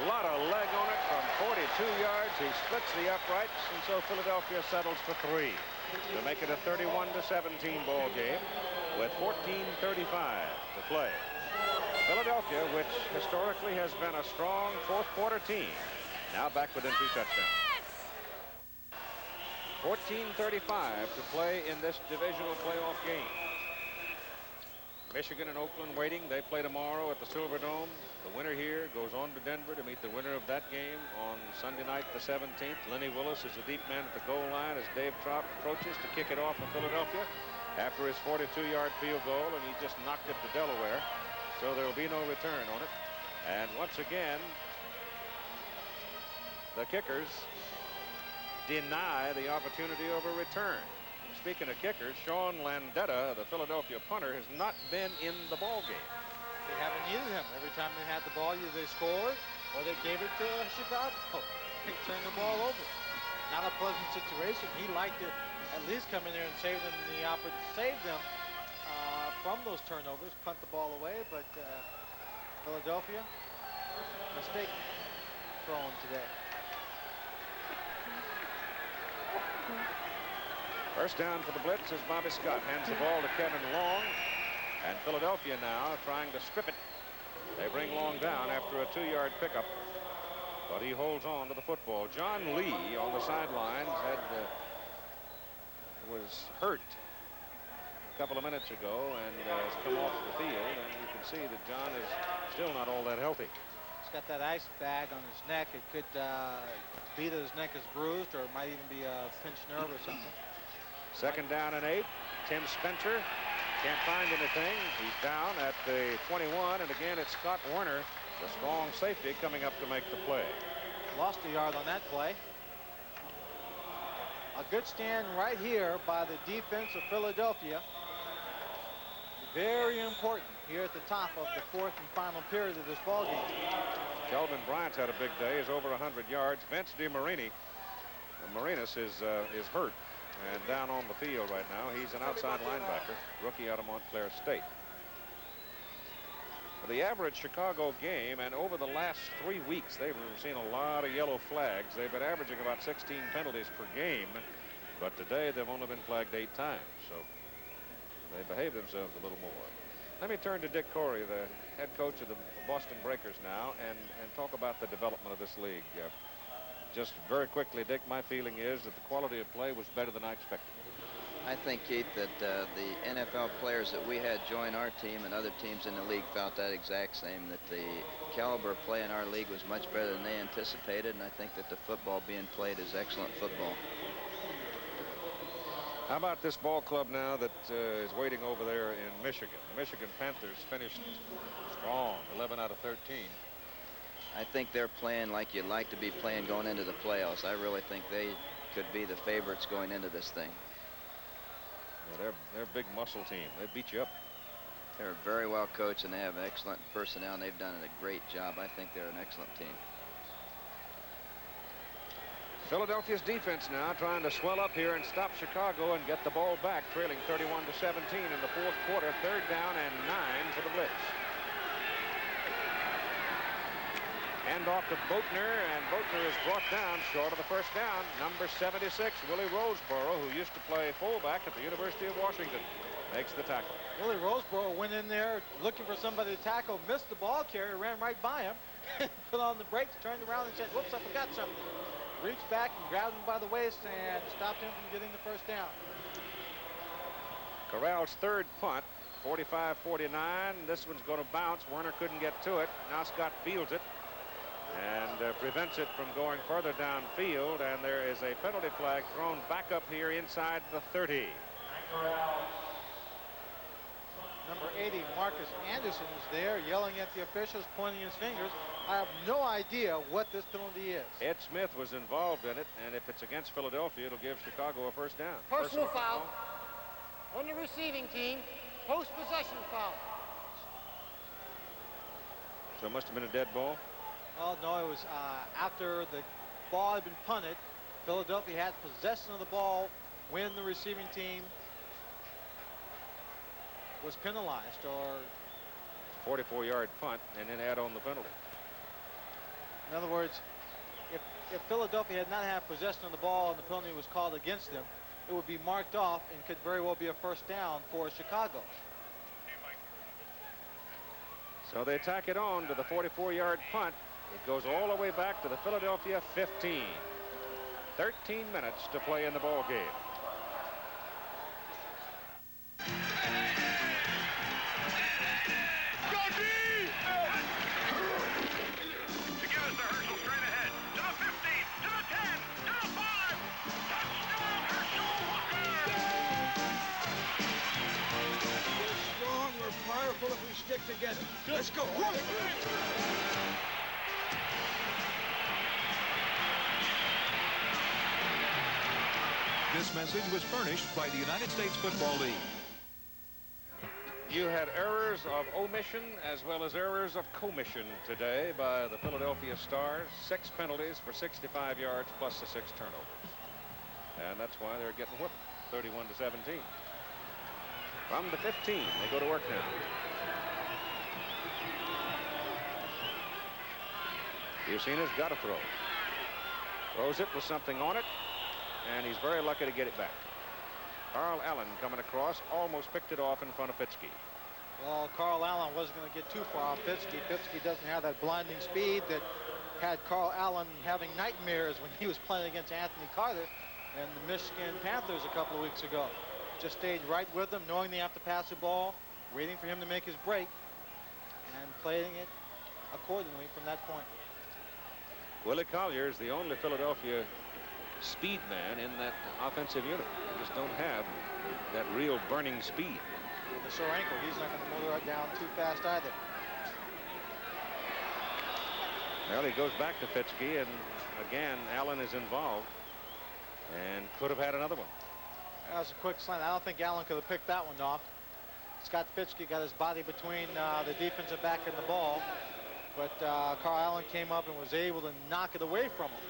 A lot of leg on it from 42 yards. He splits the uprights, and so Philadelphia settles for 3 to make it a 31-17 ball game with 14:35 to play. Philadelphia, which historically has been a strong fourth quarter team, now back within 2 touchdowns. 14:35 to play in this divisional playoff game. Michigan and Oakland waiting. They play tomorrow at the Silverdome. The winner here goes on to Denver to meet the winner of that game on Sunday night, the 17th. Lenny Willis is the deep man at the goal line as Dave Trout approaches to kick it off in Philadelphia after his 42-yard field goal, and he just knocked it to Delaware. So there will be no return on it. And once again, the kickers deny the opportunity of a return. Speaking of kickers, Sean Landetta, the Philadelphia punter, has not been in the ball game. They haven't needed him. Every time they had the ball, either they scored or they gave it to Chicago. They turned the ball over. Not a pleasant situation. He liked to at least come in there and save them from those turnovers, punt the ball away, but Philadelphia, mistake thrown today. First down for the Blitz as Bobby Scott hands the ball to Kevin Long, and Philadelphia now trying to strip it. They bring Long down after a 2-yard pickup, but he holds on to the football. John Lee on the sidelines was hurt a couple of minutes ago and has come off the field, and you can see that John is still not all that healthy. He's got that ice bag on his neck. It could be that his neck is bruised, or it might even be a pinched nerve or something. Second down and 8. Tim Spencer can't find anything. He's down at the 21, and again it's Scott Werner, the strong safety, coming up to make the play. Lost a yard on that play. A good stand right here by the defense of Philadelphia. Very important here at the top of the fourth and final period of this ball game. Kelvin Bryant's had a big day. He's over 100 yards. Vince DeMarini, Marinas is hurt and down on the field right now. He's an outside linebacker, rookie out of Montclair State. For the average Chicago game, and over the last 3 weeks, they've seen a lot of yellow flags. They've been averaging about 16 penalties per game, but today they've only been flagged 8 times, so they behave themselves a little more. Let me turn to Dick Corey, the head coach of the Boston Breakers now, and talk about the development of this league. Just very quickly, Dick, my feeling is that the quality of play was better than I expected. I think, Keith, that the NFL players that we had join our team and other teams in the league felt that exact same, that the caliber of play in our league was much better than they anticipated, and I think that the football being played is excellent football. How about this ball club now that is waiting over there in Michigan? The Michigan Panthers finished strong, 11 out of 13. I think they're playing like you'd like to be playing going into the playoffs. I really think they could be the favorites going into this thing. Yeah, they're a big muscle team. They beat you up. They're very well coached, and they have excellent personnel, and they've done a great job. I think they're an excellent team. Philadelphia's defense now trying to swell up here and stop Chicago and get the ball back, trailing 31-17 in the fourth quarter. 3rd down and 9 for the Blitz. Hand off to Boatner, and Boatner is brought down short of the first down. Number 76, Willie Roseboro, who used to play fullback at the University of Washington, makes the tackle. Willie Roseboro went in there looking for somebody to tackle, missed the ball carrier, ran right by him, put on the brakes, turned around and said, whoops, I forgot something. Reached back and grabbed him by the waist and stopped him from getting the first down. Corral's 3rd punt, 45-49. This one's going to bounce. Werner couldn't get to it. Now Scott fields it and prevents it from going further downfield, and there is a penalty flag thrown back up here inside the 30. Number 80, Marcus Anderson, is there yelling at the officials, pointing his fingers. I have no idea what this penalty is. Ed Smith was involved in it, and if it's against Philadelphia, it'll give Chicago a first down. Personal foul on the receiving team, post-possession foul. So it must have been a dead ball? Oh, no, it was after the ball had been punted. Philadelphia had possession of the ball when the receiving team was penalized, or 44-yard punt, and then add on the penalty. In other words, if Philadelphia had not had possession of the ball and the penalty was called against them, it would be marked off and could very well be a first down for Chicago. So they tack it on to the 44-yard punt. It goes all the way back to the Philadelphia 15. 13 minutes to play in the ball game. If we stick together. Let's go. This message was furnished by the United States Football League. You had errors of omission as well as errors of commission today by the Philadelphia Stars. 6 penalties for 65 yards plus the 6 turnovers. And that's why they're getting whipped, 31-17. From the 15, they go to work now. Yusina's got to throw. Throws it with something on it, and he's very lucky to get it back. Carl Allen coming across, almost picked it off in front of Fitzke. Well, Carl Allen wasn't going to get too far on Fitzke. Fitzke doesn't have that blinding speed that had Carl Allen having nightmares when he was playing against Anthony Carter and the Michigan Panthers a couple of weeks ago. Just stayed right with them, knowing they have to pass the ball, waiting for him to make his break, and playing it accordingly from that point. Willie Collier is the only Philadelphia speed man in that offensive unit. They just don't have that real burning speed. With the sore ankle, he's not going to motor it down too fast either. Well, he goes back to Fitzke, and again, Allen is involved and could have had another one. That was a quick slant. I don't think Allen could have picked that one off. Scott Fitzke got his body between the defensive back and the ball, but Carl Allen came up and was able to knock it away from him.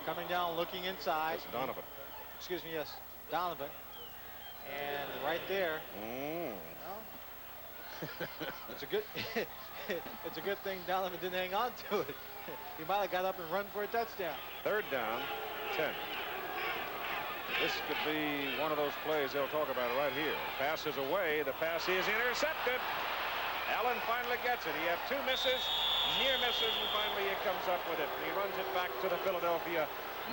Coming down, looking inside. It's Donovan. Excuse me, yes, Donovan. And right there. Well, it's a good it's a good thing Donovan didn't hang on to it. He might have got up and run for a touchdown. 3rd down, 10. This could be one of those plays they'll talk about right here. Pass is away. The pass is intercepted. Allen finally gets it. He had 2 misses, near misses, and finally he comes up with it. And he runs it back to the Philadelphia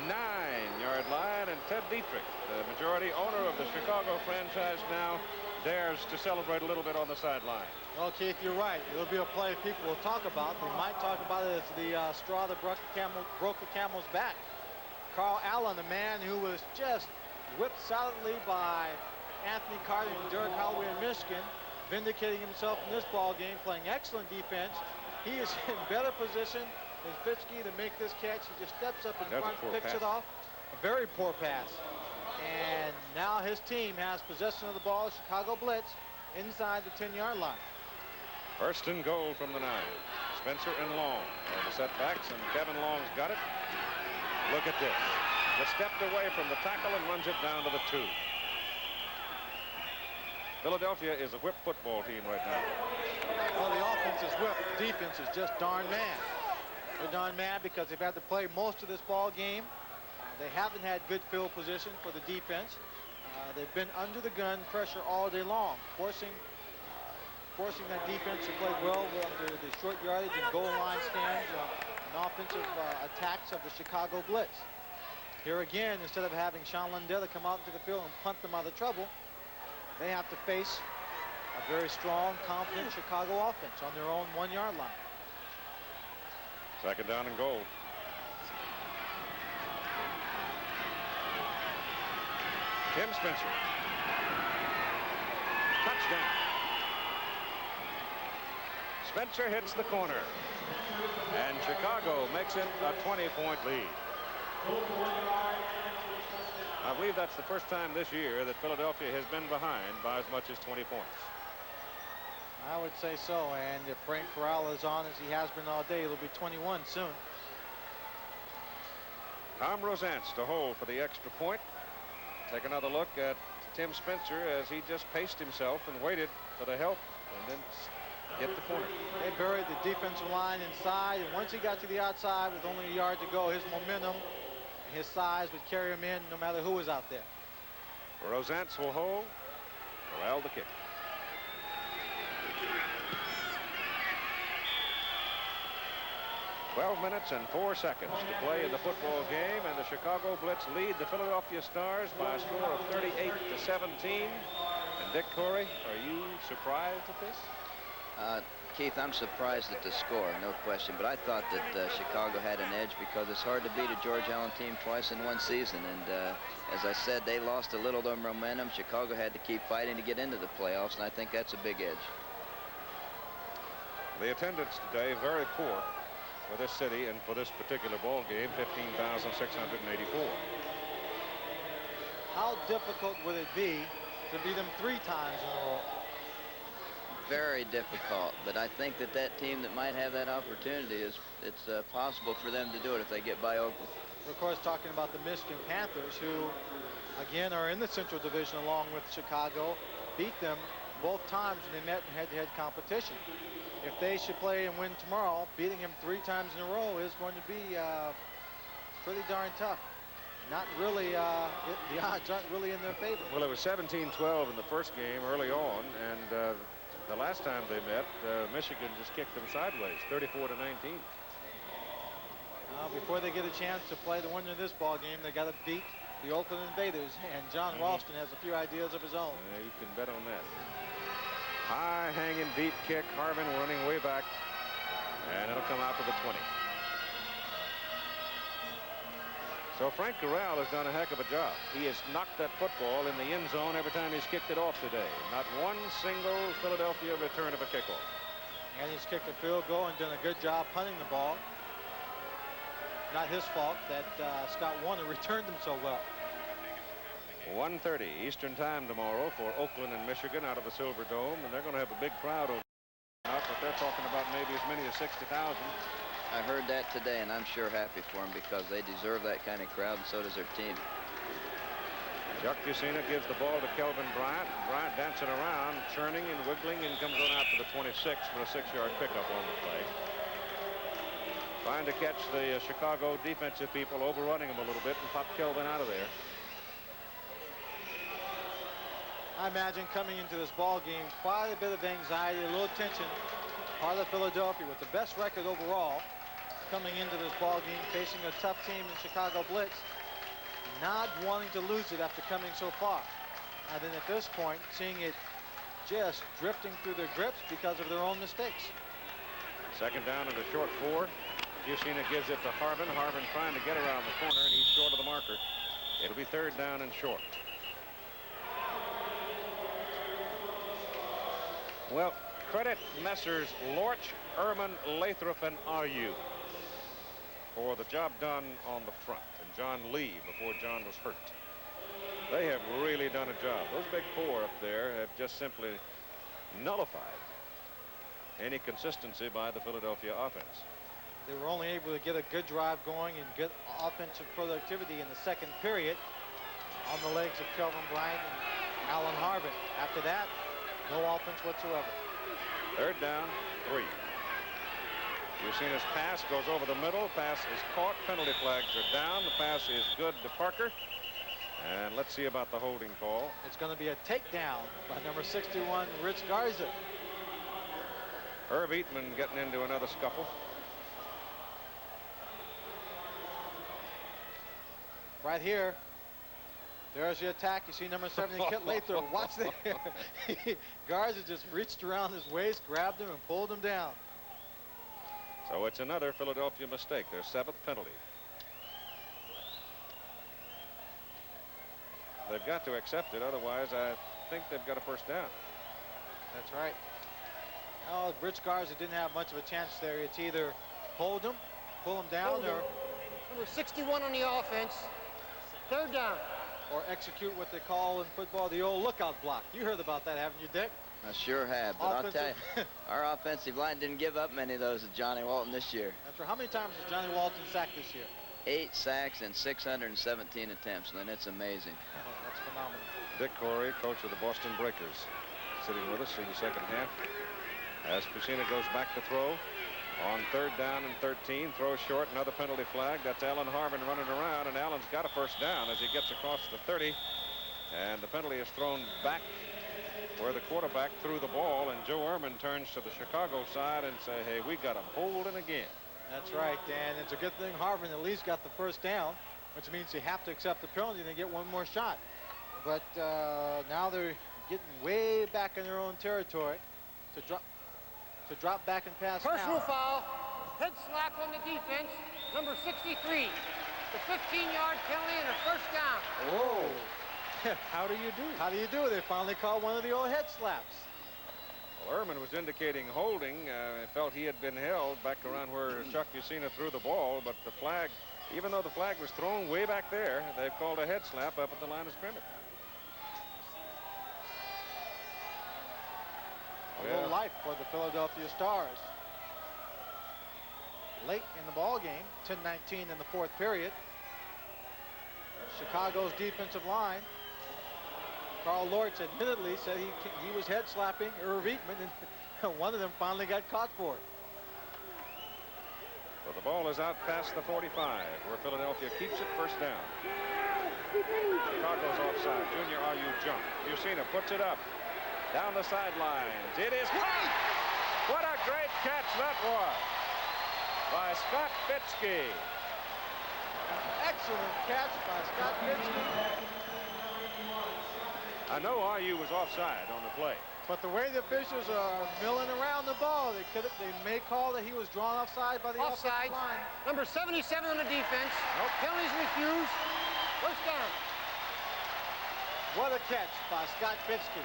9-yard line. And Ted Dietrich, the majority owner of the Chicago franchise, now dares to celebrate a little bit on the sideline. Well, Keith, you're right. It'll be a play people will talk about. They might talk about it as the straw that broke the camel's back. Carl Allen, a man who was just whipped solidly by Anthony Carter and Derek Holloway in Michigan, vindicating himself in this ball game, playing excellent defense. He is in better position than Fitzke to make this catch. He just steps up in front, picks it off. A very poor pass. And now his team has possession of the ball, Chicago Blitz, inside the 10-yard line. 1st and goal from the 9. Spencer and Long are the setbacks, and Kevin Long's got it. Look at this. Just stepped away from the tackle and runs it down to the 2. Philadelphia is a whip football team right now. Well, the offense is whipped. The defense is just darn mad. They're darn mad because they've had to play most of this ball game. They haven't had good field position for the defense. They've been under the gun pressure all day long, forcing that defense to play well under the short yardage and goal line stands and offensive attacks of the Chicago Blitz. Here again, instead of having Sean Lundell come out into the field and punt them out of trouble, they have to face a very strong, confident Chicago offense on their own 1-yard line. 2nd down and goal. Tim Spencer. Touchdown. Spencer hits the corner. And Chicago makes it a 20-point lead. I believe that's the first time this year that Philadelphia has been behind by as much as 20 points. I would say so, and if Frank Corral is on as he has been all day, it'll be 21 soon. Tom Rosance to hold for the extra point. Take another look at Tim Spencer as he just paced himself and waited for the help and then hit the corner. They buried the defensive line inside, and once he got to the outside with only a yard to go, his momentum and his size would carry him in no matter who was out there. Rosance will hold. Corral the kick. "12 minutes and 4 seconds to play in the football game, and the Chicago Blitz lead the Philadelphia Stars by a score of 38-17. And Dick Corey, are you surprised at this? Keith, I'm surprised at the score, no question. But I thought that Chicago had an edge because it's hard to beat a George Allen team twice in one season. And as I said, they lost a little of their momentum. Chicago had to keep fighting to get into the playoffs, and I think that's a big edge. The attendance today very poor for this city and for this particular ball game, 15,684. How difficult would it be to beat them 3 times in a row? Very difficult, but I think that team that might have that opportunity it's possible for them to do it if they get by Oakland. We're, of course, talking about the Michigan Panthers, who again are in the Central Division along with Chicago, beat them both times when they met in head-to-head competition. If they should play and win tomorrow, beating him 3 times in a row is going to be pretty darn tough. Not really, the odds aren't really in their favor. Well, it was 17-12 in the first game early on, and the last time they met, Michigan just kicked them sideways, 34-19. Before they get a chance to play the winner of this ball game, they got to beat the Oakland Invaders, and John Ralston has a few ideas of his own. You can bet on that. High hanging deep kick. Harvin running way back. And it'll come out to the 20. So Frank Corral has done a heck of a job. He has knocked that football in the end zone every time he's kicked it off today. Not one single Philadelphia return of a kickoff. And he's kicked a field goal and done a good job punting the ball. Not his fault that Scott Warner returned them so well. 1:30 Eastern time tomorrow for Oakland and Michigan out of the Silver Dome, and they're going to have a big crowd over there, but they're talking about maybe as many as 60,000. I heard that today, and I'm sure happy for them because they deserve that kind of crowd, and so does their team. Chuck Fusina gives the ball to Kelvin Bryant. Bryant dancing around, churning and wiggling, and comes on out to the 26 for a 6-yard pickup on the play. Trying to catch the Chicago defensive people, overrunning them a little bit, and pop Kelvin out of there. I imagine coming into this ball game, quite a bit of anxiety, a little tension. Part of Philadelphia with the best record overall, coming into this ball game, facing a tough team in Chicago Blitz, not wanting to lose it after coming so far. And then at this point, seeing it just drifting through their grips because of their own mistakes. Second down and a short 4. Fusina gives it to Harvin. Harvin trying to get around the corner, and he's short of the marker. It'll be third down and short. Well, credit Messrs. Lorch, Ehrman, Lathrop, and RU for the job done on the front, and John Lee before John was hurt. They have really done a job. Those big 4 up there have just simply nullified any consistency by the Philadelphia offense. They were only able to get a good drive going and good offensive productivity in the second period on the legs of Kelvin Bryant and Alan Harvin. After that, no offense whatsoever. Third down, 3. Fusina's pass goes over the middle. Pass is caught. Penalty flags are down. The pass is good to Parker. And let's see about the holding call. It's going to be a takedown by number 61, Rich Garza. Herb Eatman getting into another scuffle. Right here. There's the attack. You see number 70, Kit Lathrop. Watch there. Garza just reached around his waist, grabbed him, and pulled him down. So it's another Philadelphia mistake. Their 7th penalty. They've got to accept it. Otherwise, I think they've got a first down. That's right. Oh, Rich Garza didn't have much of a chance there. It's either hold him, pull him down, or number 61 on the offense. Third down. Or execute what they call in football the old lookout block. You heard about that, haven't you, Dick? I sure have, but I'll tell you, our offensive line didn't give up many of those at Johnny Walton this year. That's right. How many times has Johnny Walton sacked this year? 8 sacks and 617 attempts, Lynn. It's amazing. That's phenomenal. Dick Corey, coach of the Boston Breakers, sitting with us in the second half. As Fusina goes back to throw on third down and 13, throws short, another penalty flag. That's Alan Harvin running around, and Allen's got a first down as he gets across the 30. And the penalty is thrown back where the quarterback threw the ball, and Joe Ehrman turns to the Chicago side and say, hey, we got him holding again. That's right, and it's a good thing Harvin at least got the first down, which means you have to accept the penalty and they get one more shot. But now they're getting way back in their own territory to drop back and pass. Personal foul, head slap on the defense, number 63. The 15-yard penalty and a first down. Oh. How do you do? How do you do? They finally called one of the old head slaps. Well, Ehrman was indicating holding. Felt he had been held back around where Chuck Fusina threw the ball, but the flag, even though the flag was thrown way back there, they've called a head slap up at the line of scrimmage. A little life for the Philadelphia Stars. Late in the ball game, 10-19 in the fourth period. Chicago's defensive line. Carl Lortz admittedly said he was head slapping Irv Eatman, and one of them finally got caught for it. So the ball is out past the 45, where Philadelphia keeps it first down. Chicago's offside. Junior RU jump. Fusina puts it up. Down the sidelines. It is caught! What a great catch that was by Scott Fitzke. Excellent catch by Scott Fitzke. I know RU was offside on the play. But the way the officials are milling around the ball, they may call that he was drawn offside by the offside line. Number 77 on the defense. Nope. Penalties refused. First down. What a catch by Scott Fitzke.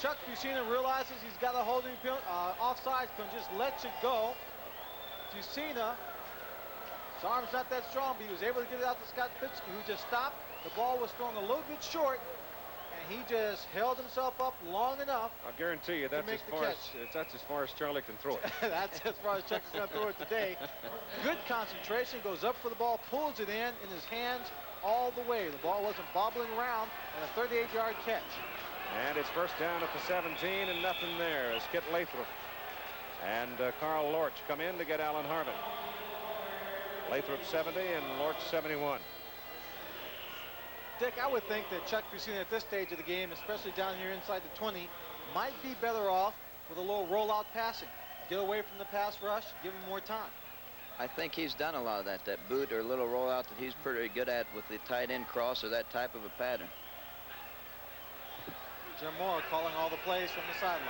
Chuck Fusina realizes he's got a holding offside penalty, just lets it go. Fusina, his arm's not that strong, but he was able to get it out to Scott Fitzke, who just stopped. The ball was thrown a little bit short, and he just held himself up long enough. I'll guarantee you that's as far as Charlie can throw it. That's as far as Chuck is going to throw it today. Good concentration, goes up for the ball, pulls it in his hands all the way. The ball wasn't bobbling around, and a 38-yard catch. And it's first down at the 17 and nothing there as Kit Lathrop and Carl Lorch come in to get Alan Harvin. Lathrop 70 and Lorch 71. Dick, I would think that Chuck Fusina at this stage of the game, especially down here inside the 20, might be better off with a little rollout passing. Get away from the pass rush, give him more time. I think he's done a lot of that boot or little rollout that he's pretty good at with the tight end cross or that type of a pattern. Jim Moore calling all the plays from the sideline.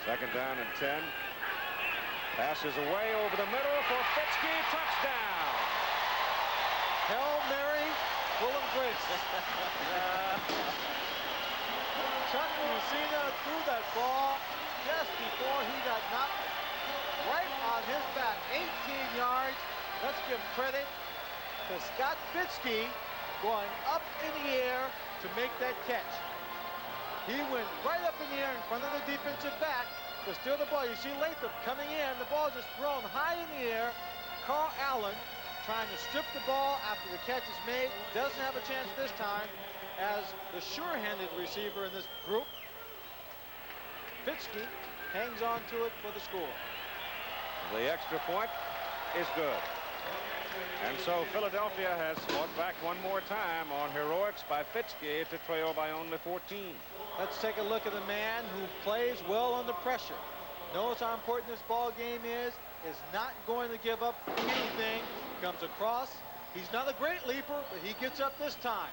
Second down and 10. Passes away over the middle for Fitzke. Touchdown. Hail Mary, full of grace. Chuck Fusina threw that ball just before he got knocked right on his back. 18 yards. Let's give credit to Scott Fitzke going up in the air to make that catch. He went right up in the air in front of the defensive back to steal the ball. You see Lathrop coming in. The ball just thrown high in the air. Carl Allen trying to strip the ball after the catch is made. Doesn't have a chance this time as the sure-handed receiver in this group. Fitzke hangs on to it for the score. The extra point is good. And so Philadelphia has fought back one more time on heroics by Fitzke to trail by only 14. Let's take a look at the man who plays well under pressure. Knows how important this ball game is not going to give up anything. Comes across. He's not a great leaper, but he gets up this time.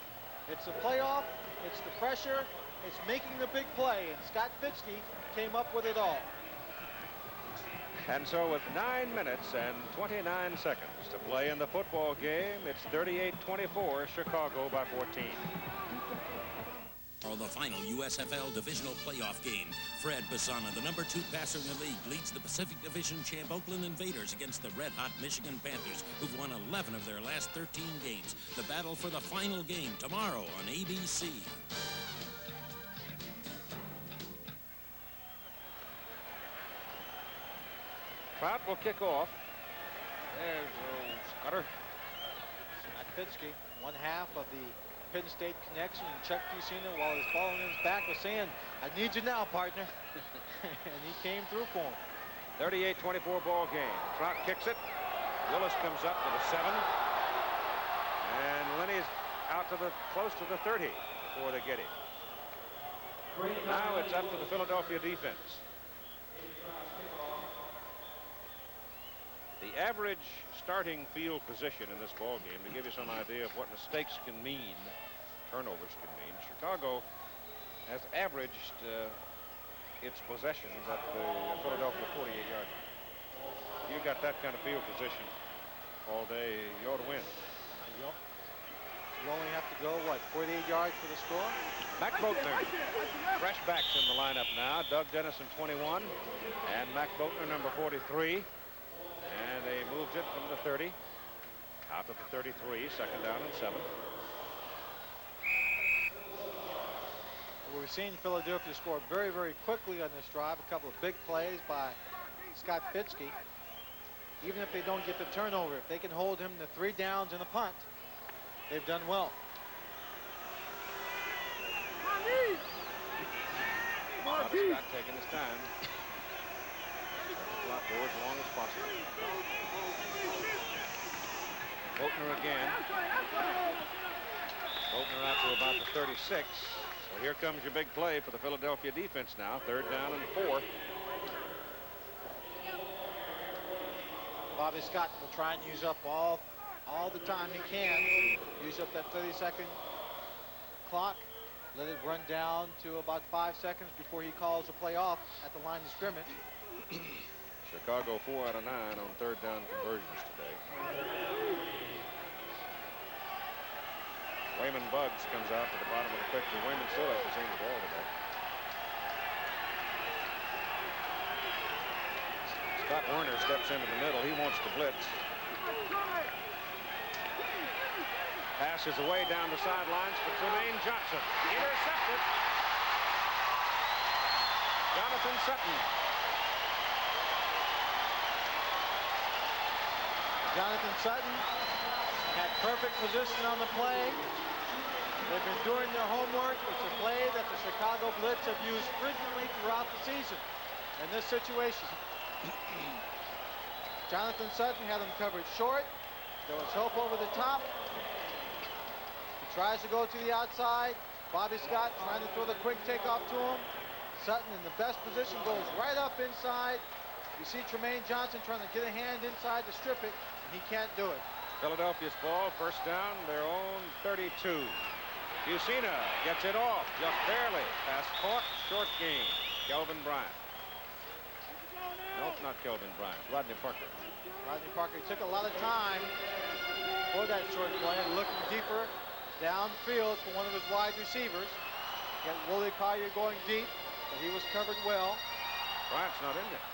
It's the playoff. It's the pressure. It's making the big play. And Scott Fitzke came up with it all. And so with 9 minutes and 29 seconds to play in the football game, it's 38-24, Chicago by 14. For the final USFL divisional playoff game, Fred Bisana, the number 2 passer in the league, leads the Pacific Division champ Oakland Invaders against the red-hot Michigan Panthers, who've won 11 of their last 13 games. The battle for the final game tomorrow on ABC. Trout will kick off. There's Scudder. Scott Fitzke, one half of the Penn State connection, and Chuck Fusina, while he's falling in his back, was saying, "I need you now, partner." And he came through for him. 38-24 ball game. Trout kicks it. Willis comes up to the 7. And Lenny's out to close to the 30 before they get him. Now it's up to the Philadelphia defense. The average starting field position in this ball game, to give you some idea of what mistakes can mean, turnovers can mean, Chicago has averaged its possessions at the Philadelphia 48-yard line. You got that kind of field position all day, you ought to win. You only have to go, 48 yards for the score? Mac Boatner, fresh backs in the lineup now. Doug Dennison, 21, and Mac Boatner, number 43. And they moved it from the 30 out to the 33, second down and 7. We've seen Philadelphia score very, very quickly on this drive. A couple of big plays by Scott Fitzke. Even if they don't get the turnover, if they can hold him to 3 downs and a punt, they've done well. Scott taking his time. Clock go as long as possible. Boatner again. Boatner out to about the 36. So here comes your big play for the Philadelphia defense now. 3rd down and 4. Bobby Scott will try and use up all the time he can. Use up that 30-second clock. Let it run down to about 5 seconds before he calls a play off at the line of scrimmage. Chicago 4 out of 9 on third down conversions today. Wayman Buggs comes out to the bottom of the picture. Wayman still hasn't seen the ball today. Scott Werner steps into the middle. He wants to blitz. Pass is away down the sidelines for Tremaine Johnson. Intercepted. Jonathan Sutton. Jonathan Sutton had perfect position on the play. They've been doing their homework. It's a play that the Chicago Blitz have used frequently throughout the season. In this situation, Jonathan Sutton had him covered short. There was help over the top. He tries to go to the outside. Bobby Scott trying to throw the quick takeoff to him. Sutton in the best position goes right up inside. You see Tremaine Johnson trying to get a hand inside to strip it, and he can't do it. Philadelphia's ball, first down, their own 32. Bucina gets it off just barely. Pass caught, short gain. Kelvin Bryant. Nope, not Kelvin Bryant. Rodney Parker. Rodney Parker took a lot of time for that short play, looking deeper downfield for one of his wide receivers. Got Willie Collier going deep, but he was covered well. Bryant's not in there.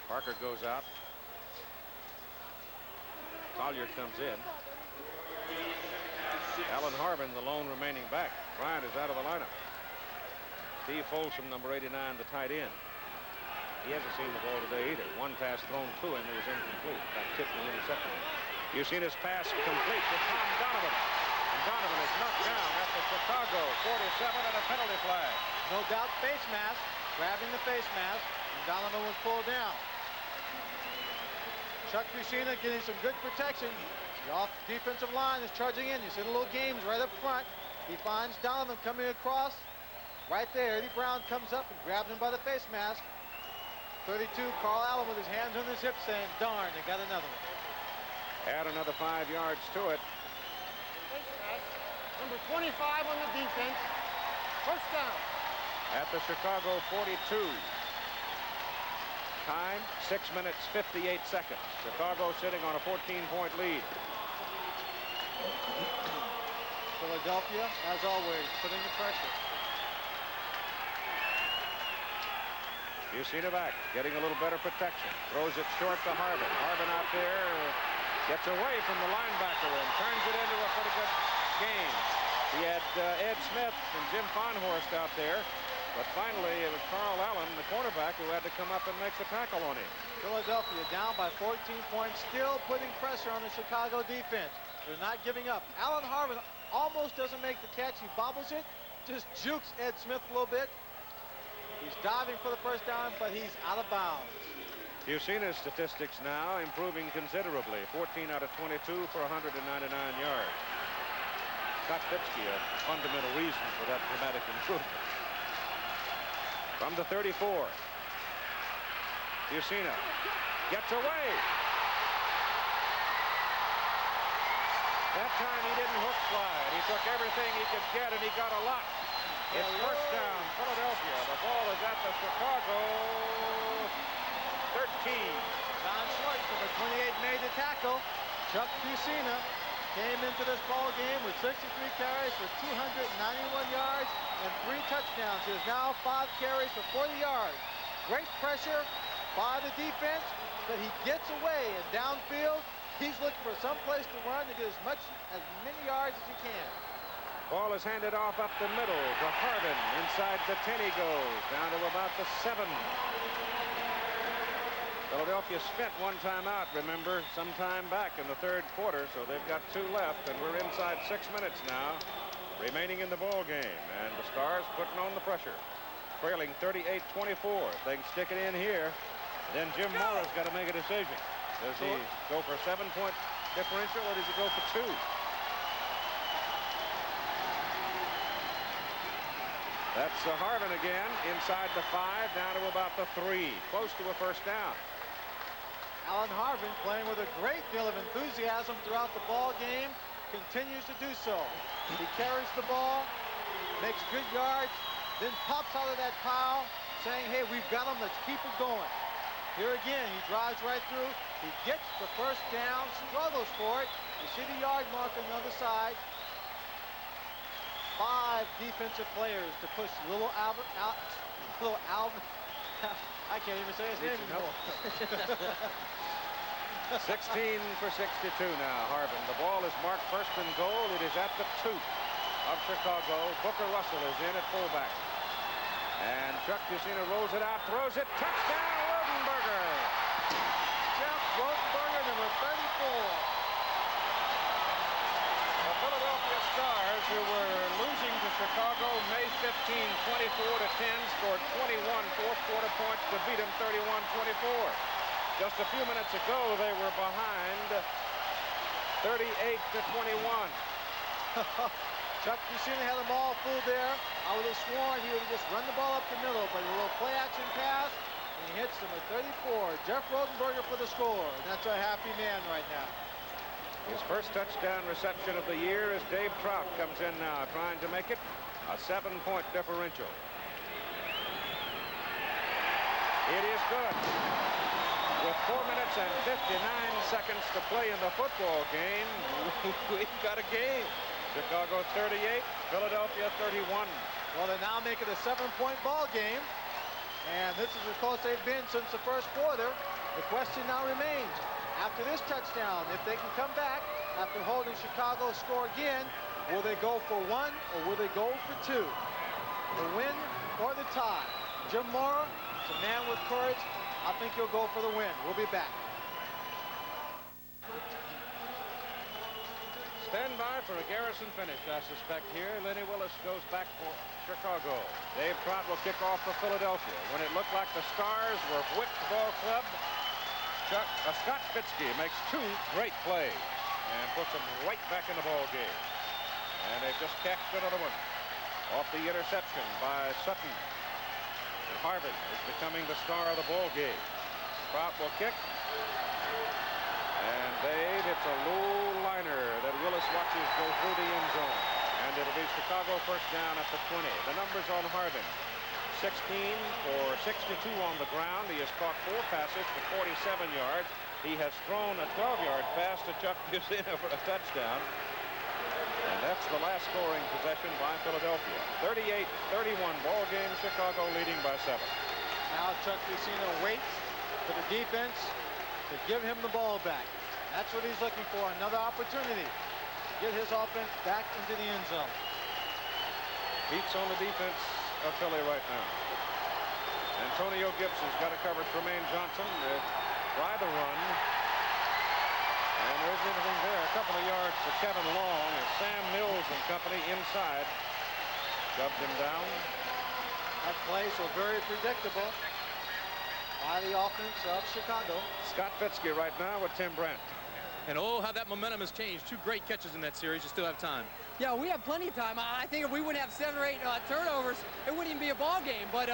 Parker goes out. Collier comes in. Alan Harvin, the lone remaining back. Bryant is out of the lineup. Steve Folsom, number 89, the tight end. He hasn't seen the ball today either. One pass thrown to him, it was incomplete. Got tipped and intercepted. You've seen his pass complete to Tom Donovan. And Donovan is knocked down at the Chicago 47 and a penalty flag. No doubt face mask, grabbing the face mask, and Donovan was pulled down. Chuck Bucina getting some good protection. The off defensive line is charging in. You see the little games right up front. He finds Donovan coming across. Right there, Eddie Brown comes up and grabs him by the face mask. 32, Carl Allen with his hands on his hips saying, darn, they got another one. Add another 5 yards to it. Number 25 on the defense. First down. At the Chicago 42. Time, 6 minutes, 58 seconds. Chicago sitting on a 14-point lead. Philadelphia, as always, putting the pressure. Bucina back, getting a little better protection. Throws it short to Harvin. Harvin out there gets away from the linebacker and turns it into a pretty good game. He had Ed Smith and Jim Farnhorst out there. But finally, it was Carl Allen, the cornerback, who had to come up and make the tackle on him. Philadelphia down by 14 points, still putting pressure on the Chicago defense. They're not giving up. Alan Harvin almost doesn't make the catch. He bobbles it, just jukes Ed Smith a little bit. He's diving for the first down, but he's out of bounds. Bucina's statistics now improving considerably. 14 out of 22 for 199 yards. Scott Fitzke, a fundamental reason for that dramatic improvement. From the 34. Bucina gets away. That time he didn't hook slide. He took everything he could get, and he got a lot. It's first down, Philadelphia. The ball is at the Chicago 13. Don Schwartz, number 28, made the tackle. Chuck Bucina came into this ball game with 63 carries for 291 yards and 3 touchdowns. He has now 5 carries for 40 yards. Great pressure by the defense, but he gets away, and downfield, he's looking for some place to run to get as many yards as he can. Ball is handed off up the middle to Harvin. Inside the 10 he goes, down to about the 7. Philadelphia spent one timeout, remember, some time back in the third quarter, so they've got 2 left, and we're inside 6 minutes now remaining in the ball game, and the Stars putting on the pressure. Trailing 38-24. They can stick it in here. Then Jim Mora's got to make a decision. Does he go for a 7-point differential, or does he go for 2? That's Harvin again, inside the 5, down to about the 3, close to a first down. Alan Harvin, playing with a great deal of enthusiasm throughout the ball game, continues to do so. He carries the ball, makes good yards, then pops out of that pile saying, hey, we've got him, let's keep it going. Here again, he drives right through. He gets the first down, struggles for it. You see the yard mark on the other side. 5 defensive players to push little Albert out. Little Albert. I can't even say his name anymore. 16 for 62 now, Harvin. The ball is marked first and goal. It is at the 2 of Chicago. Booker Russell is in at fullback. And Chuck Fusina rolls it out, throws it, touchdown, Rodenberger. Jeff Rodenberger, number 34. The Philadelphia Stars, who were losing to Chicago May 15, 24-10, scored 21 fourth-quarter points to beat them 31-24. Just a few minutes ago, they were behind 38-21. Chuck Fusina had them all fooled there. I would have sworn he would have just run the ball up the middle, but a little play-action pass, and he hits number 34, Jeff Rodenberger, for the score. And that's a happy man right now. His first touchdown reception of the year as Dave Trout comes in now, trying to make it a 7-point differential. It is good. With 4 minutes and 59 seconds to play in the football game, we've got a game. Chicago 38, Philadelphia 31. Well, they're now making a 7-point ball game, and this is as close they've been since the first quarter. The question now remains, after this touchdown, if they can come back after holding Chicago score again, will they go for 1 or will they go for 2? The win or the tie? Jim Mora is a man with courage. I think he'll go for the win. We'll be back. Stand by for a Garrison finish, I suspect here. Lenny Willis goes back for Chicago. Dave Trot will kick off for Philadelphia. When it looked like the Stars were whipped ball club, Scott Fitzke makes 2 great plays and puts them right back in the ball game. And they've just catched another one off the interception by Sutton. And Harvin is becoming the star of the ball game. Trot will kick. And Dave, it's a low liner that Willis watches go through the end zone. And it'll be Chicago first down at the 20. The numbers on Harvin. 16 for 62 on the ground. He has caught 4 passes for 47 yards. He has thrown a 12-yard pass to Chuck Fusina for a touchdown. And that's the last scoring possession by Philadelphia. 38-31 ball game, Chicago leading by 7. Now Chuck Fusina waits for the defense to give him the ball back. That's what he's looking for, another opportunity to get his offense back into the end zone. Beats on the defense of Philly right now. Antonio Gibson's got it covered. Tremaine Johnson try the run. And there isn't anything there. A couple of yards for Kevin Long as Sam Mills and company inside shoved him down. That play so very predictable by the offense of Chicago. Scott Fitzke right now with Tim Brandt. And oh, how that momentum has changed. 2 great catches in that series. You still have time. Yeah, we have plenty of time. I think if we wouldn't have 7 or 8 turnovers, it wouldn't even be a ball game. But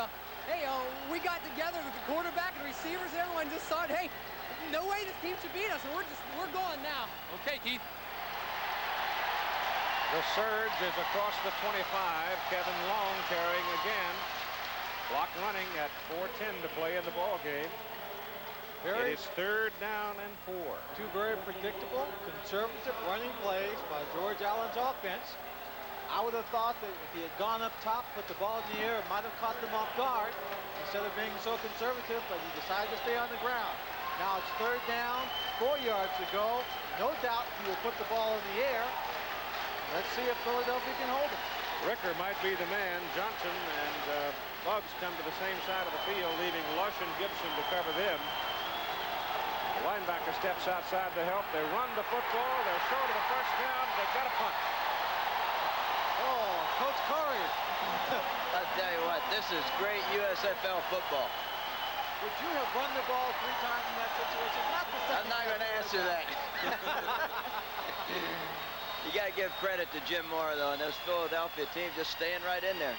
hey, we got together with the quarterback and receivers. Everyone just thought, hey, no way this team should beat us. And we're going now. Okay, Keith. The surge is across the 25. Kevin Long carrying again. Clock running at 4:10 to play in the ball game. It is 3rd down and 4. 2 very predictable, conservative running plays by George Allen's offense. I would have thought that if he had gone up top, put the ball in the air, it might have caught them off guard instead of being so conservative, but he decided to stay on the ground. Now it's 3rd down, 4 yards to go. No doubt he will put the ball in the air. Let's see if Philadelphia can hold him. Ricker might be the man. Johnson and Bugs come to the same side of the field, leaving Lush and Gibson to cover them. The linebacker steps outside to help. They run the football. They're short of the first down. They've got a punt. Oh, Coach Corey. I'll tell you what, this is great USFL football. Would you have run the ball 3 times in that situation? Not the second. I'm not going to answer that. You got to give credit to Jim Mora, though, and this Philadelphia team just staying right in there.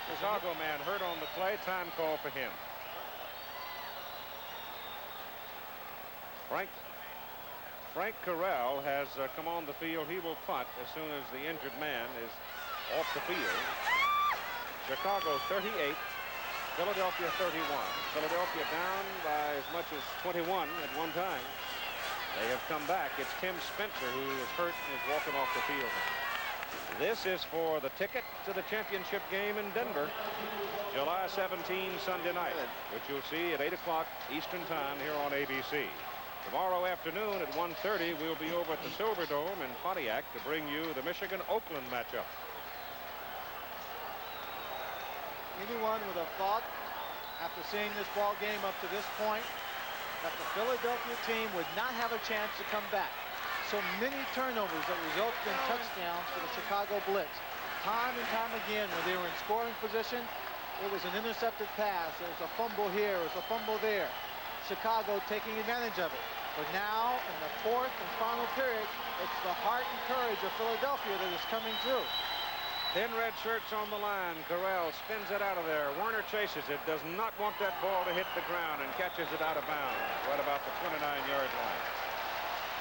Chicago man hurt on the play. Time call for him. Frank Carell has come on the field. He will punt as soon as the injured man is off the field. Chicago 38, Philadelphia 31. Philadelphia down by as much as 21 at one time. They have come back. It's Tim Spencer who is hurt and is walking off the field. This is for the ticket to the championship game in Denver, July 17, Sunday night, which you'll see at 8 o'clock Eastern Time here on ABC. Tomorrow afternoon at 1:30, we'll be over at the Silverdome in Pontiac to bring you the Michigan-Oakland matchup. Anyone would have thought, after seeing this ball game up to this point, that the Philadelphia team would not have a chance to come back. So many turnovers that resulted in touchdowns for the Chicago Blitz. Time and time again, when they were in scoring position, it was an intercepted pass. There was a fumble here, there was a fumble there. Chicago taking advantage of it. But now, in the fourth and final period, it's the heart and courage of Philadelphia that is coming through. 10 red shirts on the line. Corral spins it out of there. Werner chases it, does not want that ball to hit the ground, and catches it out of bounds right about the 29-yard line.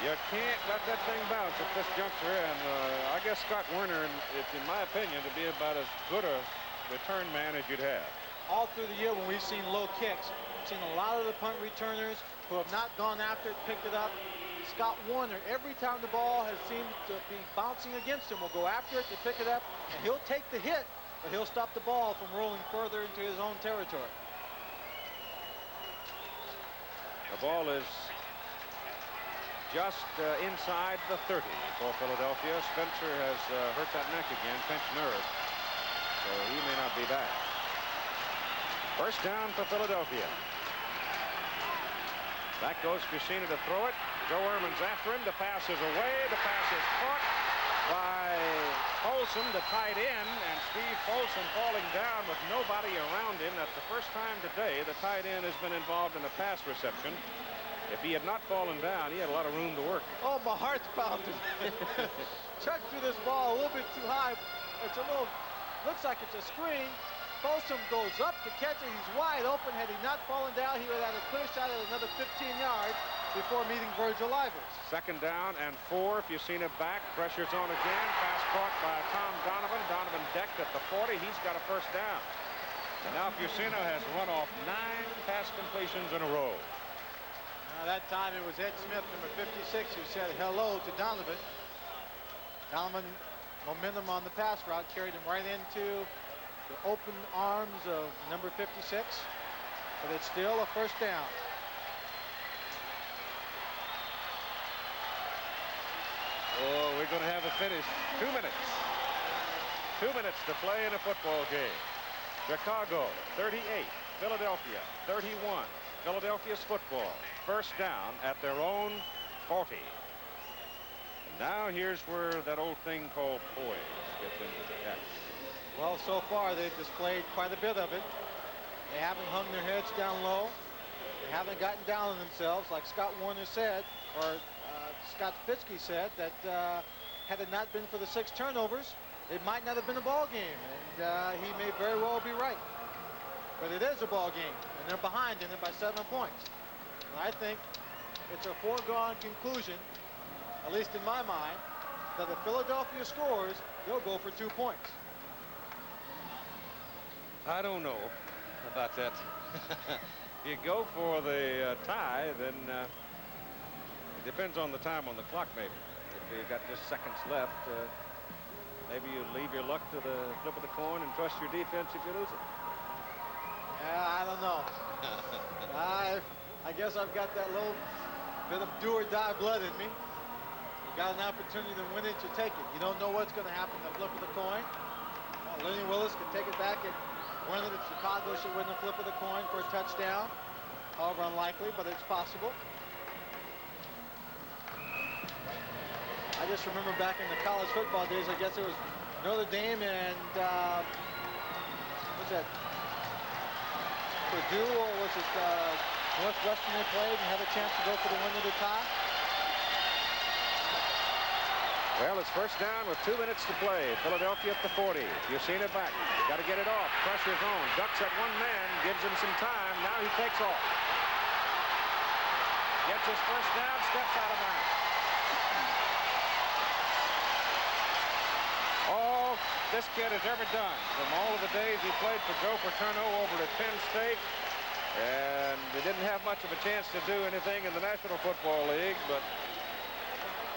You can't let that thing bounce at this juncture, and I guess Scott Werner, in my opinion, to be about as good a return man as you'd have. All through the year when we've seen low kicks, we've seen a lot of the punt returners who have not gone after it, picked it up. Scott Werner, every time the ball has seemed to be bouncing against him, will go after it to pick it up, and he'll take the hit, but he'll stop the ball from rolling further into his own territory. The ball is just inside the 30 for Philadelphia. Spencer has hurt that neck again, pinched nerve, so he may not be back. First down for Philadelphia. Back goes Cucina to throw it. Joe Ehrman's after him. The pass is away. The pass is caught by Folsom, the tight end, and Steve Folsom falling down with nobody around him. That's the first time today the tight end has been involved in a pass reception. If he had not fallen down, he had a lot of room to work. Oh, my heart's pounding. Chuck threw this ball a little bit too high. It's a little, looks like it's a screen. Folsom goes up to catch it. He's wide open. Had he not fallen down, he would have had a clear shot at another 15 yards before meeting Virgil Ivers. Second down and 4. Fucina back. Pressure's on again. Pass caught by Tom Donovan. Donovan decked at the 40. He's got a first down. And now Fucina has run off 9 pass completions in a row. That time it was Ed Smith, number 56, who said hello to Donovan. Donovan, momentum on the pass route, carried him right into the open arms of number 56, but it's still a first down. Oh, we're going to have a finish. 2 minutes. 2 minutes to play in a football game. Chicago, 38. Philadelphia, 31. Philadelphia's football. First down at their own 40. And now here's where that old thing called poise gets into the action. Well, so far they've displayed quite a bit of it. They haven't hung their heads down low. They haven't gotten down on themselves, like Scott Werner said, or Scott Fitzke said, that had it not been for the 6 turnovers, it might not have been a ball game, and he may very well be right. But it is a ball game, and they're behind in it by 7 points. And I think it's a foregone conclusion, at least in my mind, that if Philadelphia scores, they'll go for 2 points. I don't know about that. If you go for the tie, then it depends on the time on the clock, maybe. If you've got just seconds left, maybe you leave your luck to the flip of the coin and trust your defense if you lose it. Yeah, I don't know. I guess I've got that little bit of do-or-die blood in me. You got an opportunity to win it, you take it. You don't know what's going to happen to the flip of the coin. Lenny Willis could take it back and win it. Chicago should win the flip of the coin for a touchdown. However unlikely, but it's possible. I just remember back in the college football days, I guess it was Notre Dame and what's that? Purdue, or was it Northwestern they played and had a chance to go for the win of the tie? Well, it's first down with 2 minutes to play. Philadelphia at the 40. You've seen it back. Got to get it off. Pressure's on. Ducks at one man. Gives him some time. Now he takes off. Gets his first down. Steps out of bounds. All this kid has ever done from all of the days he played for Joe Paterno over at Penn State. And he didn't have much of a chance to do anything in the National Football League, but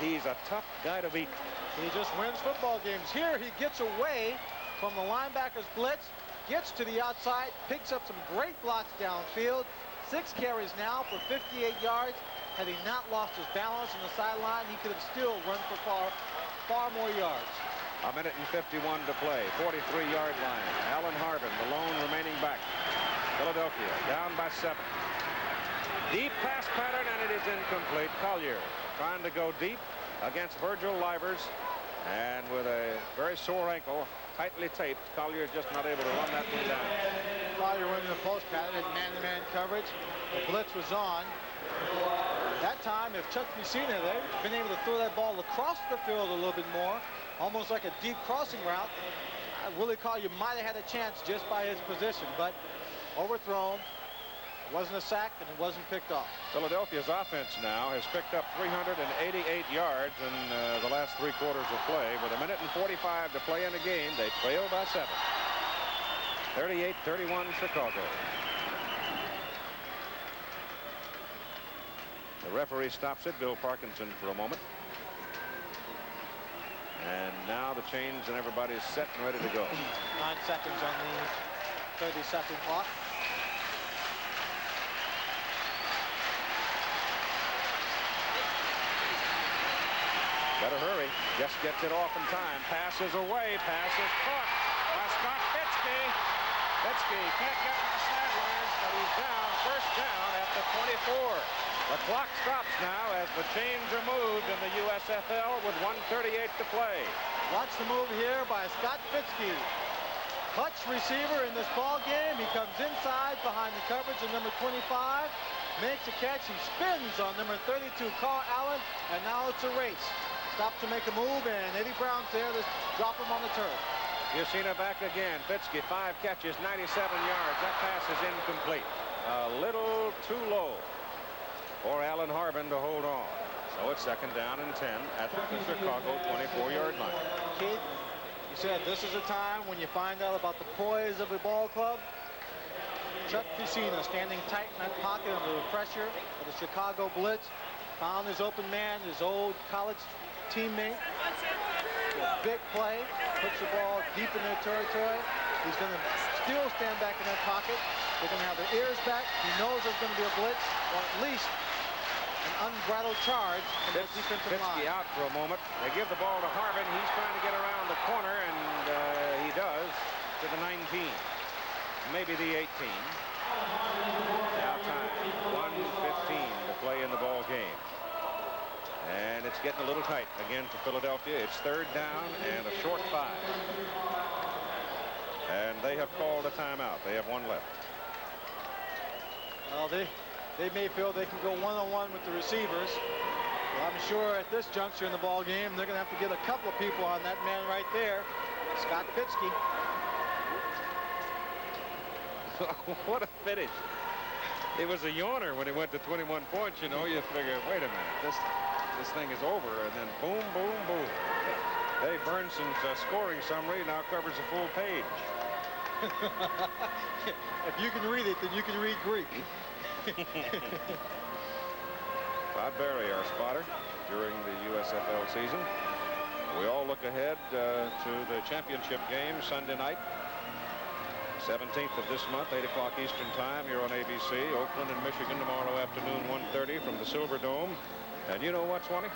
he's a tough guy to beat. He just wins football games. Here he gets away from the linebacker's blitz, gets to the outside, picks up some great blocks downfield. 6 carries now for 58 yards. Had he not lost his balance on the sideline, he could have still run for far more yards. A minute and 51 to play. 43-yard line. Alan Harbin, the lone remaining back. Philadelphia down by 7. Deep pass pattern, and it is incomplete. Collier trying to go deep against Virgil Livers, and with a very sore ankle, tightly taped, Collier just not able to run that one down. Collier running the post pattern in man-to-man coverage. The blitz was on. That time, if Chuck Vicina had been able to throw that ball across the field a little bit more, almost like a deep crossing route, Willie Collier might have had a chance just by his position, but overthrown. It wasn't a sack, and it wasn't picked off. Philadelphia's offense now has picked up 388 yards in the last 3 quarters of play. With a minute and 45 to play in the game, they trail by 7. 38-31 Chicago. The referee stops it, Bill Parkinson, for a moment. And now the chains and everybody's set and ready to go. 9 seconds on the 30-second clock. Better hurry. Just gets it off in time. Passes away. Passes caught by Scott Fitzke. Fitzke can't get on the sidelines, but he's down. First down at the 24. The clock stops now as the chains are moved in the USFL with 1:38 to play. Watch the move here by Scott Fitzke. Clutch receiver in this ball game. He comes inside behind the coverage of number 25. Makes a catch. He spins on number 32, Carl Allen, and now it's a race. Stops to make a move, and Eddie Brown's there to drop him on the turf. Vicina back again. Fitzke, 5 catches, 97 yards. That pass is incomplete. A little too low for Alan Harbin to hold on. So it's 2nd down and 10 at the Chicago 24-yard line. Keith, you said this is a time when you find out about the poise of a ball club. Chuck Vicina standing tight in that pocket under the pressure of the Chicago Blitz. Found his open man, his old college teammate. A big play, puts the ball deep in their territory. He's going to still stand back in that pocket. They're going to have their ears back. He knows there's going to be a blitz, or at least an unbridled charge from the defensive line. Fitzke out for a moment. They give the ball to Harbin. He's trying to get around the corner, and he does, to the 19. Maybe the 18. Now time, 1:15 to play in the ball game. And it's getting a little tight again for Philadelphia. It's 3rd down and a short 5. And they have called a timeout. They have 1 left. Well, they may feel they can go one-on-one with the receivers. Well, I'm sure at this juncture in the ball game, they're going to have to get a couple of people on that man right there, Scott Fitzke. What a finish. It was a yawner when he went to 21 points, you know. You figure, wait a minute, this thing is over, and then boom, boom, boom. Dave Bernson's scoring summary now covers a full page. If you can read it, then you can read Greek. Todd Berry, our spotter during the USFL season. We all look ahead to the championship game Sunday night. 17th of this month, 8 o'clock Eastern Time here on ABC. Oakland and Michigan tomorrow afternoon, 1:30 from the Silver Dome. And you know what, Swanee?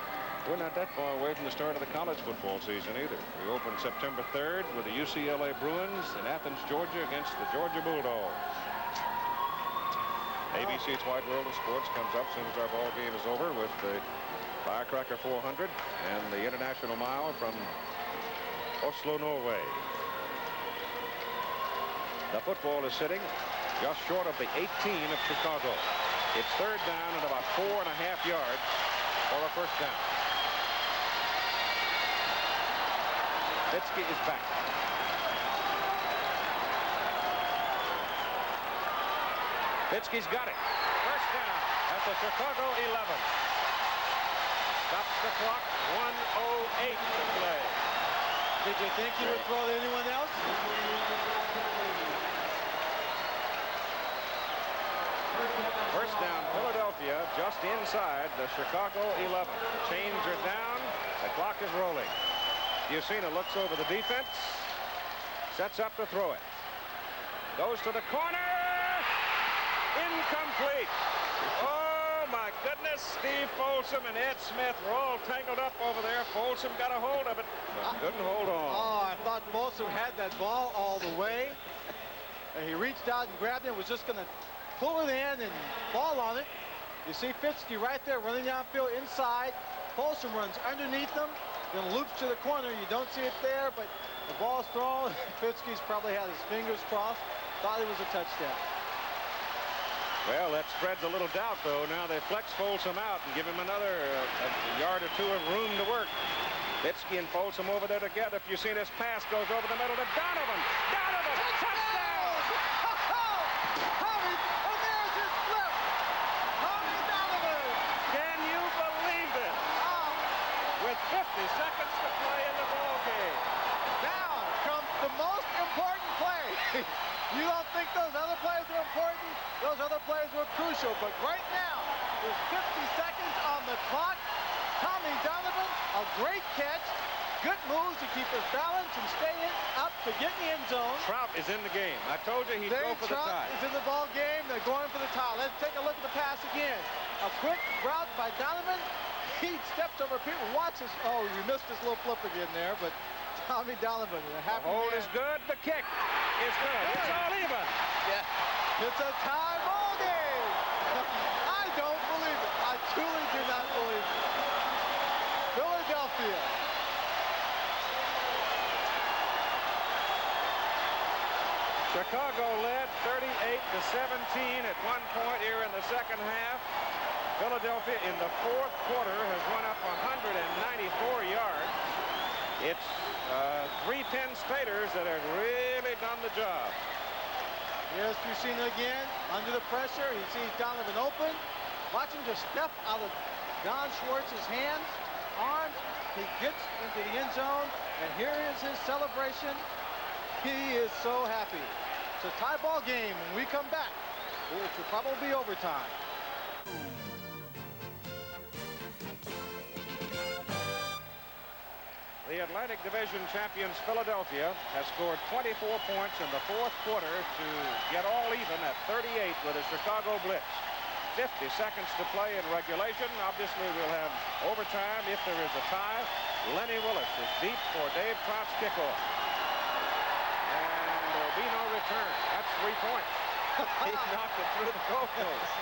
We're not that far away from the start of the college football season either. We open September 3rd with the UCLA Bruins in Athens, Georgia against the Georgia Bulldogs. ABC's Wide World of Sports comes up as soon as our ball game is over with the Firecracker 400 and the International Mile from Oslo, Norway. The football is sitting just short of the 18 of Chicago. It's 3rd down and about 4.5 yards for a 1st down. Fitzke is back. Fitzke's got it. 1st down at the Chicago 11. Stops the clock. 1:08 to play. Did you think he would throw to anyone else? First down, Philadelphia, just inside the Chicago 11. Chains are down. The clock is rolling. Bucina looks over the defense. Sets up to throw it. Goes to the corner. Incomplete. Oh, my goodness. Steve Folsom and Ed Smith were all tangled up over there. Folsom got a hold of it, but couldn't hold on. Oh, I thought Folsom had that ball all the way. And he reached out and grabbed it and was just going to pull it in and fall on it. You see Fitzke right there running downfield inside. Folsom runs underneath them, then loops to the corner. You don't see it there, but the ball's thrown. Fitzke's probably had his fingers crossed. Thought it was a touchdown. Well, that spreads a little doubt, though. Now they flex Folsom out and give him another a yard or two of room to work. Fitzke and Folsom over there together. If you see this pass goes over the middle to Donovan. Donovan! Touchdown! And there's his flip. Tommy Donovan. Can you believe it? With 50 seconds to play in the ball game. Now comes the most important play. You don't think those other plays are important? Those other plays were crucial, but right now, there's 50 seconds on the clock. Tommy Donovan, a great catch. Good moves to keep his balance and stay up to get in the end zone. Trout is in the game. I told you he'd go for the tie. Trout is in the ball game. They're going for the tie. Let's take a look at the pass again. A quick route by Donovan. He steps over people. Watch this. Oh, you missed this little flip again there, but Tommy Donovan, a happy The hold man. is good. The kick is good. It's all even. Yeah. It's a tie ball game. I don't believe it. I truly do not believe it. Philadelphia. Chicago led 38-17 at one point here in the second half. Philadelphia in the fourth quarter has run up 194 yards. It's 310 Staters that have really done the job. Here's Bucina again, under the pressure. He sees Donovan open. Watch him just step out of Don Schwartz's hands, arms. He gets into the end zone, and here is his celebration. He is so happy. It's a tie ball game. When we come back, it will probably be overtime. The Atlantic Division champions Philadelphia has scored 24 points in the fourth quarter to get all even at 38 with the Chicago Blitz. 50 seconds to play in regulation. Obviously, we'll have overtime if there is a tie. Lenny Willis is deep for Dave Trout's kickoff. And there'll be no return. That's 3 points. He knocked it through the goalpost.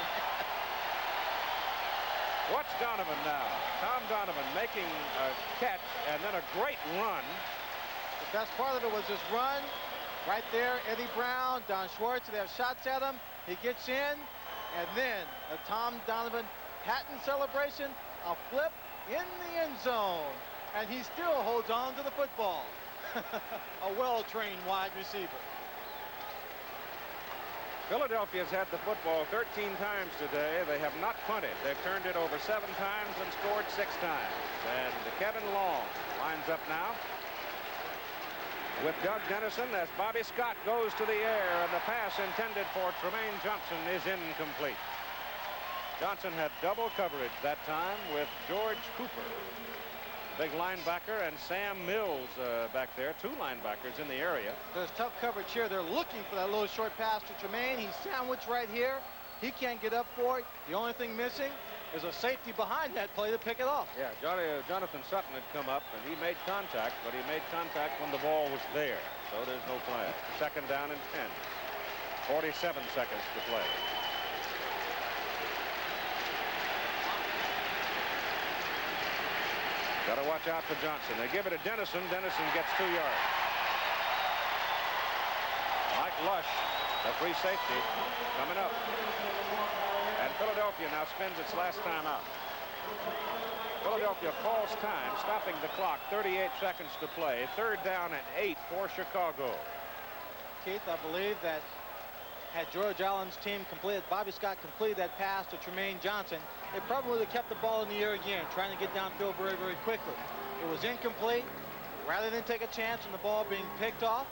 Watch Donovan now. Tom Donovan making a catch and then a great run. The best part of it was his run. Right there, Eddie Brown, Don Schwartz, they have shots at him. He gets in, and then a Tom Donovan patent celebration, a flip in the end zone. And he still holds on to the football. A well-trained wide receiver. Philadelphia's had the football 13 times today. They have not punted. They've turned it over 7 times and scored 6 times. And Kevin Long lines up now with Doug Dennison as Bobby Scott goes to the air, and the pass intended for Tremaine Johnson is incomplete. Johnson had double coverage that time with George Cooper, big linebacker, and Sam Mills back there, 2 linebackers in the area. There's tough coverage here. They're looking for that little short pass to Tremaine. He's sandwiched right here. He can't get up for it. The only thing missing is a safety behind that play to pick it off. Yeah, Jonathan Sutton had come up, and he made contact, but he made contact when the ball was there. So there's no flag. Second down and 10. 47 seconds to play. Got to watch out for Johnson. They give it to Dennison. Dennison gets 2 yards. Mike Lush, the free safety, coming up. And Philadelphia now spends its last time out. Philadelphia calls time, stopping the clock. 38 seconds to play. Third down and 8 for Chicago. Keith, I believe that had George Allen's team completed, Bobby Scott completed that pass to Tremaine Johnson, it probably would have kept the ball in the air again, trying to get downfield very, very quickly. It was incomplete. rather than take a chance on the ball being picked off,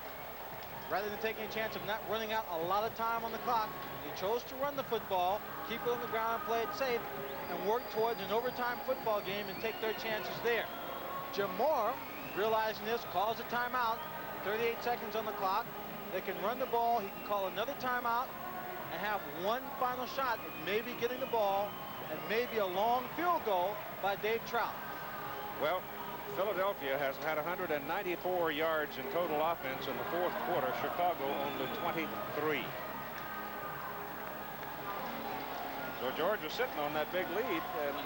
rather than taking a chance of not running out a lot of time on the clock, he chose to run the football, keep it on the ground and play it safe, and work towards an overtime football game and take their chances there. Jim Moore, realizing this, calls a timeout, 38 seconds on the clock. They can run the ball, he can call another timeout, and have one final shot at maybe getting the ball and maybe a long field goal by Dave Trout. Well, Philadelphia has had 194 yards in total offense in the fourth quarter. Chicago only 23. So George was sitting on that big lead, and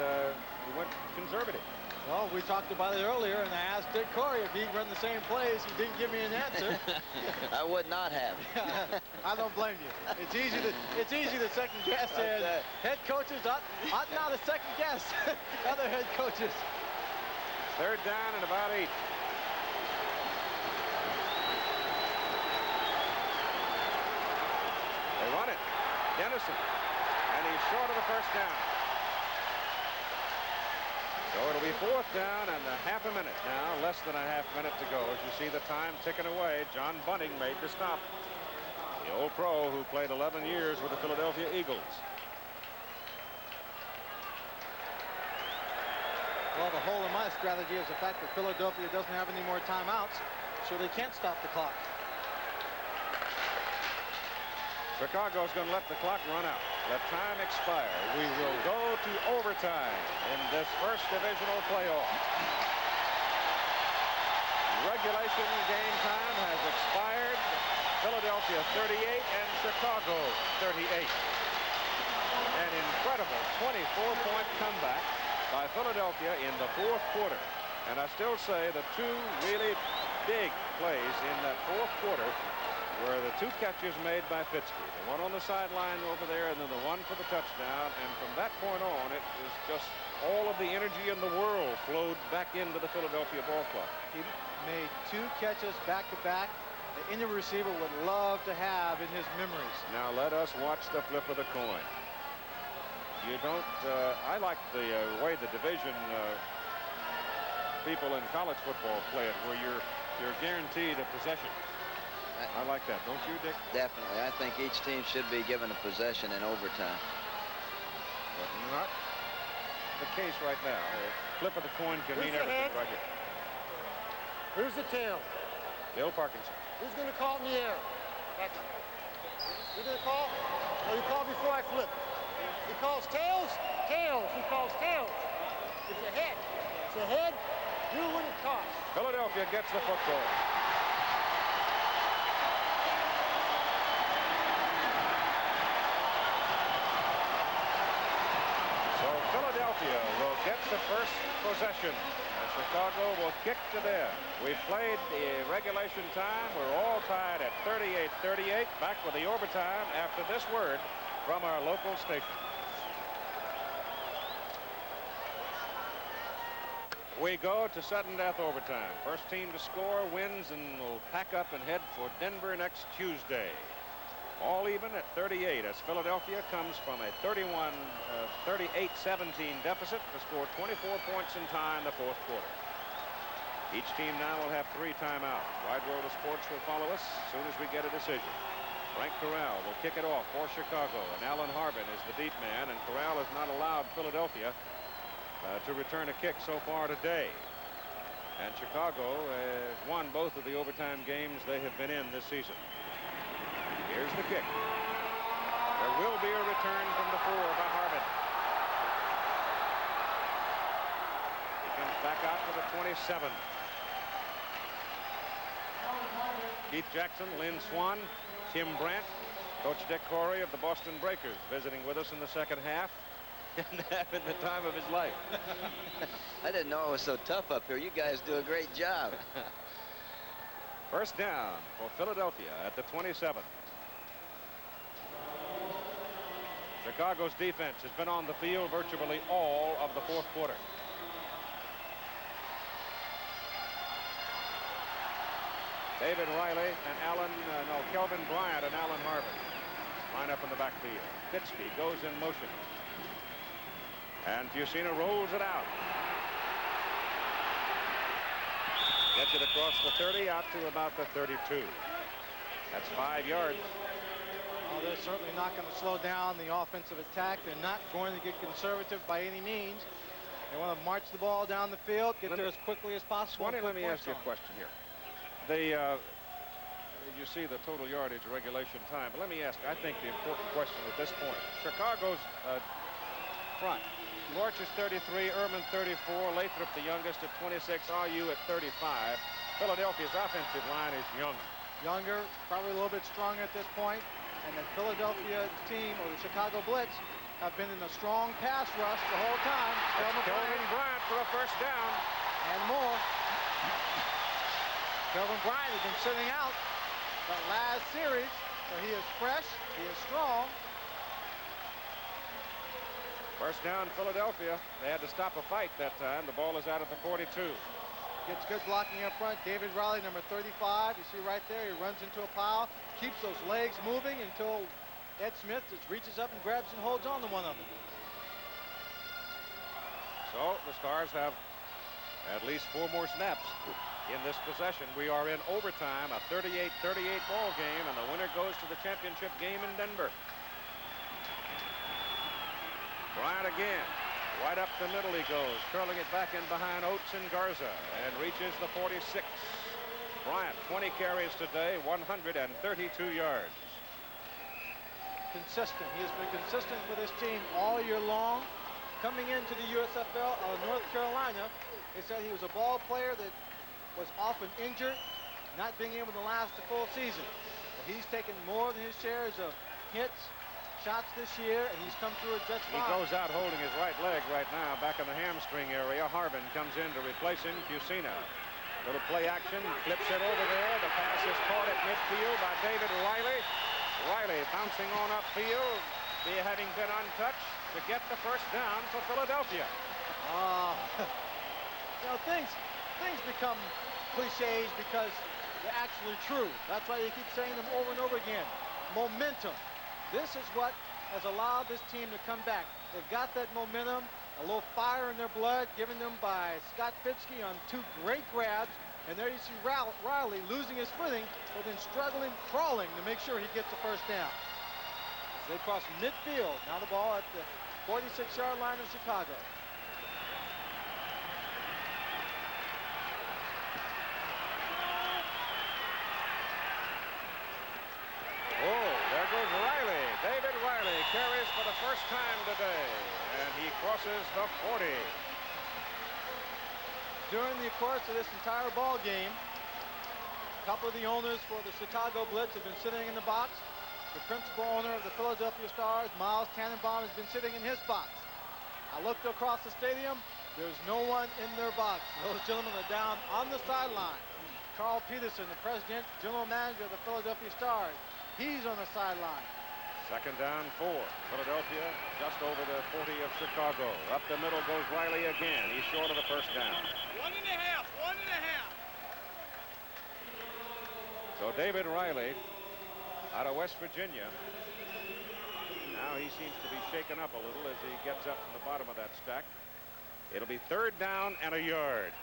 he went conservative. Well, we talked about it earlier, and I asked Dick Corey if he'd run the same plays. He didn't give me an answer. I would not have. I don't blame you. It's easy to second guess. And head coaches ought not to second guess other head coaches. Third down and about 8. They run it. Dennison. And he's short of the first down. So it'll be fourth down and half a minute now, less than a half minute to go. As you see the time ticking away, John Bunting made the stop. The old pro who played 11 years with the Philadelphia Eagles. Well, the whole of my strategy is the fact that Philadelphia doesn't have any more timeouts, so they can't stop the clock. Chicago's going to let the clock run out. Let time expire. We will go to overtime in this first divisional playoff. Regulation game time has expired. Philadelphia 38 and Chicago 38. An incredible 24-point comeback by Philadelphia in the fourth quarter. And I still say the two really big plays in that fourth quarter were the two catches made by Fitzky. The one on the sideline over there and then the one for the touchdown. And from that point on, it was just all of the energy in the world flowed back into the Philadelphia ball club. He made two catches back-to-back that any receiver would love to have in his memories. Now let us watch the flip of the coin. You don't, I like the way the division people in college football play it, where you're guaranteed a possession. I like that, don't you, Dick? Definitely. I think each team should be given a possession in overtime. But not the case right now. The flip of the coin can mean everything right here. Who's the tail? Bill Parkinson. Who's going to call it in the air? Who's going to call? Well, you call before I flip. He calls tails. Tails. He calls tails. It's a head. It's a head. You win the toss. Philadelphia gets the football. Philadelphia will get the first possession. Chicago will kick to them. We've played the regulation time. We're all tied at 38-38. Back with the overtime after this word from our local station. We go to sudden death overtime. First team to score wins and will pack up and head for Denver next Tuesday. All even at 38 as Philadelphia comes from a 38-17 deficit to score 24 points in time in the fourth quarter. Each team now will have 3 timeouts. Wide World of Sports will follow us as soon as we get a decision. Frank Corral will kick it off for Chicago, and Alan Harbin is the deep man, and Corral has not allowed Philadelphia to return a kick so far today. And Chicago has won both of the overtime games they have been in this season. Here's the kick. There will be a return from the 4 by Harbin. He comes back out to the 27. Keith Jackson, Lynn Swan, Tim Brandt, Coach Dick Corey of the Boston Breakers visiting with us in the second half and having the time of his life. I didn't know it was so tough up here. You guys do a great job. First down for Philadelphia at the 27. Chicago's defense has been on the field virtually all of the fourth quarter. David Riley and Kelvin Bryant and Alan Harbin line up in the backfield. Fitzky goes in motion. And Fusina rolls it out. Gets it across the 30 out to about the 32. That's 5 yards. Well, they're certainly not going to slow down the offensive attack. They're not going to get conservative by any means. They want to march the ball down the field, get there as quickly as possible. Swanee, let me ask you a question here. You see the total yardage regulation time, but let me ask, I think, the important question at this point. Chicago's front. Lorch is 33, Ehrman 34, Lathrop the youngest at 26, RU at 35. Philadelphia's offensive line is younger, probably a little bit stronger at this point. And the Philadelphia team, or the Chicago Blitz, have been in a strong pass rush the whole time. Kelvin Bryant for a first down. And more. Kelvin Bryant has been sitting out that last series, so he is fresh, he is strong. First down, Philadelphia. They had to stop a fight that time. The ball is out at the 42. Gets good blocking up front. David Riley, number 35. You see right there, he runs into a pile, keeps those legs moving until Ed Smith just reaches up and grabs and holds on to one of them. So the Stars have at least 4 more snaps in this possession. We are in overtime, a 38-38 ball game, and the winner goes to the championship game in Denver. Bryant again. Right up the middle he goes, curling it back in behind Oates and Garza, and reaches the 46. Bryant, 20 carries today, 132 yards. Consistent. He has been consistent with his team all year long. Coming into the USFL out of North Carolina, they said he was a ball player that was often injured, not being able to last the full season. But he's taken more than his shares of hits, shots this year, and he's come through it just fine. He goes out holding his right leg right now, back in the hamstring area. Harvin comes in to replace him. Fusina. Little play action, flips it over there. The pass is caught at midfield by David Riley. Riley bouncing on upfield, having been untouched to get the first down for Philadelphia. You know, things become cliches because they're actually true. That's why you keep saying them over and over again. Momentum. This is what has allowed this team to come back. They've got that momentum, a little fire in their blood, given them by Scott Fitzke on 2 great grabs. And there you see Riley losing his footing, but then struggling, crawling to make sure he gets the first down. As they cross midfield, now the ball at the 46-yard line of Chicago. Oh, there goes Riley. David Riley carries for the first time today, and he crosses the 40. During the course of this entire ball game, a couple of the owners for the Chicago Blitz have been sitting in the box. The principal owner of the Philadelphia Stars, Miles Tannenbaum, has been sitting in his box. I looked across the stadium. There's no one in their box. Those gentlemen are down on the sideline. Carl Peterson, the president, general manager of the Philadelphia Stars, he's on the sideline. Second down 4. Philadelphia just over the 40 of Chicago. Up the middle goes Riley again. He's short of the first down. 1.5. So David Riley out of West Virginia. Now he seems to be shaken up a little as he gets up from the bottom of that stack. It'll be 3rd down and a yard.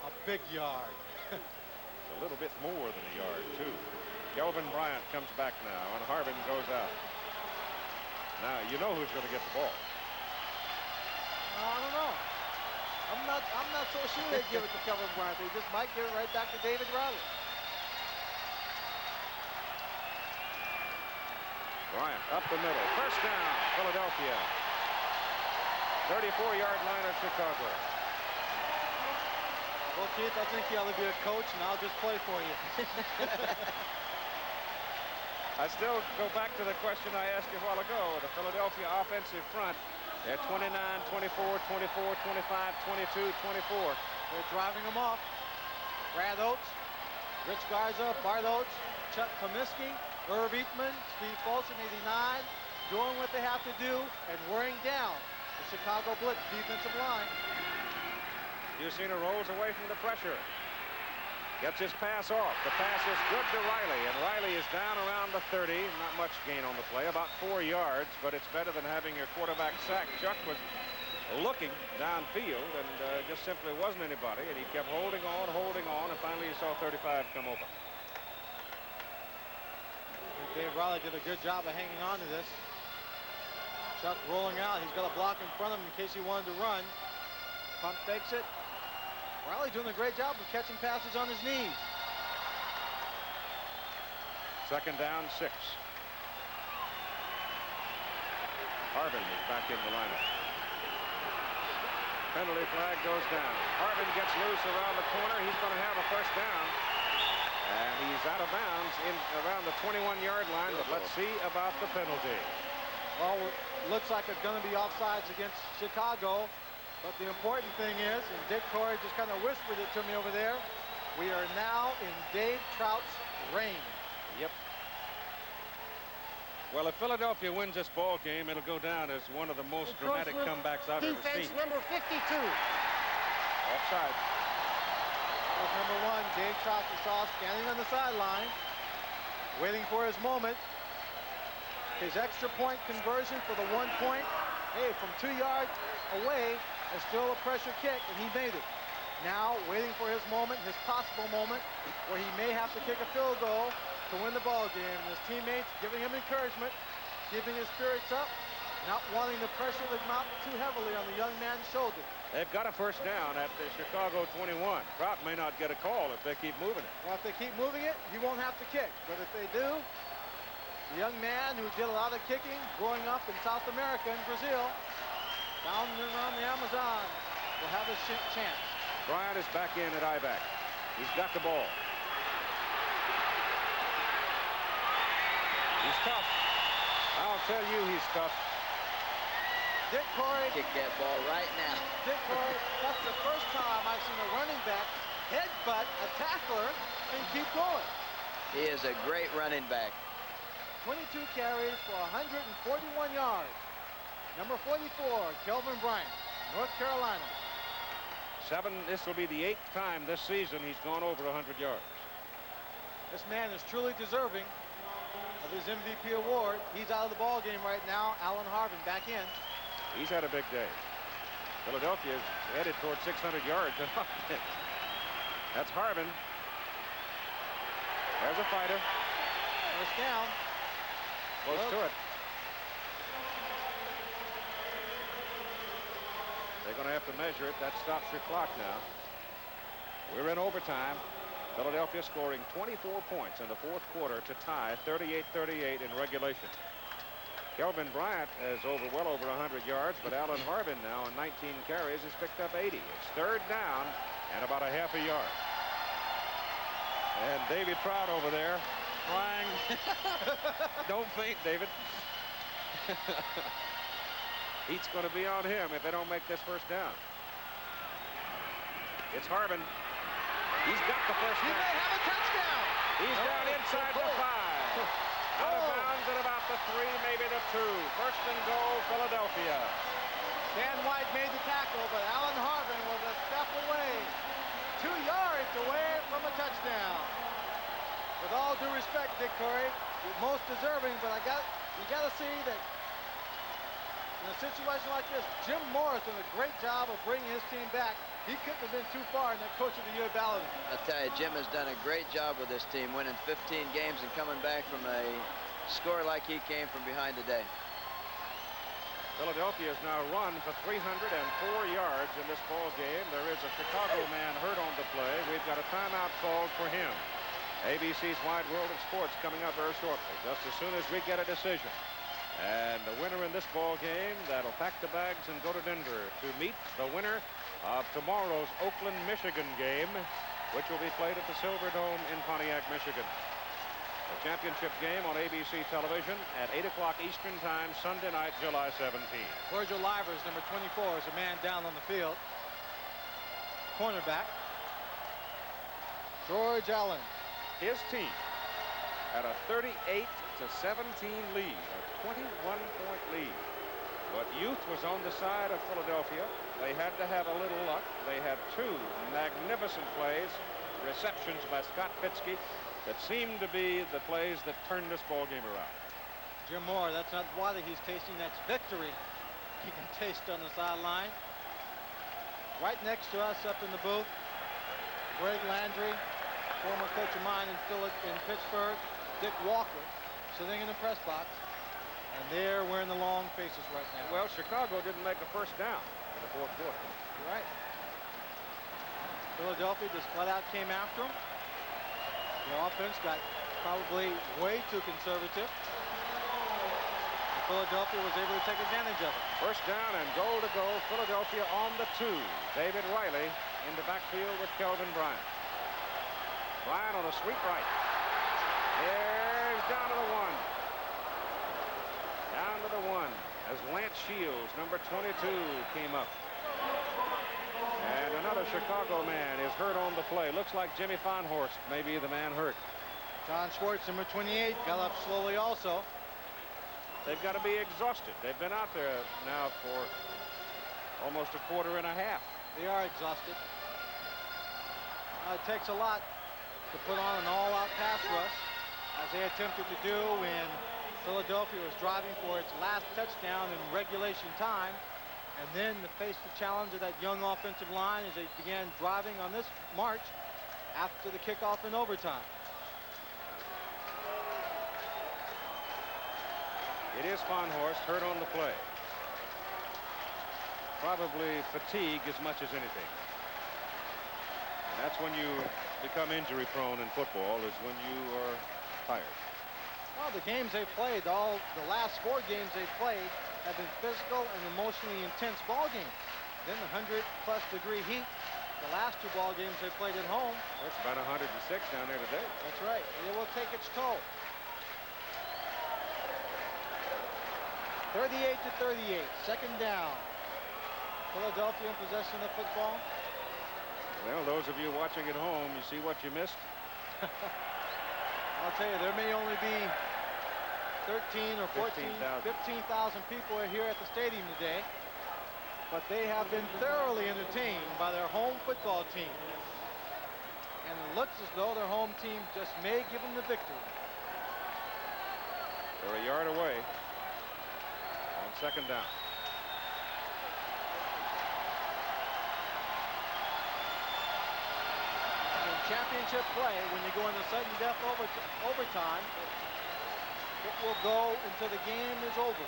A big yard. A little bit more than a yard, too. Kelvin Bryant comes back now, and Harvin goes out. Now, you know who's going to get the ball. I don't know. I'm not so sure they give it to Kelvin Bryant. They just might give it right back to David Riley. Bryant up the middle. First down, Philadelphia. 34-yard line of Chicago. Well, Keith, I think you ought to be a coach, and I'll just play for you. I still go back to the question I asked you a while ago. The Philadelphia offensive front, they're 29, 24, 24, 25, 22, 24. They're driving them off. Brad Oates, Rich Garza, Bart Oates, Chuck Comiskey, Irv Eatman, Steve Folsom, 89, doing what they have to do and wearing down the Chicago Blitz defensive line. Fusina rolls away from the pressure. Gets his pass off. The pass is good to Riley, and Riley is down around the 30. Not much gain on the play, about 4 yards, but it's better than having your quarterback sacked. Chuck was looking downfield, and just simply wasn't anybody, and he kept holding on, and finally he saw 35 come over. Dave Riley did a good job of hanging on to this. Chuck rolling out. He's got a block in front of him in case he wanted to run. Pump fakes it. Riley doing a great job of catching passes on his knees. Second down, 6. Harbin is back in the lineup. Penalty flag goes down. Harbin gets loose around the corner. He's going to have a first down. And he's out of bounds in around the 21-yard line, but let's see about the penalty. Well, looks like it's going to be offsides against Chicago, but the important thing is, and Dick Corey just kind of whispered it to me over there, we are now in Dave Trout's reign. Yep. Well, if Philadelphia wins this ball game, it'll go down as one of the most dramatic comebacks I've ever seen. Defense number 52. Offside. Number 1, Dave Trout, you saw standing on the sideline, waiting for his moment. His extra point conversion for the 1 point, hey, from 2 yards away, is still a pressure kick, and he made it. Now, waiting for his moment, his possible moment, where he may have to kick a field goal to win the ball game. And his teammates giving him encouragement, keeping his spirits up, not wanting to pressure the mount too heavily on the young man's shoulder. They've got a first down at the Chicago 21. Trout may not get a call if they keep moving it. Well, if they keep moving it, he won't have to kick. But if they do, the young man who did a lot of kicking growing up in South America and Brazil, down and around the Amazon, will have a chance. Bryant is back in at I-back. He's got the ball. He's tough. I'll tell you he's tough. Dick Corey. Kick that ball right now. Dick Corey, that's the first time I've seen a running back headbutt a tackler and keep going. He is a great running back. 22 carries for 141 yards. Number 44, Kelvin Bryant, North Carolina. This will be the 8th time this season he's gone over 100 yards. This man is truly deserving of his MVP award. He's out of the ball game right now. Alan Harbin back in. He's had a big day. Philadelphia is headed toward 600 yards. That's Harbin. There's a fighter. First down. Close to it. They're going to have to measure it. That stops your clock now. We're in overtime. Philadelphia scoring 24 points in the 4th quarter to tie 38-38 in regulation. Kelvin Bryant is well over 100 yards, but Alan Harbin now on 19 carries has picked up 80. It's 3rd down and about a half a yard. And David Trout over there crying. Don't faint, David. Heat's going to be on him if they don't make this first down. It's Harbin. He's got the first down. He may have a touchdown. He's down inside the 5. Out of bounds at about the 3, maybe the 2. First and goal, Philadelphia. Dan White made the tackle, but Alan Harbin was a step away. 2 yards away from a touchdown. With all due respect, Dick Corey, you're most deserving, but you got to see that in a situation like this, Jim Morris did a great job of bringing his team back. He couldn't have been too far in that Coach of the Year ballot. I tell you, Jim has done a great job with this team, winning 15 games and coming back from a score like he came from behind today. Philadelphia has now run for 304 yards in this ball game. There is a Chicago man hurt on the play. We've got a timeout called for him. ABC's Wide World of Sports coming up very shortly, just as soon as we get a decision. And the winner in this ball game that'll pack the bags and go to Denver to meet the winner of tomorrow's Oakland, Michigan game, which will be played at the Silverdome in Pontiac, Michigan. The championship game on ABC television at 8 o'clock Eastern Time, Sunday night, July 17. Virgil Livers, number 24, is a man down on the field. Cornerback. George Allen. His team at a 38-17 lead, a 21-point lead. But youth was on the side of Philadelphia. They had to have a little luck. They had 2 magnificent plays, receptions by Scott Fitzke, that seemed to be the plays that turned this ball game around. Jim Moore, that's not why he's tasting that victory. taking a taste on the sideline. Right next to us up in the booth, Greg Landry, former coach of mine in Pittsburgh, Dick Walker, sitting in the press box. And they're wearing the long faces right now. Well, Chicago didn't make a first down in the fourth quarter. You're right. Philadelphia just flat out came after them. The offense got probably way too conservative. And Philadelphia was able to take advantage of it. First down and goal to go. Philadelphia on the 2. David Riley in the backfield with Kelvin Bryant. Bryant on a sweep right. There's down to the 1. Down to the 1 as Lance Shields, number 22, came up. And another Chicago man is hurt on the play. Looks like Jimmy Farnhorst may be the man hurt. John Schwartz, number 28, got up slowly also. They've got to be exhausted. They've been out there now for almost a quarter and a half. They are exhausted. It takes a lot to put on an all-out pass rush, as they attempted to do when Philadelphia was driving for its last touchdown in regulation time, and then to face the challenge of that young offensive line as they began driving on this march after the kickoff in overtime. It is Farnhorst hurt on the play. Probably fatigue as much as anything. And that's when you become injury prone in football, is when you are tired. Well, the games they've played, the last 4 games they've played have been physical and emotionally intense ball games. Then the 100+ degree heat, the last 2 ball games they played at home. It's about 106 down there today. That's right. It will take its toll. 38-38, second down. Philadelphia in possession of the football. Well, those of you watching at home, you see what you missed? I'll tell you, there may only be 13 or 14, 15,000 people are here at the stadium today, but they have been thoroughly entertained by their home football team. And it looks as though their home team just may give them the victory. They're a yard away on second down. Championship play, when you go into sudden death overtime, it will go until the game is over.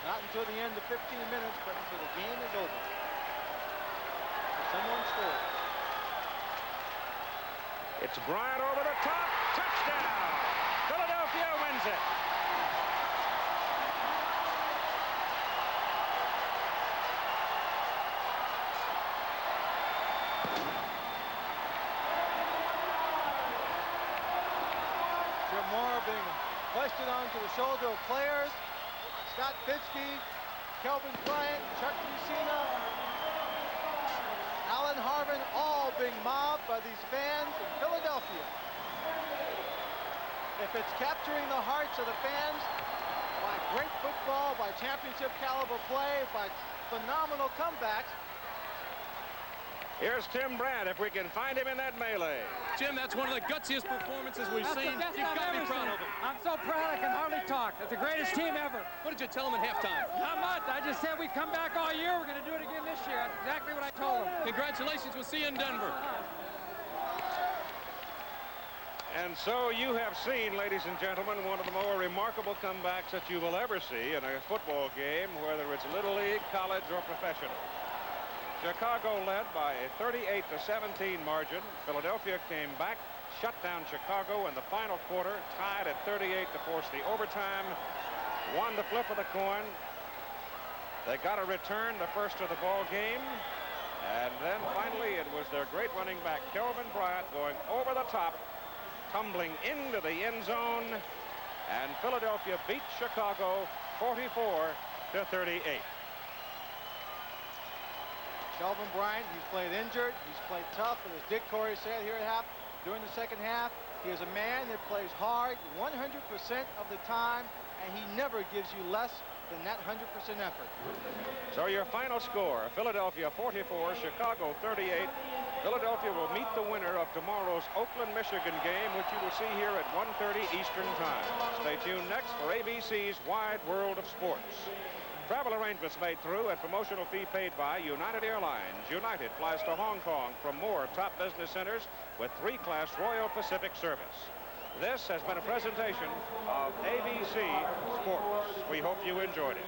Not until the end of 15 minutes, but until the game is over. So someone scores. It's Bryant over the top. Touchdown! Philadelphia wins it. Being hoisted onto the shoulder of players. Scott Fitzke, Kelvin Bryant, Chuck Fusina, Alan Harvin, all being mobbed by these fans in Philadelphia. If it's capturing the hearts of the fans by great football, by championship caliber play, by phenomenal comebacks. Here's Tim Brandt, if we can find him in that melee. Jim, that's one of the gutsiest performances we've seen. You've got to be proud of him. I'm so proud I can hardly talk. That's the greatest team ever. What did you tell him at halftime? Not much. I just said we'd come back all year. We're going to do it again this year. That's exactly what I told them. Congratulations. We'll see you in Denver. And so you have seen, ladies and gentlemen, one of the more remarkable comebacks that you will ever see in a football game, whether it's Little League, college, or professional. Chicago led by a 38-17 margin. Philadelphia came back, shut down Chicago in the final quarter, tied at 38 to force the overtime, won the flip of the coin. They got a return the first of the ball game, and then finally it was their great running back, Kelvin Bryant, going over the top, tumbling into the end zone, and Philadelphia beat Chicago 44-38. Kelvin Bryant, he's played injured, he's played tough, but as Dick Corey said here during the second half, he is a man that plays hard 100% of the time, and he never gives you less than that 100% effort. So your final score, Philadelphia 44, Chicago 38. Philadelphia will meet the winner of tomorrow's Oakland-Michigan game, which you will see here at 1:30 Eastern Time. Stay tuned next for ABC's Wide World of Sports. Travel arrangements made through and promotional fee paid by United Airlines. United flies to Hong Kong from more top business centers with 3-class Royal Pacific service. This has been a presentation of ABC Sports. We hope you enjoyed it.